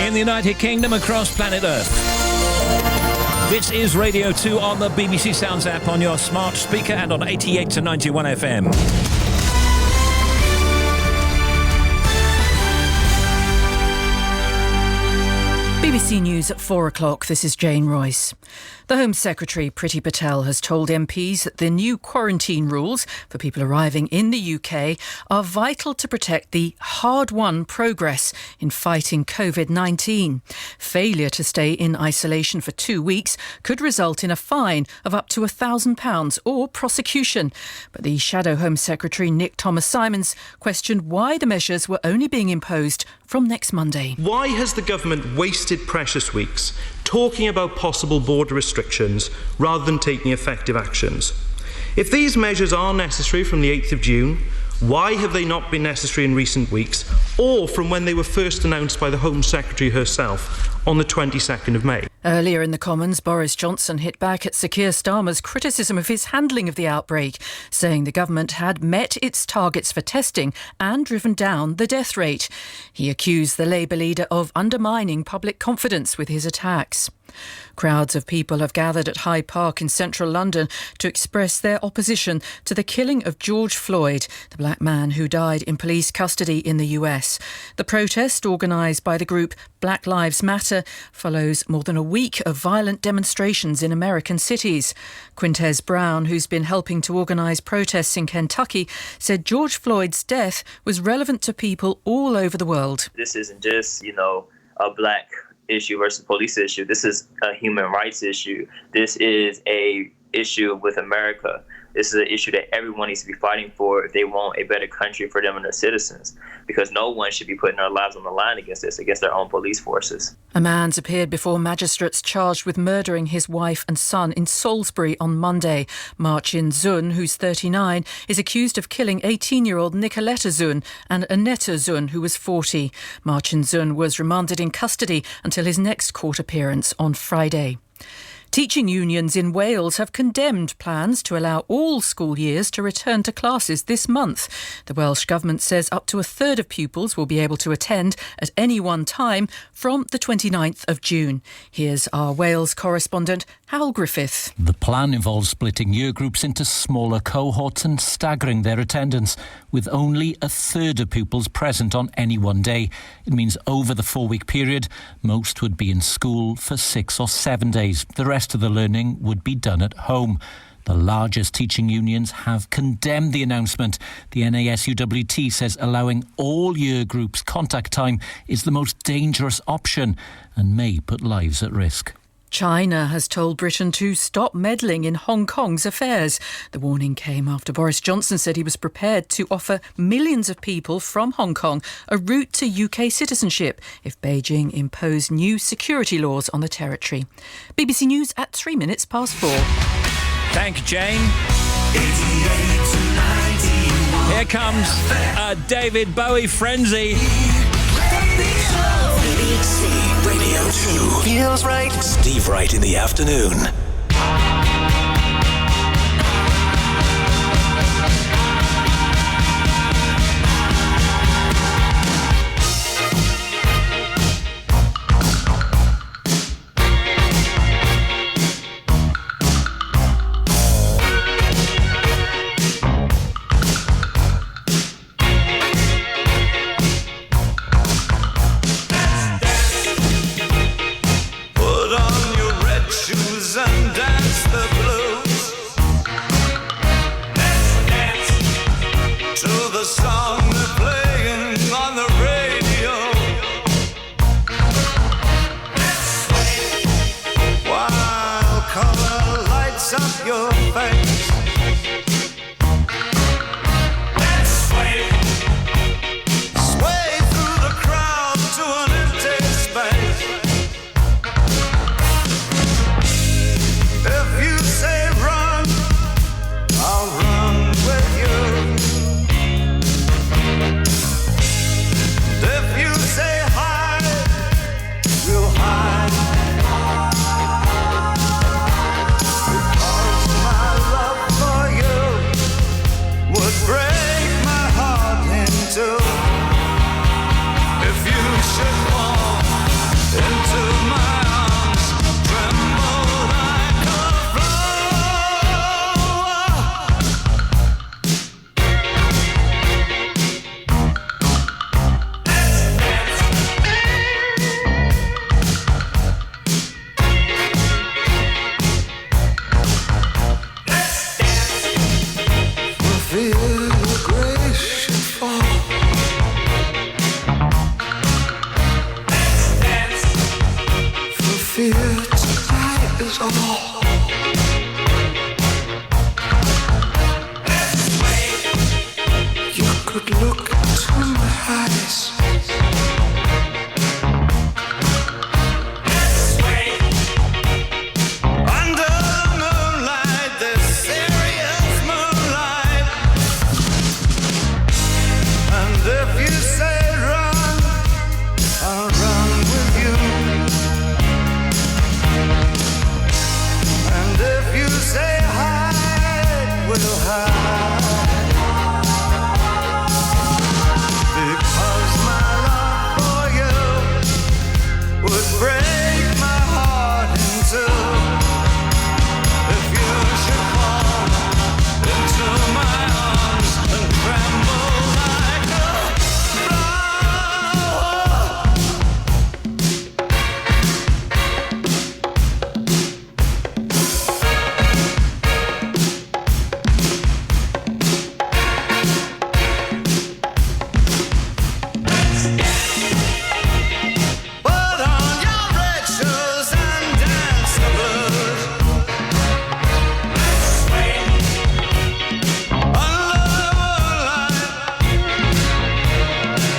In the United Kingdom, across planet Earth. This is Radio 2 on the BBC Sounds app, on your smart speaker, and on 88 to 91 FM.
BBC News at 4 o'clock. This is Jane Royce. The Home Secretary, Priti Patel, has told MPs that the new quarantine rules for people arriving in the UK are vital to protect the hard-won progress in fighting COVID-19. Failure to stay in isolation for 2 weeks could result in a fine of up to £1,000 or prosecution. But the Shadow Home Secretary, Nick Thomas-Simons, questioned why the measures were only being imposed from next Monday.
Why has the government wasted precious weeks talking about possible border restrictions rather than taking effective actions? If these measures are necessary from the 8th of June, why have they not been necessary in recent weeks, or from when they were first announced by the Home Secretary herself on the 22nd of May?
Earlier in the Commons, Boris Johnson hit back at Sir Keir Starmer's criticism of his handling of the outbreak, saying the government had met its targets for testing and driven down the death rate. He accused the Labour leader of undermining public confidence with his attacks. Crowds of people have gathered at Hyde Park in central London to express their opposition to the killing of George Floyd, the black man who died in police custody in the US. The protest, organised by the group Black Lives Matter, follows more than a week of violent demonstrations in American cities. Quintez Brown, who's been helping to organise protests in Kentucky, said George Floyd's death was relevant to people all over the world.
This isn't just, a black issue versus police issue. This is a human rights issue. This is a issue with America. This is an issue that everyone needs to be fighting for if they want a better country for them and their citizens, because no one should be putting their lives on the line against this, against their own police forces.
A man's appeared before magistrates charged with murdering his wife and son in Salisbury on Monday. Marcin Zun, who's 39, is accused of killing 18-year-old Nicoletta Zun and Annetta Zun, who was 40. Marcin Zun was remanded in custody until his next court appearance on Friday. Teaching unions in Wales have condemned plans to allow all school years to return to classes this month. The Welsh Government says up to a third of pupils will be able to attend at any one time from the 29th of June. Here's our Wales correspondent, Hal Griffith.
The plan involves splitting year groups into smaller cohorts and staggering their attendance, with only a third of pupils present on any one day. It means over the 4-week period, most would be in school for 6 or 7 days. The rest of the learning would be done at home. The largest teaching unions have condemned the announcement. The NASUWT says allowing all year groups contact time is the most dangerous option and may put lives at risk.
China has told Britain to stop meddling in Hong Kong's affairs. The warning came after Boris Johnson said he was prepared to offer millions of people from Hong Kong a route to UK citizenship if Beijing imposed new security laws on the territory. BBC News at 4
Thank you, Jane. Here comes a David Bowie frenzy.
BBC Radio 2 feels right. Steve Wright in the afternoon.
To the song they're playing on the radio.
nights. Under the moonlight, this serious moonlight. And if you say run, I'll run with you. And if you say hide, we'll hide. Because my love for you would break my heart in two. If you should fall into my arms and tremble like a put on your red shoes and dance the blues. Under the moonlight,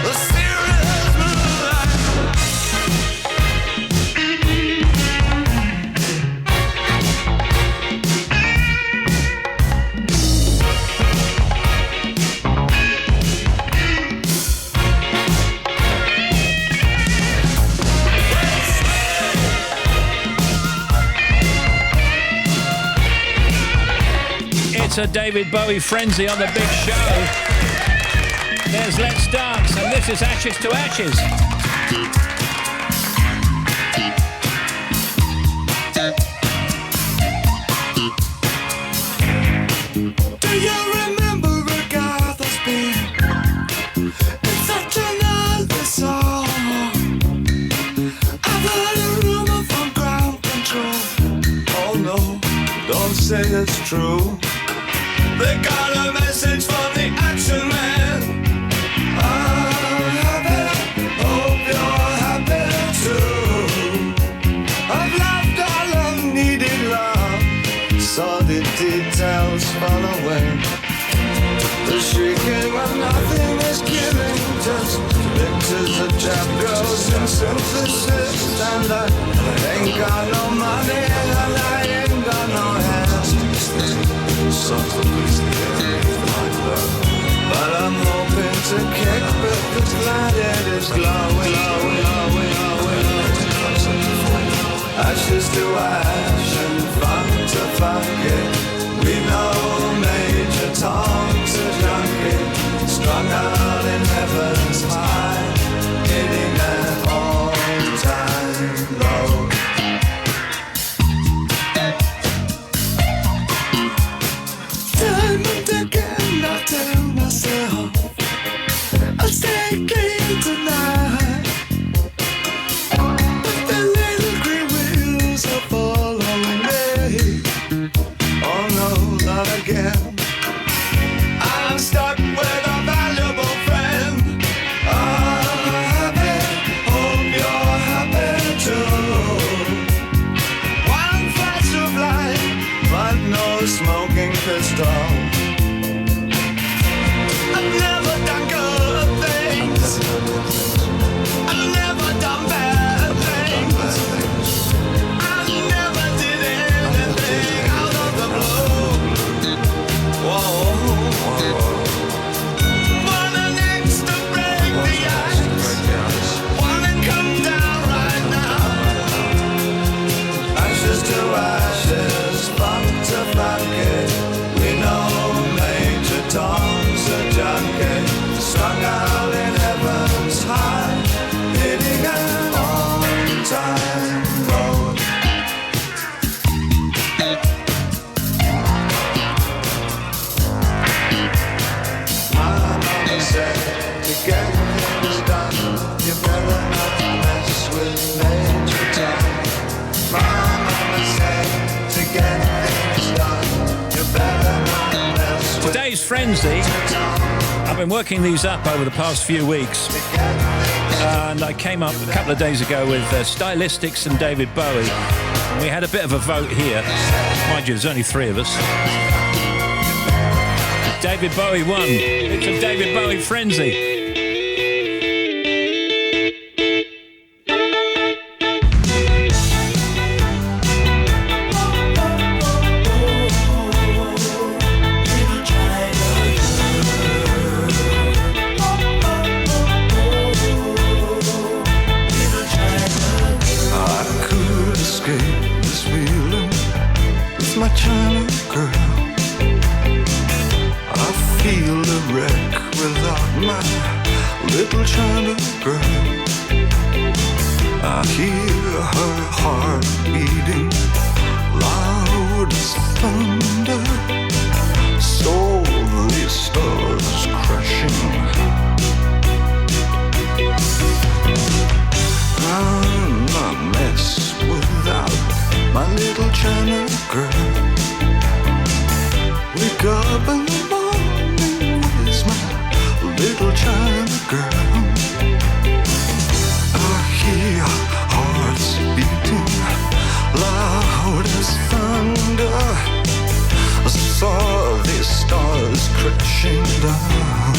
the serious moonlight.
It's a David Bowie frenzy on the big show. There's Let's Dance, and this is Ashes to Ashes.
Do you remember a guy that's been in such another song? I've heard a rumor from ground control. Oh no, don't say it's true. They got a message from the action man. I'm happy, hope you're happy too. I've loved all I've needed love, saw the details fall away. The shrieking when nothing is killing, just pictures of chap girls in synthesis. And I ain't got no money and I ain't got no hands. But I'm hoping to kick back the planet is glowing, ashes to ash and funk to funky. We know Major Tom's a junkie, strung out in heaven's high, hitting an all-time low. Time and again I tell myself I'll stay clean tonight, but the little green wheels are following me. Oh no, not again. I'm stuck with a valuable friend. I'm happy, hope you're happy too. One flash of light, but no smoking pistol. I've never done good things. I've never done bad things. I never did anything out of the blue. Whoa. Want an axe to break the ice. Wanna come down right now. Ashes to ashes, funk to funky. We know Major Tom's a junkie, strung out in heaven's high, hitting an on-time road. My mama said to get things done, you better not mess with Major Tom. My mama said to get things done, you better not mess with
Today's frenzy. I've been working these up over the past few weeks, and I came up a couple of days ago with Stylistics and David Bowie. And we had a bit of a vote here. Mind you, there's only three of us. David Bowie won. It's a David Bowie frenzy.
my little China girl. I hear her heart beating loud as thunder, softly stars crashing. I'm a mess without my little China girl. Wake up in the morning, where's my little China girl? I hear hearts beating loud as thunder. I saw these stars crashing down.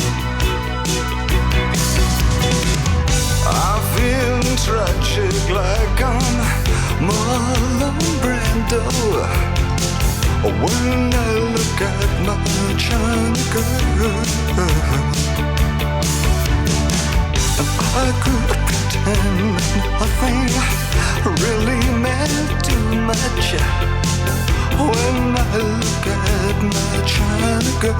I feel tragic like I'm Marlon Brando when I look at my China girl. And I could pretend nothing really meant too much when I look at my China girl.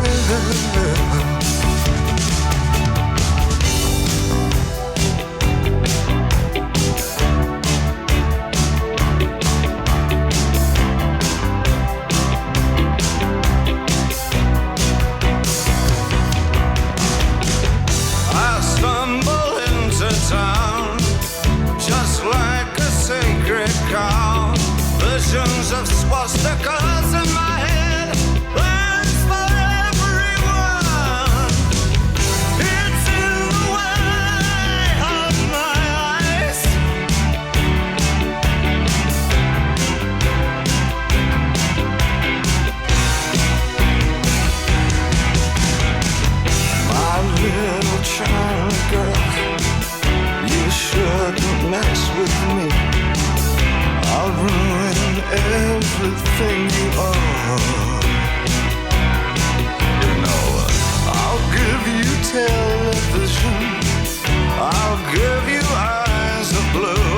Visions of swastikas in my head, plans for everyone. It's in the way of my eyes. My little China girl, you shouldn't mess with me. I'll ruin everything you are. You know, I'll give you television, I'll give you eyes of blue,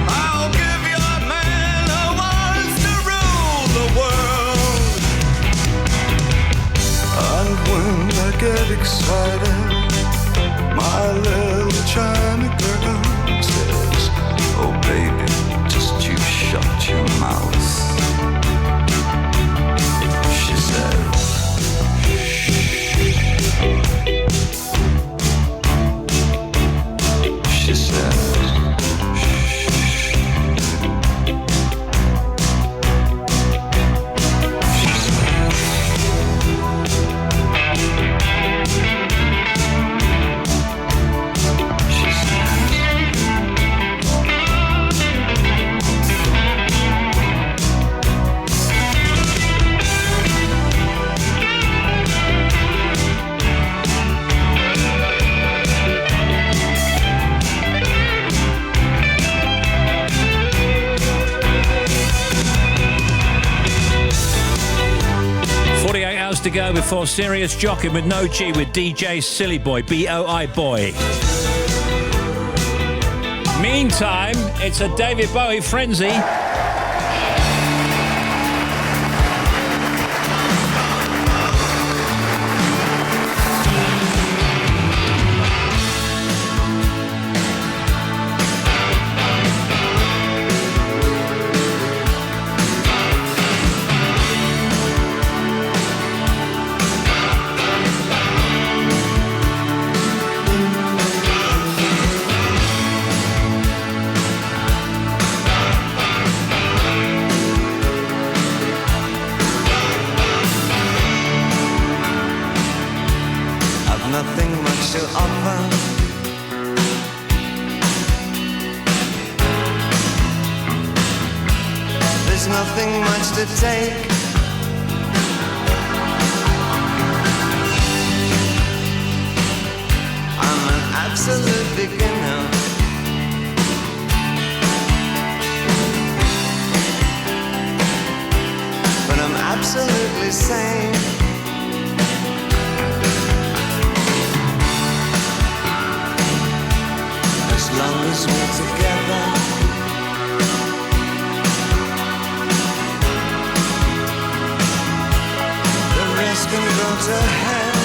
I'll give you a man who wants to rule the world. And when I get excited, my little China girl says, oh baby, you shut your mouth. She said, she said,
to go before Serious Jocking with No G with DJ Silly Boy, B-O-I Boy. Meantime, it's a David Bowie frenzy.
Nothing much to take. I'm an absolute beginner. But I'm absolutely sane. As long as we're together. Can go to hell.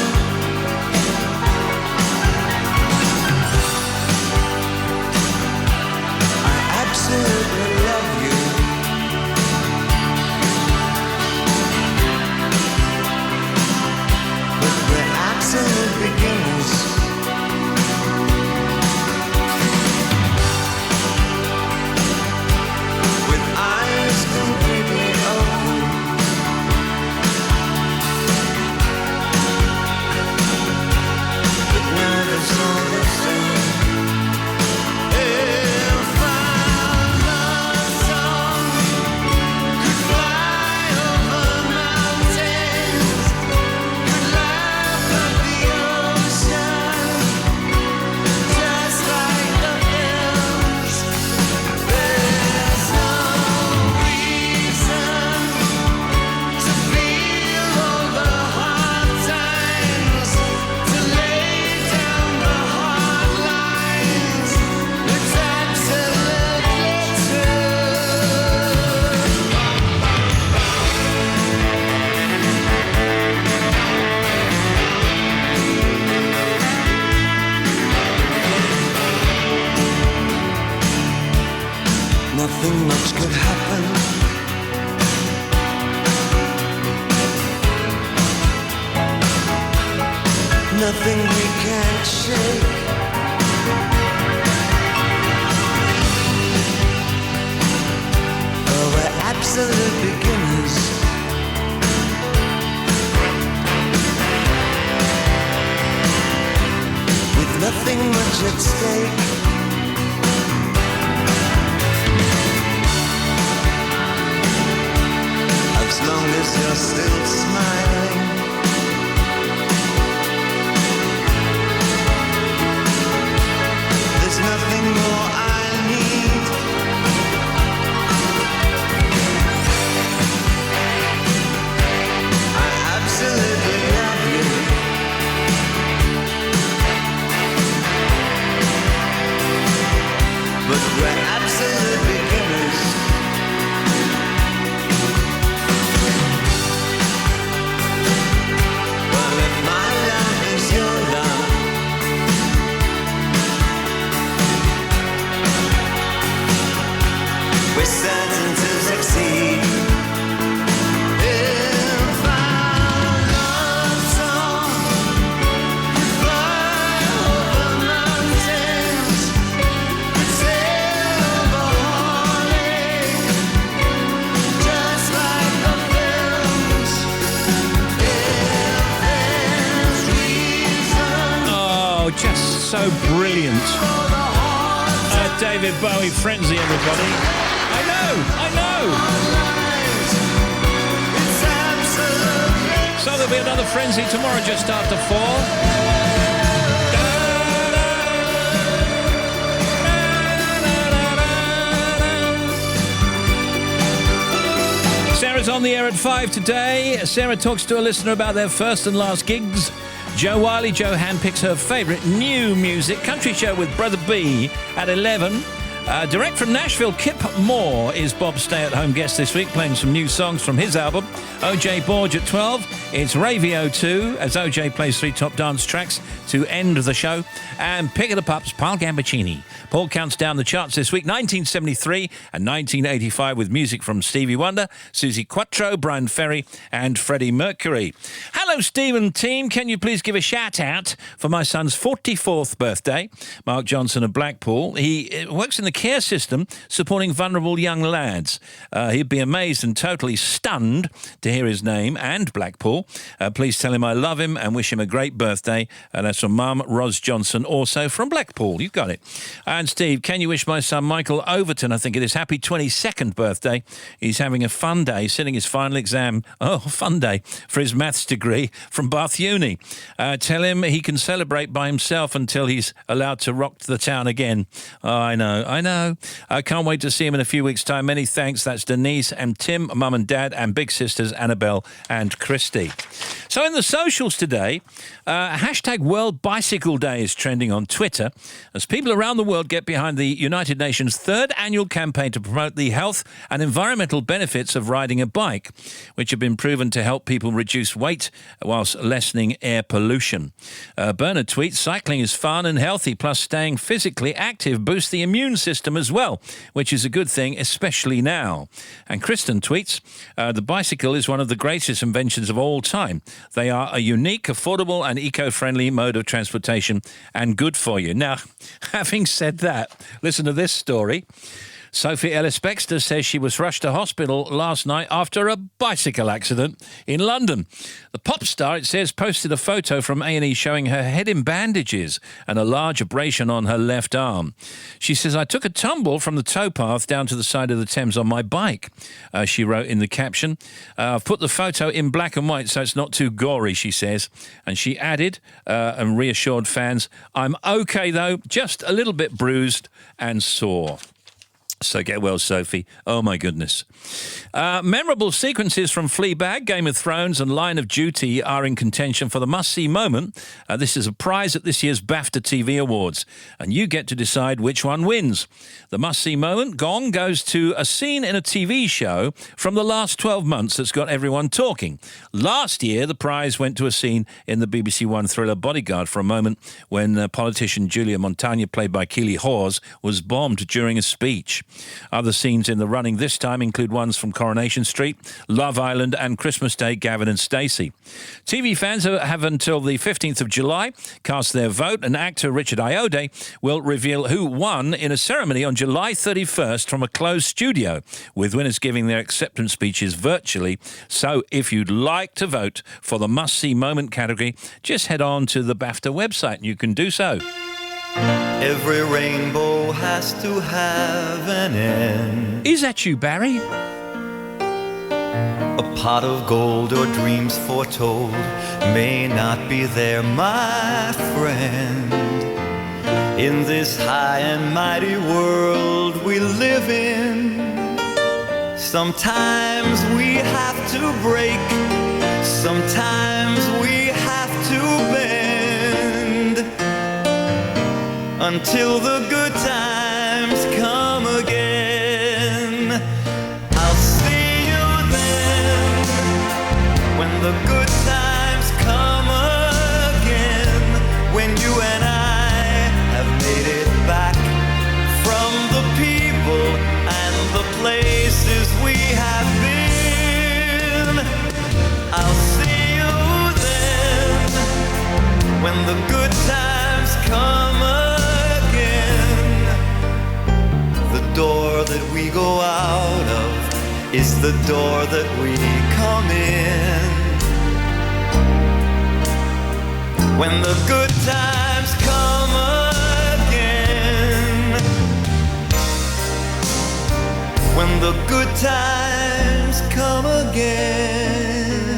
absolute beginners. With eyes completely open, but nervous all the same. If our love song could fly over mountains, could laugh at the ocean, just like the hills, there's no reason to feel all the hard times, to lay down the hard lines. It's absolutely true. Nothing much could happen. Nothing we can't shake. Oh, we're absolute beginners. With nothing much at stake. As long as you're still smiling, there's nothing more I need. I absolutely love you. But we're absolute beginners. Well, if my love is your love, we're certain to succeed. If our love song could fly over mountains, could sail over heartache, just like the films. If there's reason.
Oh, just so brilliant. David Bowie, Frenzy, everybody. I know. So there'll be another Frenzy tomorrow just after 4. Sarah's on the air at 5 today. Sarah talks to a listener about their first and last gigs. Jo Wiley, Jo handpicks her favourite new music. Country show with Brother B at 11. Direct from Nashville, Kip Moore is Bob's stay-at-home guest this week, playing some new songs from his album. OJ Borge at 12. It's Ravio 2, as OJ plays 3 top dance tracks to end the show. And Pick of the Pups, Paul Gambaccini. Paul counts down the charts this week, 1973 and 1985, with music from Stevie Wonder, Susie Quattro, Brian Ferry and Freddie Mercury. Hello, Steve and team. Can you please give a shout-out for my son's 44th birthday, Mark Johnson of Blackpool. He works in the care system supporting vulnerable young lads. He'd be amazed and totally stunned to hear his name and Blackpool. Please tell him I love him and wish him a great birthday. That's from Mum, Ros Johnson, also from Blackpool. You've got it. And Steve, can you wish my son Michael Overton, I think it is, happy 22nd birthday. He's having a fun day, sitting his final exam, fun day, for his maths degree from Bath Uni. Tell him he can celebrate by himself until he's allowed to rock the town again. Oh, I know. I can't wait to see him in a few weeks' time. Many thanks. That's Denise and Tim, Mum and Dad, and big sisters Annabelle and Christy. So in the socials today, hashtag World Bicycle Day is trending on Twitter as people around the world get behind the United Nations' third annual campaign to promote the health and environmental benefits of riding a bike, which have been proven to help people reduce weight whilst lessening air pollution. Bernard tweets, cycling is fun and healthy, plus staying physically active boosts the immune system system as well, which is a good thing, especially now. And Kristen tweets, the bicycle is one of the greatest inventions of all time. They are a unique, affordable and eco-friendly mode of transportation and good for you. Now, having said that, listen to this story. Sophie Ellis-Bextor says she was rushed to hospital last night after a bicycle accident in London. The pop star, it says, posted a photo from A&E showing her head in bandages and a large abrasion on her left arm. She says, I took a tumble from the towpath down to the side of the Thames on my bike, she wrote in the caption. I've put the photo in black and white so it's not too gory, she says. And she added and reassured fans, I'm okay though, just a little bit bruised and sore. So get well, Sophie. Oh, my goodness. Memorable sequences from Fleabag, Game of Thrones and Line of Duty are in contention for the must-see moment. This is a prize at this year's BAFTA TV Awards, and you get to decide which one wins. The must-see moment, Gong, goes to a scene in a TV show from the last 12 months that's got everyone talking. Last year, the prize went to a scene in the BBC One thriller Bodyguard for a moment when politician Julia Montagna, played by Keely Hawes, was bombed during a speech. Other scenes in the running this time include ones from Coronation Street, Love Island and Christmas Day, Gavin and Stacey. TV fans have until the 15th of July cast their vote, and actor Richard Ayoade will reveal who won in a ceremony on July 31st from a closed studio, with winners giving their acceptance speeches virtually. So if you'd like to vote for the must-see moment category, just head on to the BAFTA website and you can do so.
Every rainbow has to have an end.
Is that you, Barry?
A pot of gold or dreams foretold may not be there, my friend. In this high and mighty world we live in, sometimes we have to break, sometimes we have to bend. Until the good times come again. I'll see you then, when the good times come again, when you and I have made it back from the people and the places we have been. I'll see you then, when the good times come again. The door that we go out of is the door that we come in. When the good times come again, when the good times come again.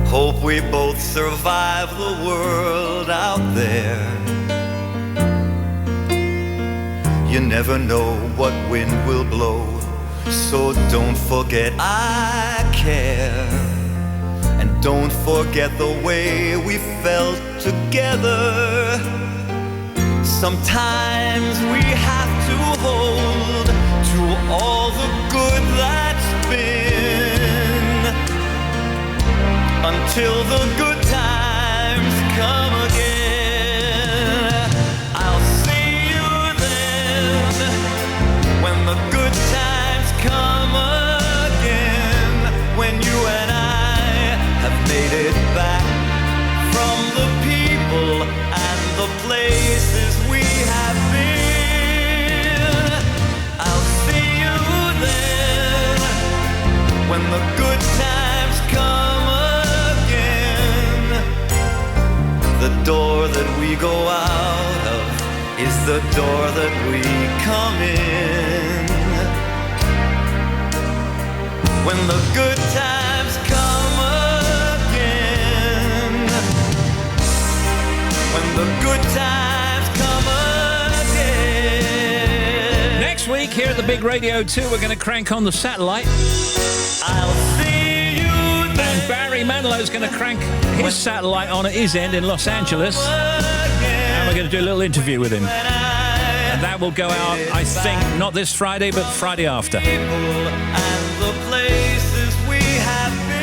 Hope we both survive the world out there. You never know what wind will blow, so don't forget I care. And don't forget the way we felt together. Sometimes we have to hold to all the good that's been, until the good times come again. I'll see you then, when the good times come again, when you and I have made it back from the people and the places we have been. I'll see you then, when the good times come again. The door that we go out of is the door that we come in. When the good times come again, when the good times come again.
Next week here at the Big Radio 2, we're going to crank on the satellite.
I'll see you then.
And Barry Manilow's going to crank his satellite on at his end in Los Angeles. And we're going to do a little interview with him. And that will go out, I think, not this Friday, but Friday after.
And the places we have been.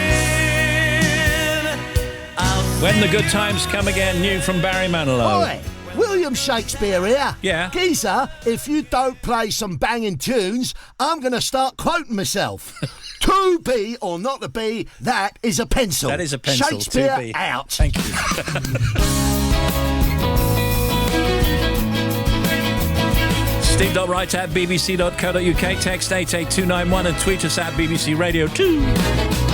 When the Good Times Come Again, new from Barry Manilow.
Oi, William Shakespeare here.
Yeah.
Geezer, if you don't play some banging tunes, I'm going to start quoting myself. To be or not to be, that is a pencil.
That is a pencil.
Shakespeare
to be.
out.
Thank you. Steve.Wright at bbc.co.uk, text 88291 and tweet us at BBC Radio 2.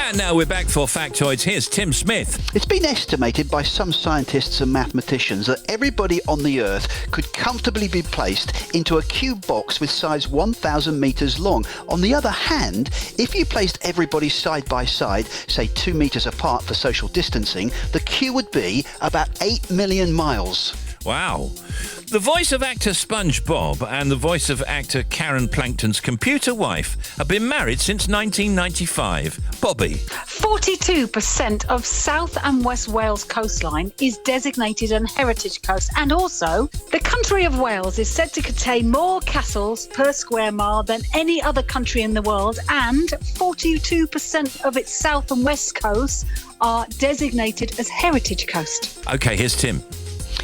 And now we're back for Factoids. Here's Tim Smith.
It's been estimated by some scientists and mathematicians that everybody on the Earth could comfortably be placed into a cube box with size 1,000 metres long. On the other hand, if you placed everybody side by side, say 2 metres apart for social distancing, the queue would be about 8 million miles.
Wow. The voice of actor SpongeBob and the voice of actor Karen Plankton's computer wife have been married since 1995. Bobby.
42% of South and West Wales coastline is designated an heritage coast, and also the country of Wales is said to contain more castles per square mile than any other country in the world, and 42% of its south and west coasts are designated as heritage coast.
OK, here's Tim.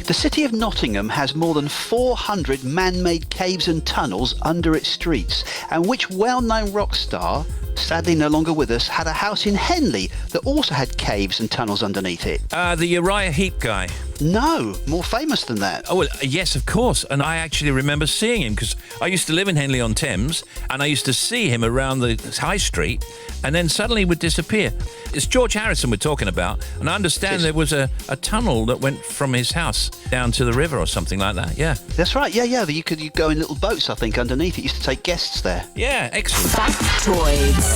The city of Nottingham has more than 400 man-made caves and tunnels under its streets, and which well-known rock star, sadly no longer with us, had a house in Henley that also had caves and tunnels underneath it?
The Uriah Heep guy.
No, more famous than that.
Oh, well, yes, of course. And I actually remember seeing him because I used to live in Henley-on-Thames and I used to see him around the high street and then suddenly he would disappear. It's George Harrison we're talking about, and I understand there was a tunnel that went from his house down to the river or something like that, yeah.
That's right, yeah. You could go in little boats, I think, underneath it. Used to take guests there.
Yeah, excellent.
Factoids.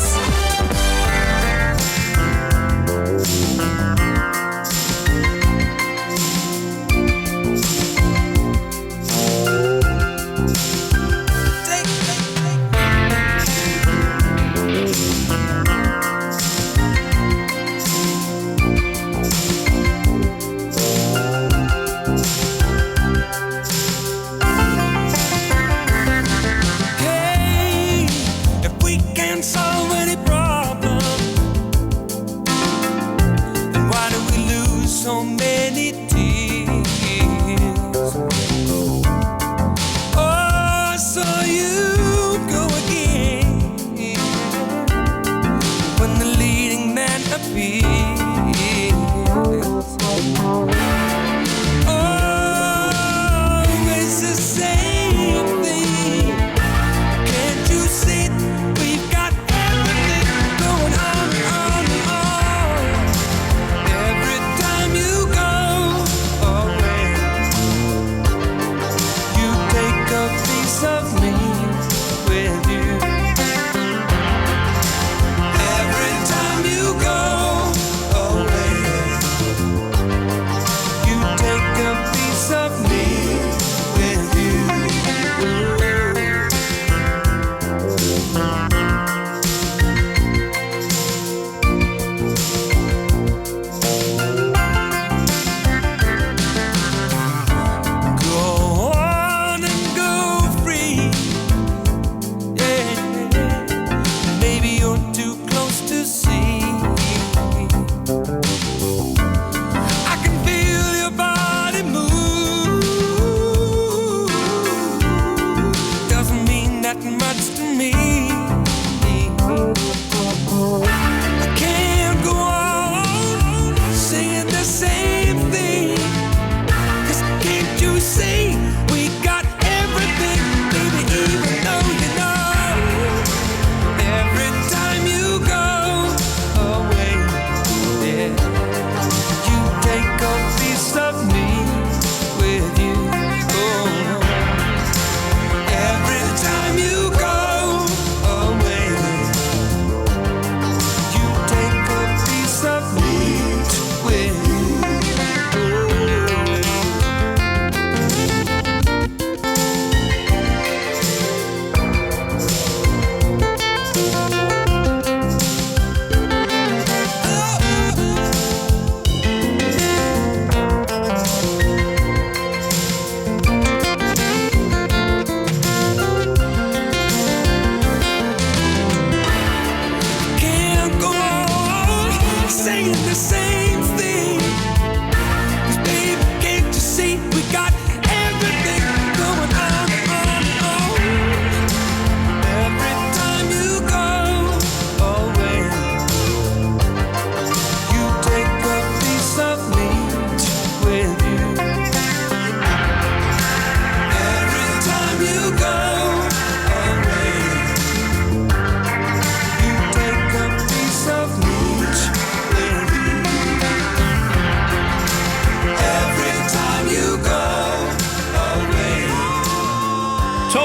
Hey, if we can solve any problem.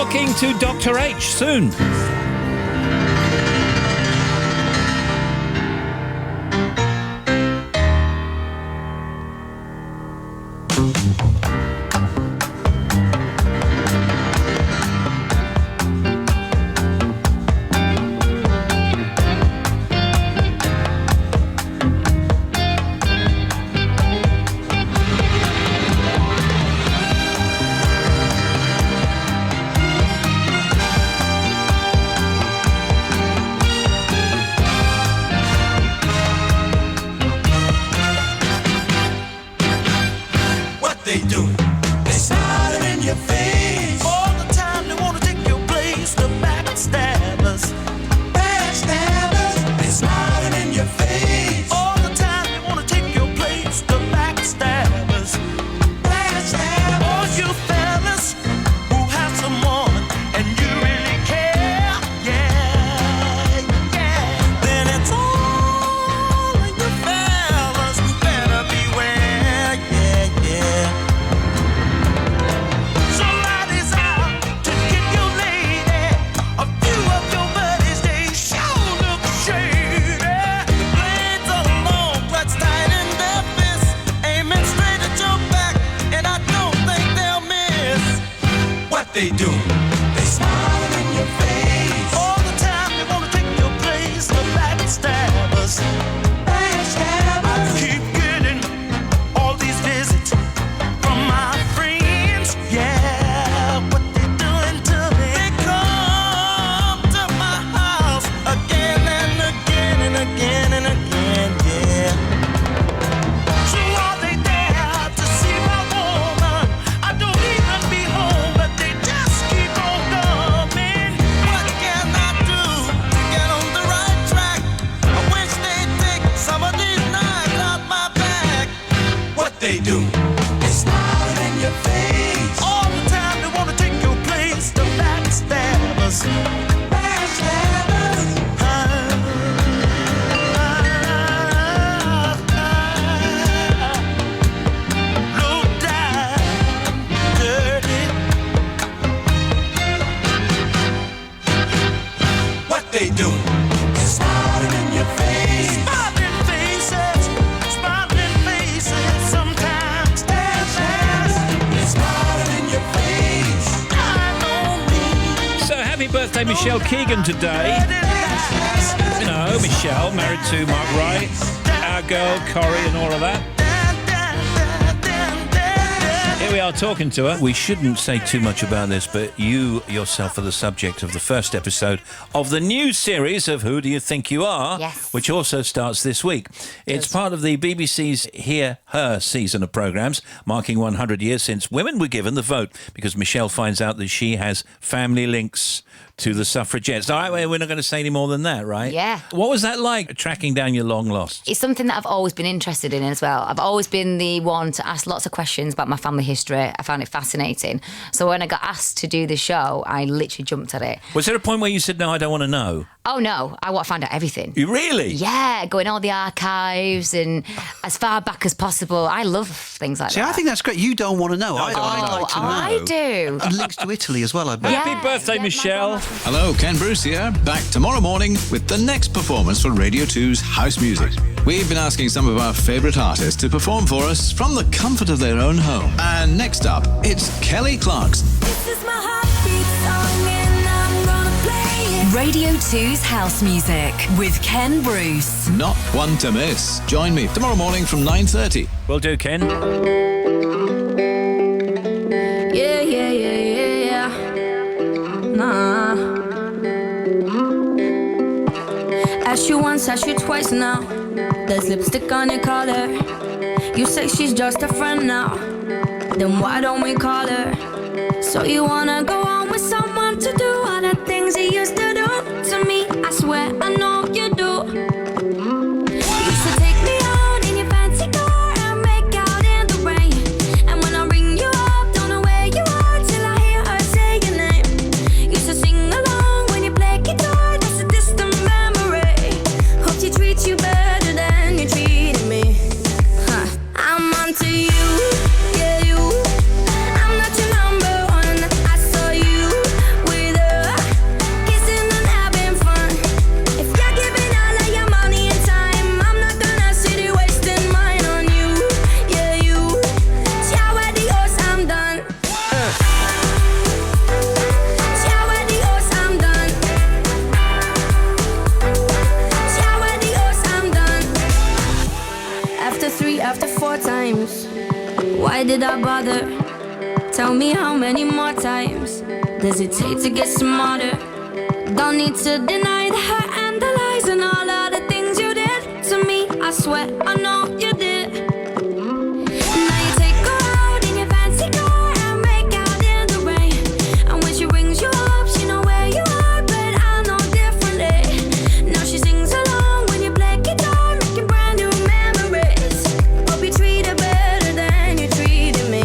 talking to Dr. H soon.
They do. They smiling in your face all the time. They wanna take your place. The backstabbers, backstabbers. They smiling in your face all the time. They wanna take your place. The backstabbers, backstabbers. All you fellas who have some woman and you really care, yeah, yeah. Then it's all of you fellas who better beware, yeah, yeah. They do. They smiling in your face all the time. They wanna take your place. The backstabbers, backstabbers. I keep getting all these visits from my friends. Yeah, what they doing to me? They come to my house again and again and again and again. Yeah. So are they there to see my woman? I don't even be home, but they just keep on coming. What can I do to get on the right track? I wish they'd take some of these knives out my back. What they do? They smiling in your face all the time. They wanna take your place. The backstabbers, backstabbers. Low down, dirty. What they do? They're smiling in your face. Smiling faces, sometimes they're smiling in your face. I know me.
So happy birthday, Michelle Keegan, today. You know, Michelle, married to Mark Wright, our girl, Corrie, and all of that. Here we are talking to her. We shouldn't say too much about this, but you yourself are the subject of the first episode of the new series of Who Do You Think You Are?
Yes.
Which also starts this week. It's part of the BBC's Hear Her season of programmes, marking 100 years since women were given the vote, because Michelle finds out that she has family links to the suffragettes. All right, we're not going to say any more than that, right?
Yeah.
What was that like, tracking down your long lost?
It's something that I've always been interested in as well. I've always been the one to ask lots of questions about my family history. I found it fascinating. So when I got asked to do the show, I literally jumped at it.
Was there a point where you said, no, I don't want to know?
Oh, no. I want to find out everything.
You really?
Yeah, going all the archives and as far back as possible. I love things like
See,
that.
I think that's great. You don't want to know. I'd like to know.
I do.
And links to Italy as well, I bet.
Happy birthday, Michelle.
Hello, Ken Bruce here, back tomorrow morning with the next performance for Radio 2's House Music. We've been asking some of our favourite artists to perform for us from the comfort of their own home. And next up, it's Kelly Clarkson.
This is my heartbeat song and I'm gonna play it.
Radio 2's House Music with Ken Bruce.
Not one to miss. Join me tomorrow morning from 9:30.
Will do, Ken.
Yeah, yeah, yeah, yeah, yeah. Nah. Asked you once, asked you twice now. There's lipstick on your collar. You say she's just a friend now. Then why don't we call her? So you wanna go on with someone to do all the things you used to do to me? I swear I know you do. You used to take me out in your fancy car and make out in the rain. And when I ring you up, don't know where you are till I hear her say your name. Used to sing along when you play guitar, that's a distant memory. Hope she treats you better than you treated me. I'm onto you, yeah you. I'm not your number one. I saw you after 4 times. Why did I bother? Tell me how many more times does it take to get smarter? Don't need to deny the hurt and the lies and all of the things you did to me. I swear I know you did. Now you take her out in your fancy car and make out in the rain. And when she rings you up, she know where you are, but I know differently. Now she sings along when you play guitar, making brand new memories. Hope you treat her better than you treated me.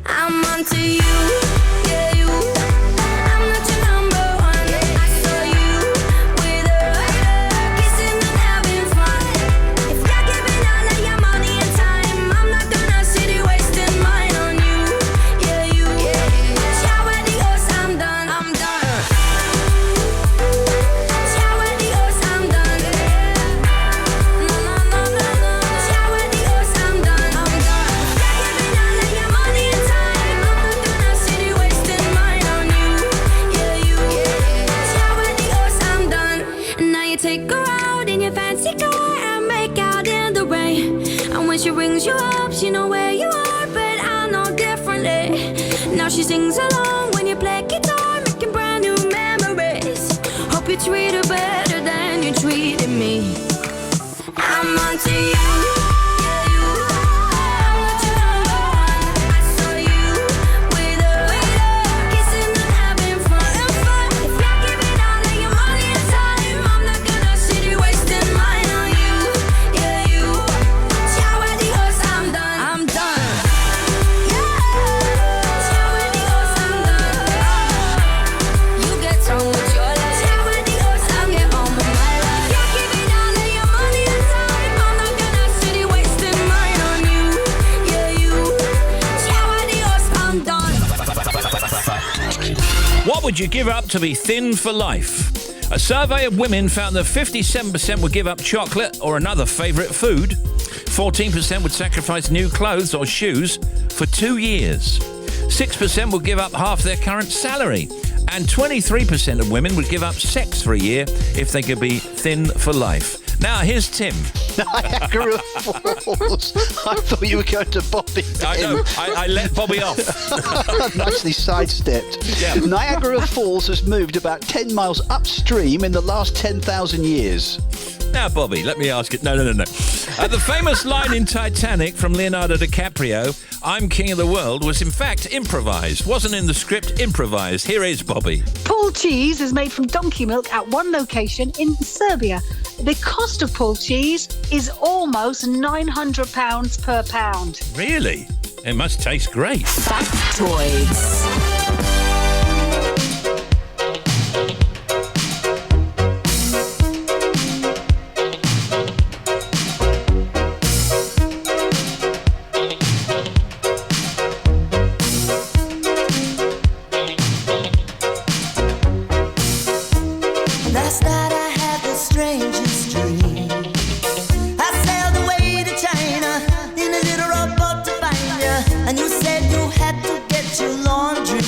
I'm onto you, yeah, you. I'm not your number one. I saw you with her, kissing and having fun. If you're giving all of your money and time, I'm not gonna sit here wasting mine on you, yeah, you. Ciao, adios, I'm done, I'm done. Ciao, adios, I'm done. No, no, no, no, no. Ciao, adios, I'm done, I'm done. You're giving all of your money and time, I'm not gonna sit here wasting mine on you, yeah, you. Ciao, adios, I'm done. And now you take her out in your fancy car and make out in the rain. And when she rings you up, she know where you are, but I know differently. Now she sings along when you play guitar, making brand new memories. Hope you treat her better than you treated me. I'm onto you. Yeah, you. I'm not your number one. I saw you with her, kissing and having fun. If you're giving all of your money and time, I'm not gonna sit here wasting mine on you, yeah, you. Ciao, adios, I'm done, I'm done. Yeah. Ciao, adios, I'm done. You get on with your life. Ciao, adios, I'll get on with my life. You're giving all of your money and time, I'm not gonna sit here wasting mine on you, yeah, you. Ciao, adios, I'm done.
What would you give up to be thin for life? A survey of women found that 57% would give up chocolate or another favourite food. 14% would sacrifice new clothes or shoes for 2 years. 6% would give up half their current salary. And 23% of women would give up sex for a year if they could be thin for life. Now, here's Tim.
Niagara Falls. I thought you were going to Bobby.
I know. I let Bobby off.
Nicely sidestepped.
Yeah.
Niagara Falls has moved about 10 miles upstream in the last 10,000 years.
Now, Bobby, let me ask it. No. The famous line in Titanic from Leonardo DiCaprio, "I'm king of the world," was in fact improvised. Wasn't in the script, improvised. Here is Bobby.
Pulled cheese is made from donkey milk at one location in Serbia. The cost of pulled cheese is almost £900 per pound.
Really? It must taste great.
Factoids.
Last night I had the strangest dream. I sailed away to China in a little rowboat to find you, and you said you had to get your laundry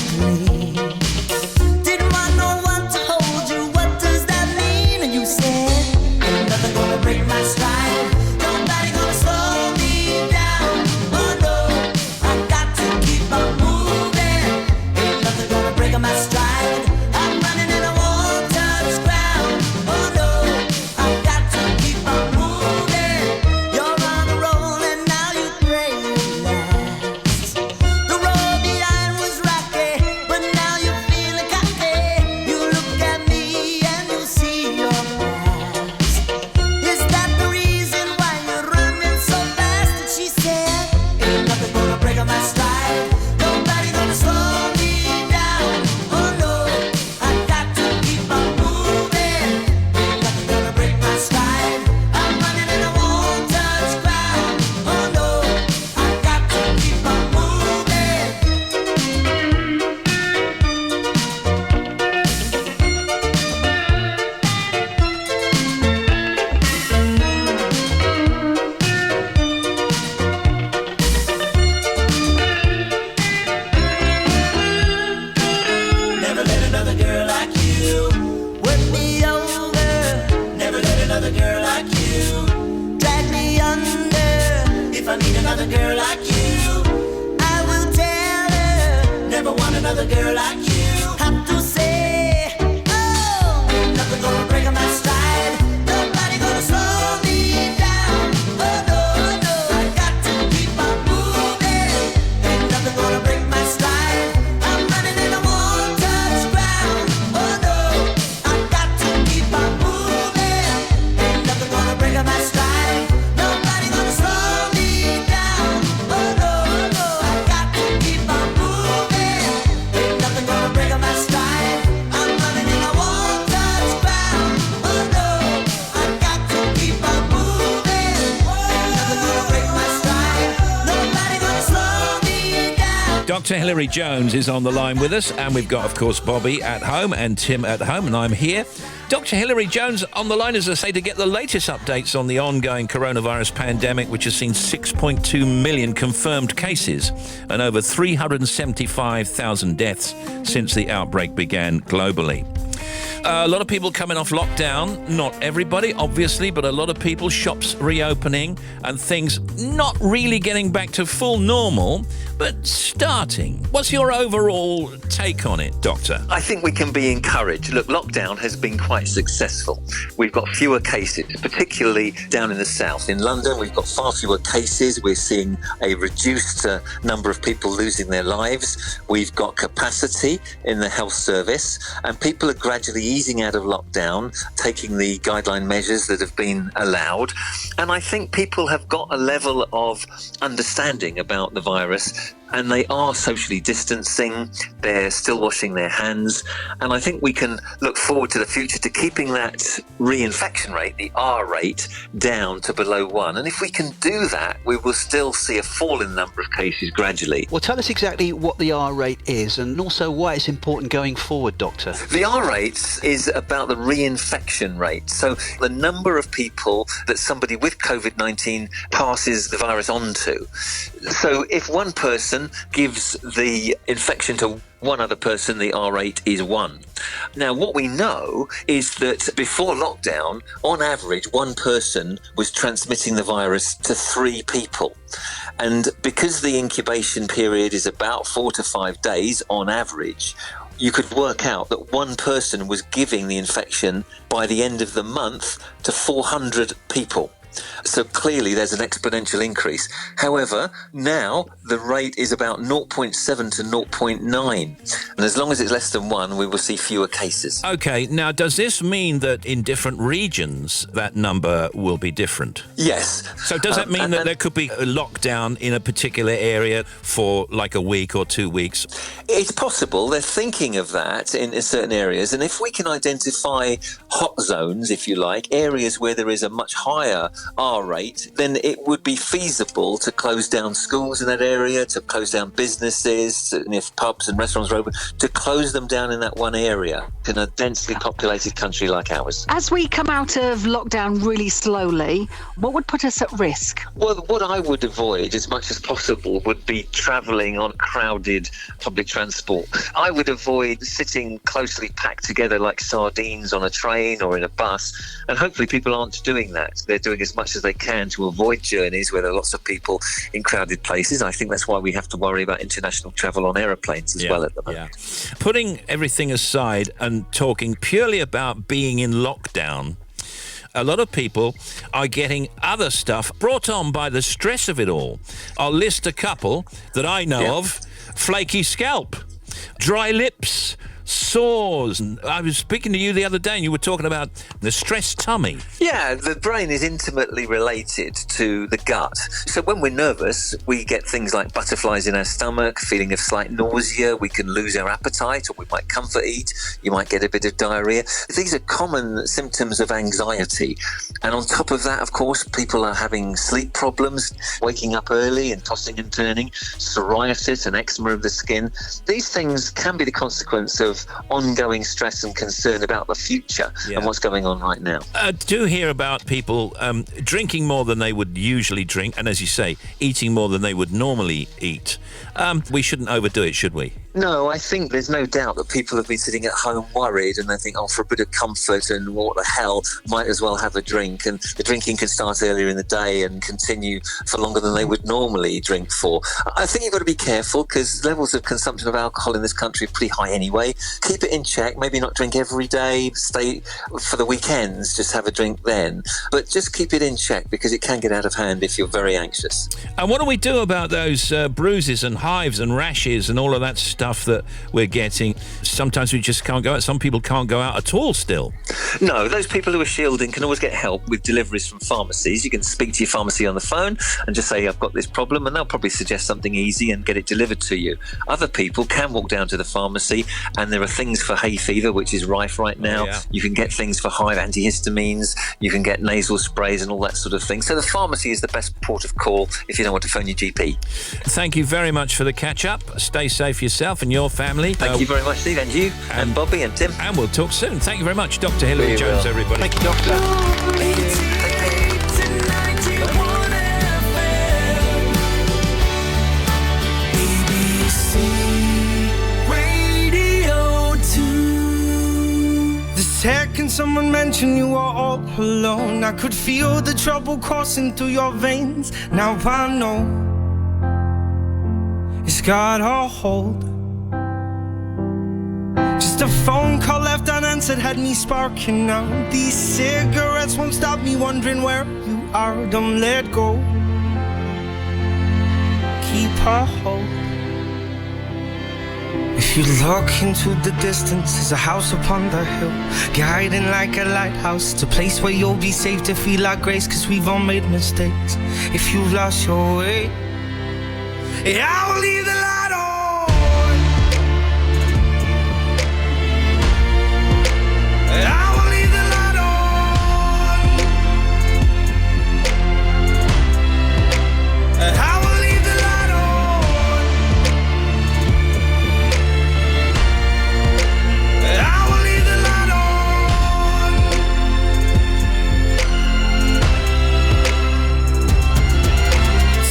girl like you. I will tell her, never want another girl like you. Have to say, oh, ain't nothing gonna break my stride. Nobody gonna slow me down. Oh no, no, I got to keep on moving. Ain't nothing gonna break my stride. I'm running and I won't touch ground. Oh no, I got to keep on moving. Ain't nothing gonna break my stride. Nobody gonna slow me down. Oh no, no, I got to keep on moving. Ain't nothing gonna break my stride. I'm running and I won't touch ground. Oh no, I got to keep on moving. Ain't nothing gonna break my stride. Nobody gonna slow me down.
Dr. Hilary Jones is on the line with us, and we've got, of course, Bobby at home and Tim at home, and I'm here. Dr. Hilary Jones on the line, as I say, to get the latest updates on the ongoing coronavirus pandemic, which has seen 6.2 million confirmed cases and over 375,000 deaths since the outbreak began globally. A lot of people coming off lockdown, not everybody, obviously, but a lot of people, shops reopening and things not really getting back to full normal, but starting. What's your overall take on it, Doctor?
I think we can be encouraged. Look, lockdown has been quite successful. We've got fewer cases, particularly down in the south. In London, we've got far fewer cases. We're seeing a reduced number of people losing their lives. We've got capacity in the health service, and people are gradually easing out of lockdown, taking the guideline measures that have been allowed. And I think people have got a level of understanding about the virus, and they are socially distancing, they're still washing their hands, and I think we can look forward to the future to keeping that reinfection rate, the R rate, down to below 1. And if we can do that, we will still see a fall in the number of cases gradually.
Well, tell us exactly what the R rate is and also why it's important going forward, Doctor.
The R rate is about the reinfection rate. So the number of people that somebody with COVID-19 passes the virus on to. So if one person gives the infection to one other person, the R rate is 1. Now, what we know is that before lockdown, on average, one person was transmitting the virus to 3 people. And because the incubation period is about 4 to 5 days on average, you could work out that one person was giving the infection by the end of the month to 400 people. So clearly there's an exponential increase. However, now the rate is about 0.7 to 0.9. And as long as it's less than 1, we will see fewer cases.
Okay, now does this mean that in different regions that number will be different?
Yes.
So does that mean that there could be a lockdown in a particular area for like a week or 2 weeks?
It's possible. They're thinking of that in certain areas. And if we can identify hot zones, if you like, areas where there is a much higher R rate, then it would be feasible to close down schools in that area, to close down businesses, and if pubs and restaurants are open, to close them down in that one area in a densely populated country like ours.
As we come out of lockdown really slowly, what would put us at risk?
Well, what I would avoid as much as possible would be travelling on crowded public transport. I would avoid sitting closely packed together like sardines on a train or in a bus, and hopefully people aren't doing that. They're doing as much as they can to avoid journeys where there are lots of people in crowded places. I think that's why we have to worry about international travel on aeroplanes as well at the moment.
Yeah. Putting everything aside and talking purely about being in lockdown, a lot of people are getting other stuff brought on by the stress of it all. I'll list a couple that I know of. Flaky scalp, dry lips, sores. I was speaking to you the other day and you were talking about the stressed tummy.
Yeah, the brain is intimately related to the gut. So when we're nervous, we get things like butterflies in our stomach, feeling of slight nausea, we can lose our appetite, or we might comfort eat, you might get a bit of diarrhea. These are common symptoms of anxiety. And on top of that, of course, people are having sleep problems, waking up early and tossing and turning, psoriasis and eczema of the skin. These things can be the consequence of ongoing stress and concern about the future and what's going on right now.
I do hear about people drinking more than they would usually drink, and as you say, eating more than they would normally eat. We shouldn't overdo it, should we?
No, I think there's no doubt that people have been sitting at home worried, and they think, oh, for a bit of comfort and what the hell, might as well have a drink. And the drinking can start earlier in the day and continue for longer than they would normally drink for. I think you've got to be careful because levels of consumption of alcohol in this country are pretty high anyway. Keep it in check, maybe not drink every day, stay for the weekends, just have a drink then. But just keep it in check because it can get out of hand if you're very anxious.
And what do we do about those bruises and hives and rashes and all of that stuff that we're getting? Sometimes we just can't go out. Some people can't go out at all still.
No, those people who are shielding can always get help with deliveries from pharmacies. You can speak to your pharmacy on the phone and just say, I've got this problem, and they'll probably suggest something easy and get it delivered to you. Other people can walk down to the pharmacy, and there are things for hay fever, which is rife right now. You can get things for hive antihistamines, you can get nasal sprays and all that sort of thing. So the pharmacy is the best port of call if you don't want to phone your GP.
Thank you very much for the catch-up. Stay safe yourself and your family.
Thank you very much, Steve, and you, and Bobby, and Tim.
And we'll talk soon. Thank you very much, Dr. Hilary Jones, everybody.
Thank you, Doctor.
The second someone mentioned you were all alone, I could feel the trouble coursing through your veins. Now I know it's got a hold. Just a phone call left unanswered had me sparking now. These cigarettes won't stop me wondering where you are. Don't let go, keep a hold. If you look into the distance, there's a house upon the hill, guiding like a lighthouse. It's a place where you'll be safe to feel our grace, cause we've all made mistakes. If you've lost your way, yeah, I will leave the light on. I will leave the light on. I will leave the light on. I will leave the light on.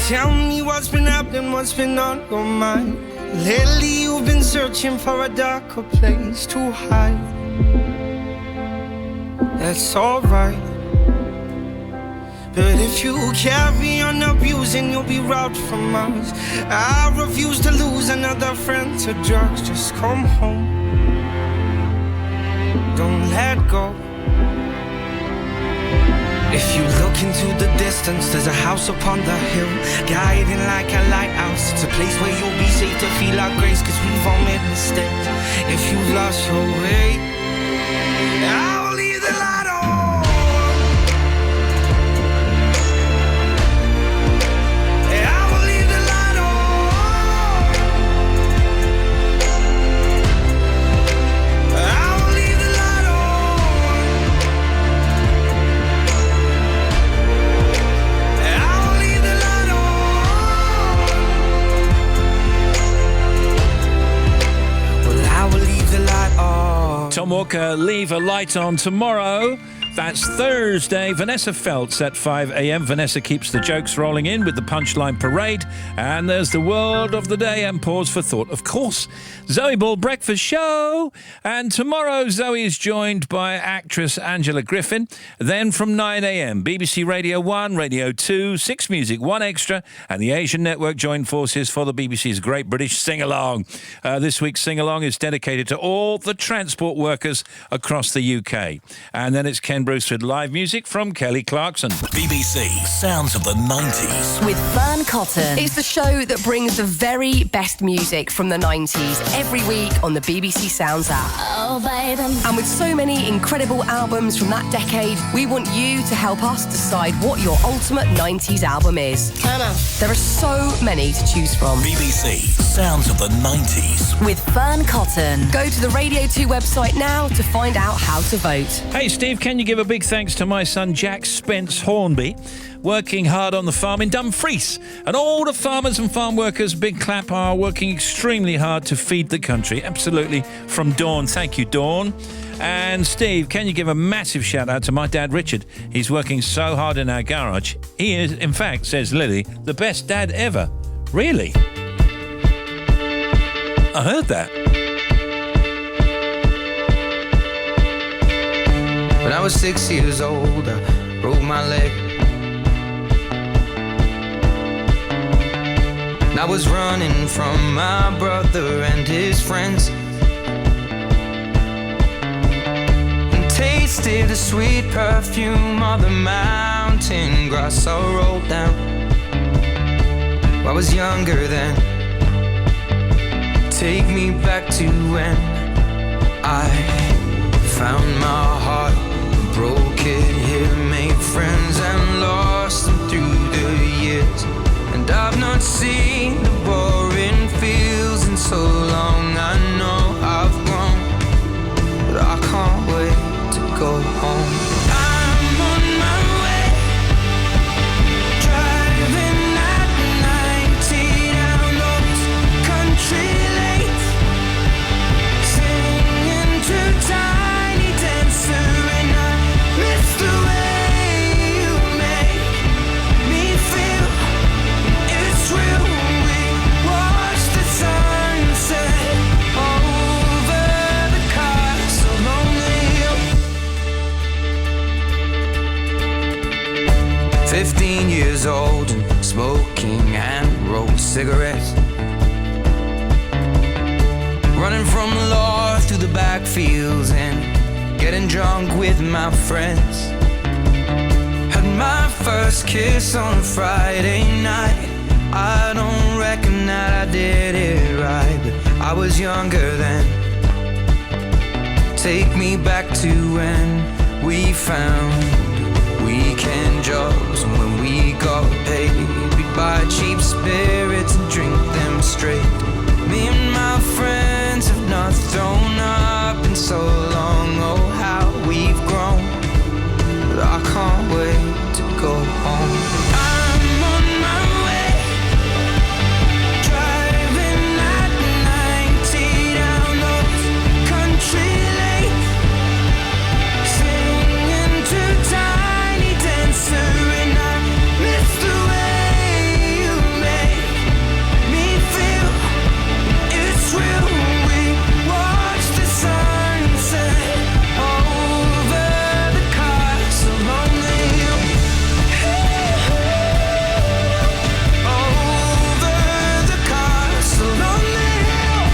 Tell me what's been happening, what's been on your mind. Lately you've been searching for a darker place to hide. That's alright, but if you carry on abusing, you'll be robbed from us. I refuse to lose another friend to drugs. Just come home, don't let go. If you look into the distance, there's a house upon the hill, guiding like a lighthouse. It's a place where you'll be safe to feel our grace, cause we've all made mistakes. If you've lost your way, I will leave the light on. I will leave the light on. I will leave the light on. I will leave the light on. Well, I will leave the light on.
Tom Walker, leave a light on tomorrow. That's Thursday. Vanessa Feltz at 5 a.m. Vanessa keeps the jokes rolling in with the Punchline Parade. And there's the World of the Day and Pause for Thought. Of course, Zoe Ball Breakfast Show. And tomorrow, Zoe is joined by actress Angela Griffin. Then from 9 a.m, BBC Radio 1, Radio 2, 6 Music, 1 Extra, and the Asian Network join forces for the BBC's Great British Sing-Along. This week's Sing-Along is dedicated to all the transport workers across the UK. And then it's Ken Bruce with live music from Kelly Clarkson.
BBC Sounds of the 90s.
With Fern Cotton. It's the show that brings the very best music from the 90s every week on the BBC Sounds app. Oh, baby. And with so many incredible albums from that decade, we want you to help us decide what your ultimate 90s album is. Come on. There are so many to choose from.
BBC Sounds of the 90s.
With Fern Cotton. Go to the Radio 2 website now to find out how to vote.
Hey, Steve, can you give a big thanks to my son Jack Spence Hornby, working hard on the farm in Dumfries. And all the farmers and farm workers, big clap, are working extremely hard to feed the country. Absolutely, from Dawn. Thank you, Dawn. And Steve, can you give a massive shout out to my dad Richard? He's working so hard in our garage. He is, in fact, says Lily, the best dad ever. Really? I heard that.
When I was 6 years old, I broke my leg. And I was running from my brother and his friends, and tasted the sweet perfume of the mountain grass I rolled down. I was younger then. Take me back to when I found my heart, broke it here, made friends and lost them through the years. And I've not seen the boring fields in so long. I know I've grown, but I can't wait to go home. I'm on my way, driving at 90 down those country lanes, singing to Tiny Dancer, and I miss the way you make me feel. It's real. We watch the sunset over the castle on the hill. 15 years old and smoking and rolled cigarettes, running from the law through the backfields and getting drunk with my friends. Had my first kiss on a Friday night. I don't reckon that I did it right, but I was younger then. Take me back to when we found weekend jobs, and when we got paid, we'd buy cheap spirits and drink them straight. Me and my friends have not thrown up in so long. Oh, how we've grown, but I can't wait to go home. I'm on my way, driving at 90 down those country lanes, singing to Tiny Dancer, and I miss the way you make me feel. It's real. We watch the sunset over the castle on the hill. Over the castle on the hill.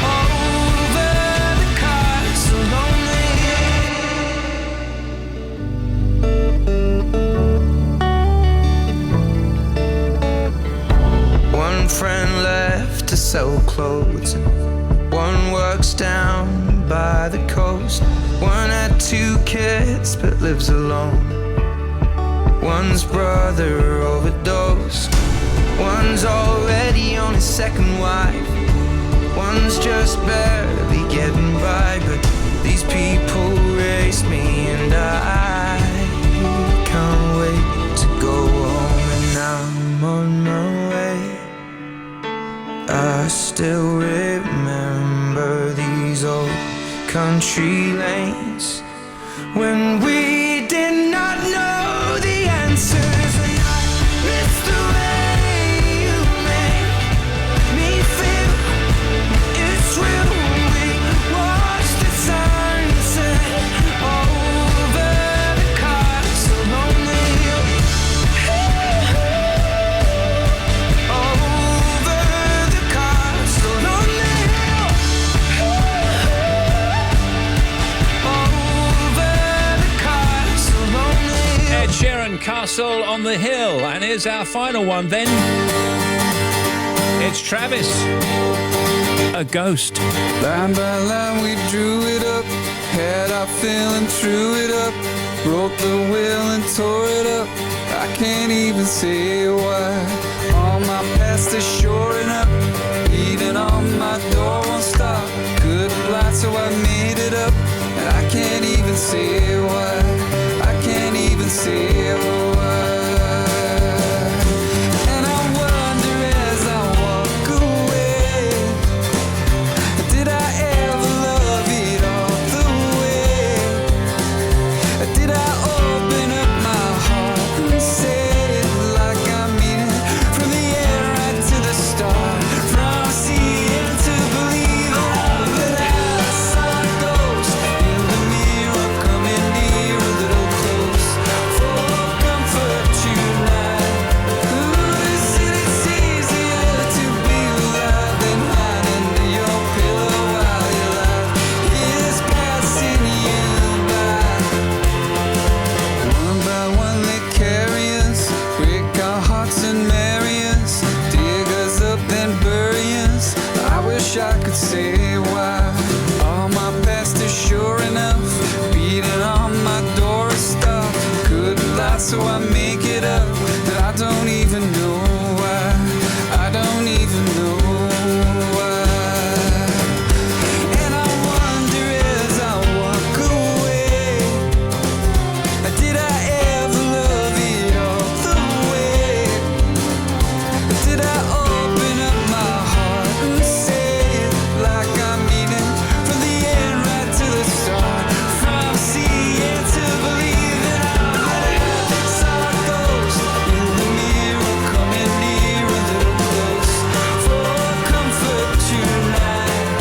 Over the castle on the hill. One friend left to sell clothes, and one works down by the coast. One had 2 kids but lives alone. One's brother overdosed. One's already on his second wife. One's just barely getting by, but these people race me, and I can't wait to go home. And I'm on my way. I still remember these old country lanes when we did not know the answers, and I miss the way you make me feel. It's real. We watch the sunset over the castle on the hill. Over the castle on the hill. Over the castle on the hill.
Ed Sheeran, Castle on the Hill. And here's our final one then. It's Travis, A Ghost.
Line by line we drew it up, had our feeling, threw it up, broke the will and tore it up. I can't even say why. All my past is shoring up, beating on my door won't stop. Couldn't lie, so I made it up, and I can't even say why. I can't even say why. And I wonder as I walk away, did I ever love it all the way? Did I open up my heart and say it like I mean it, from the air right to the say why. All my past is sure enough, beating on my door is stuff. Couldn't lie, so I make it up that I don't even know why. I don't even know why. And I wonder as I walk away, did I ever love it all the way? Did I open up my heart and say it like I mean it, from the end right to the start, from seeing to believe that I'm there? Saw a ghost in the mirror, coming near a little close for comfort tonight.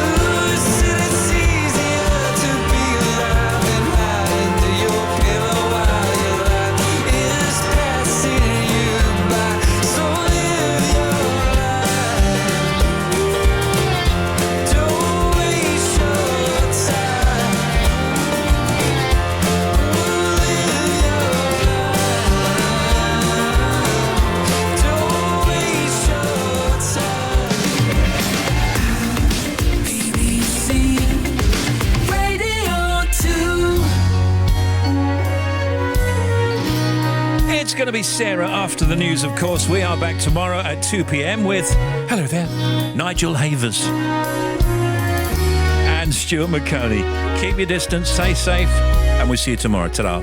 Ooh, said it's easier to be alive than hide into your pillow while your life is passing you by. So live your life, don't waste your time. Live your life, don't waste your time. BBC Radio 2.
It's going to be Sarah after the news, of course. We are back tomorrow at 2 p.m. with, hello there, Nigel Havers and Stuart McConey. Keep your distance, stay safe, and we'll see you tomorrow. Ta-ra.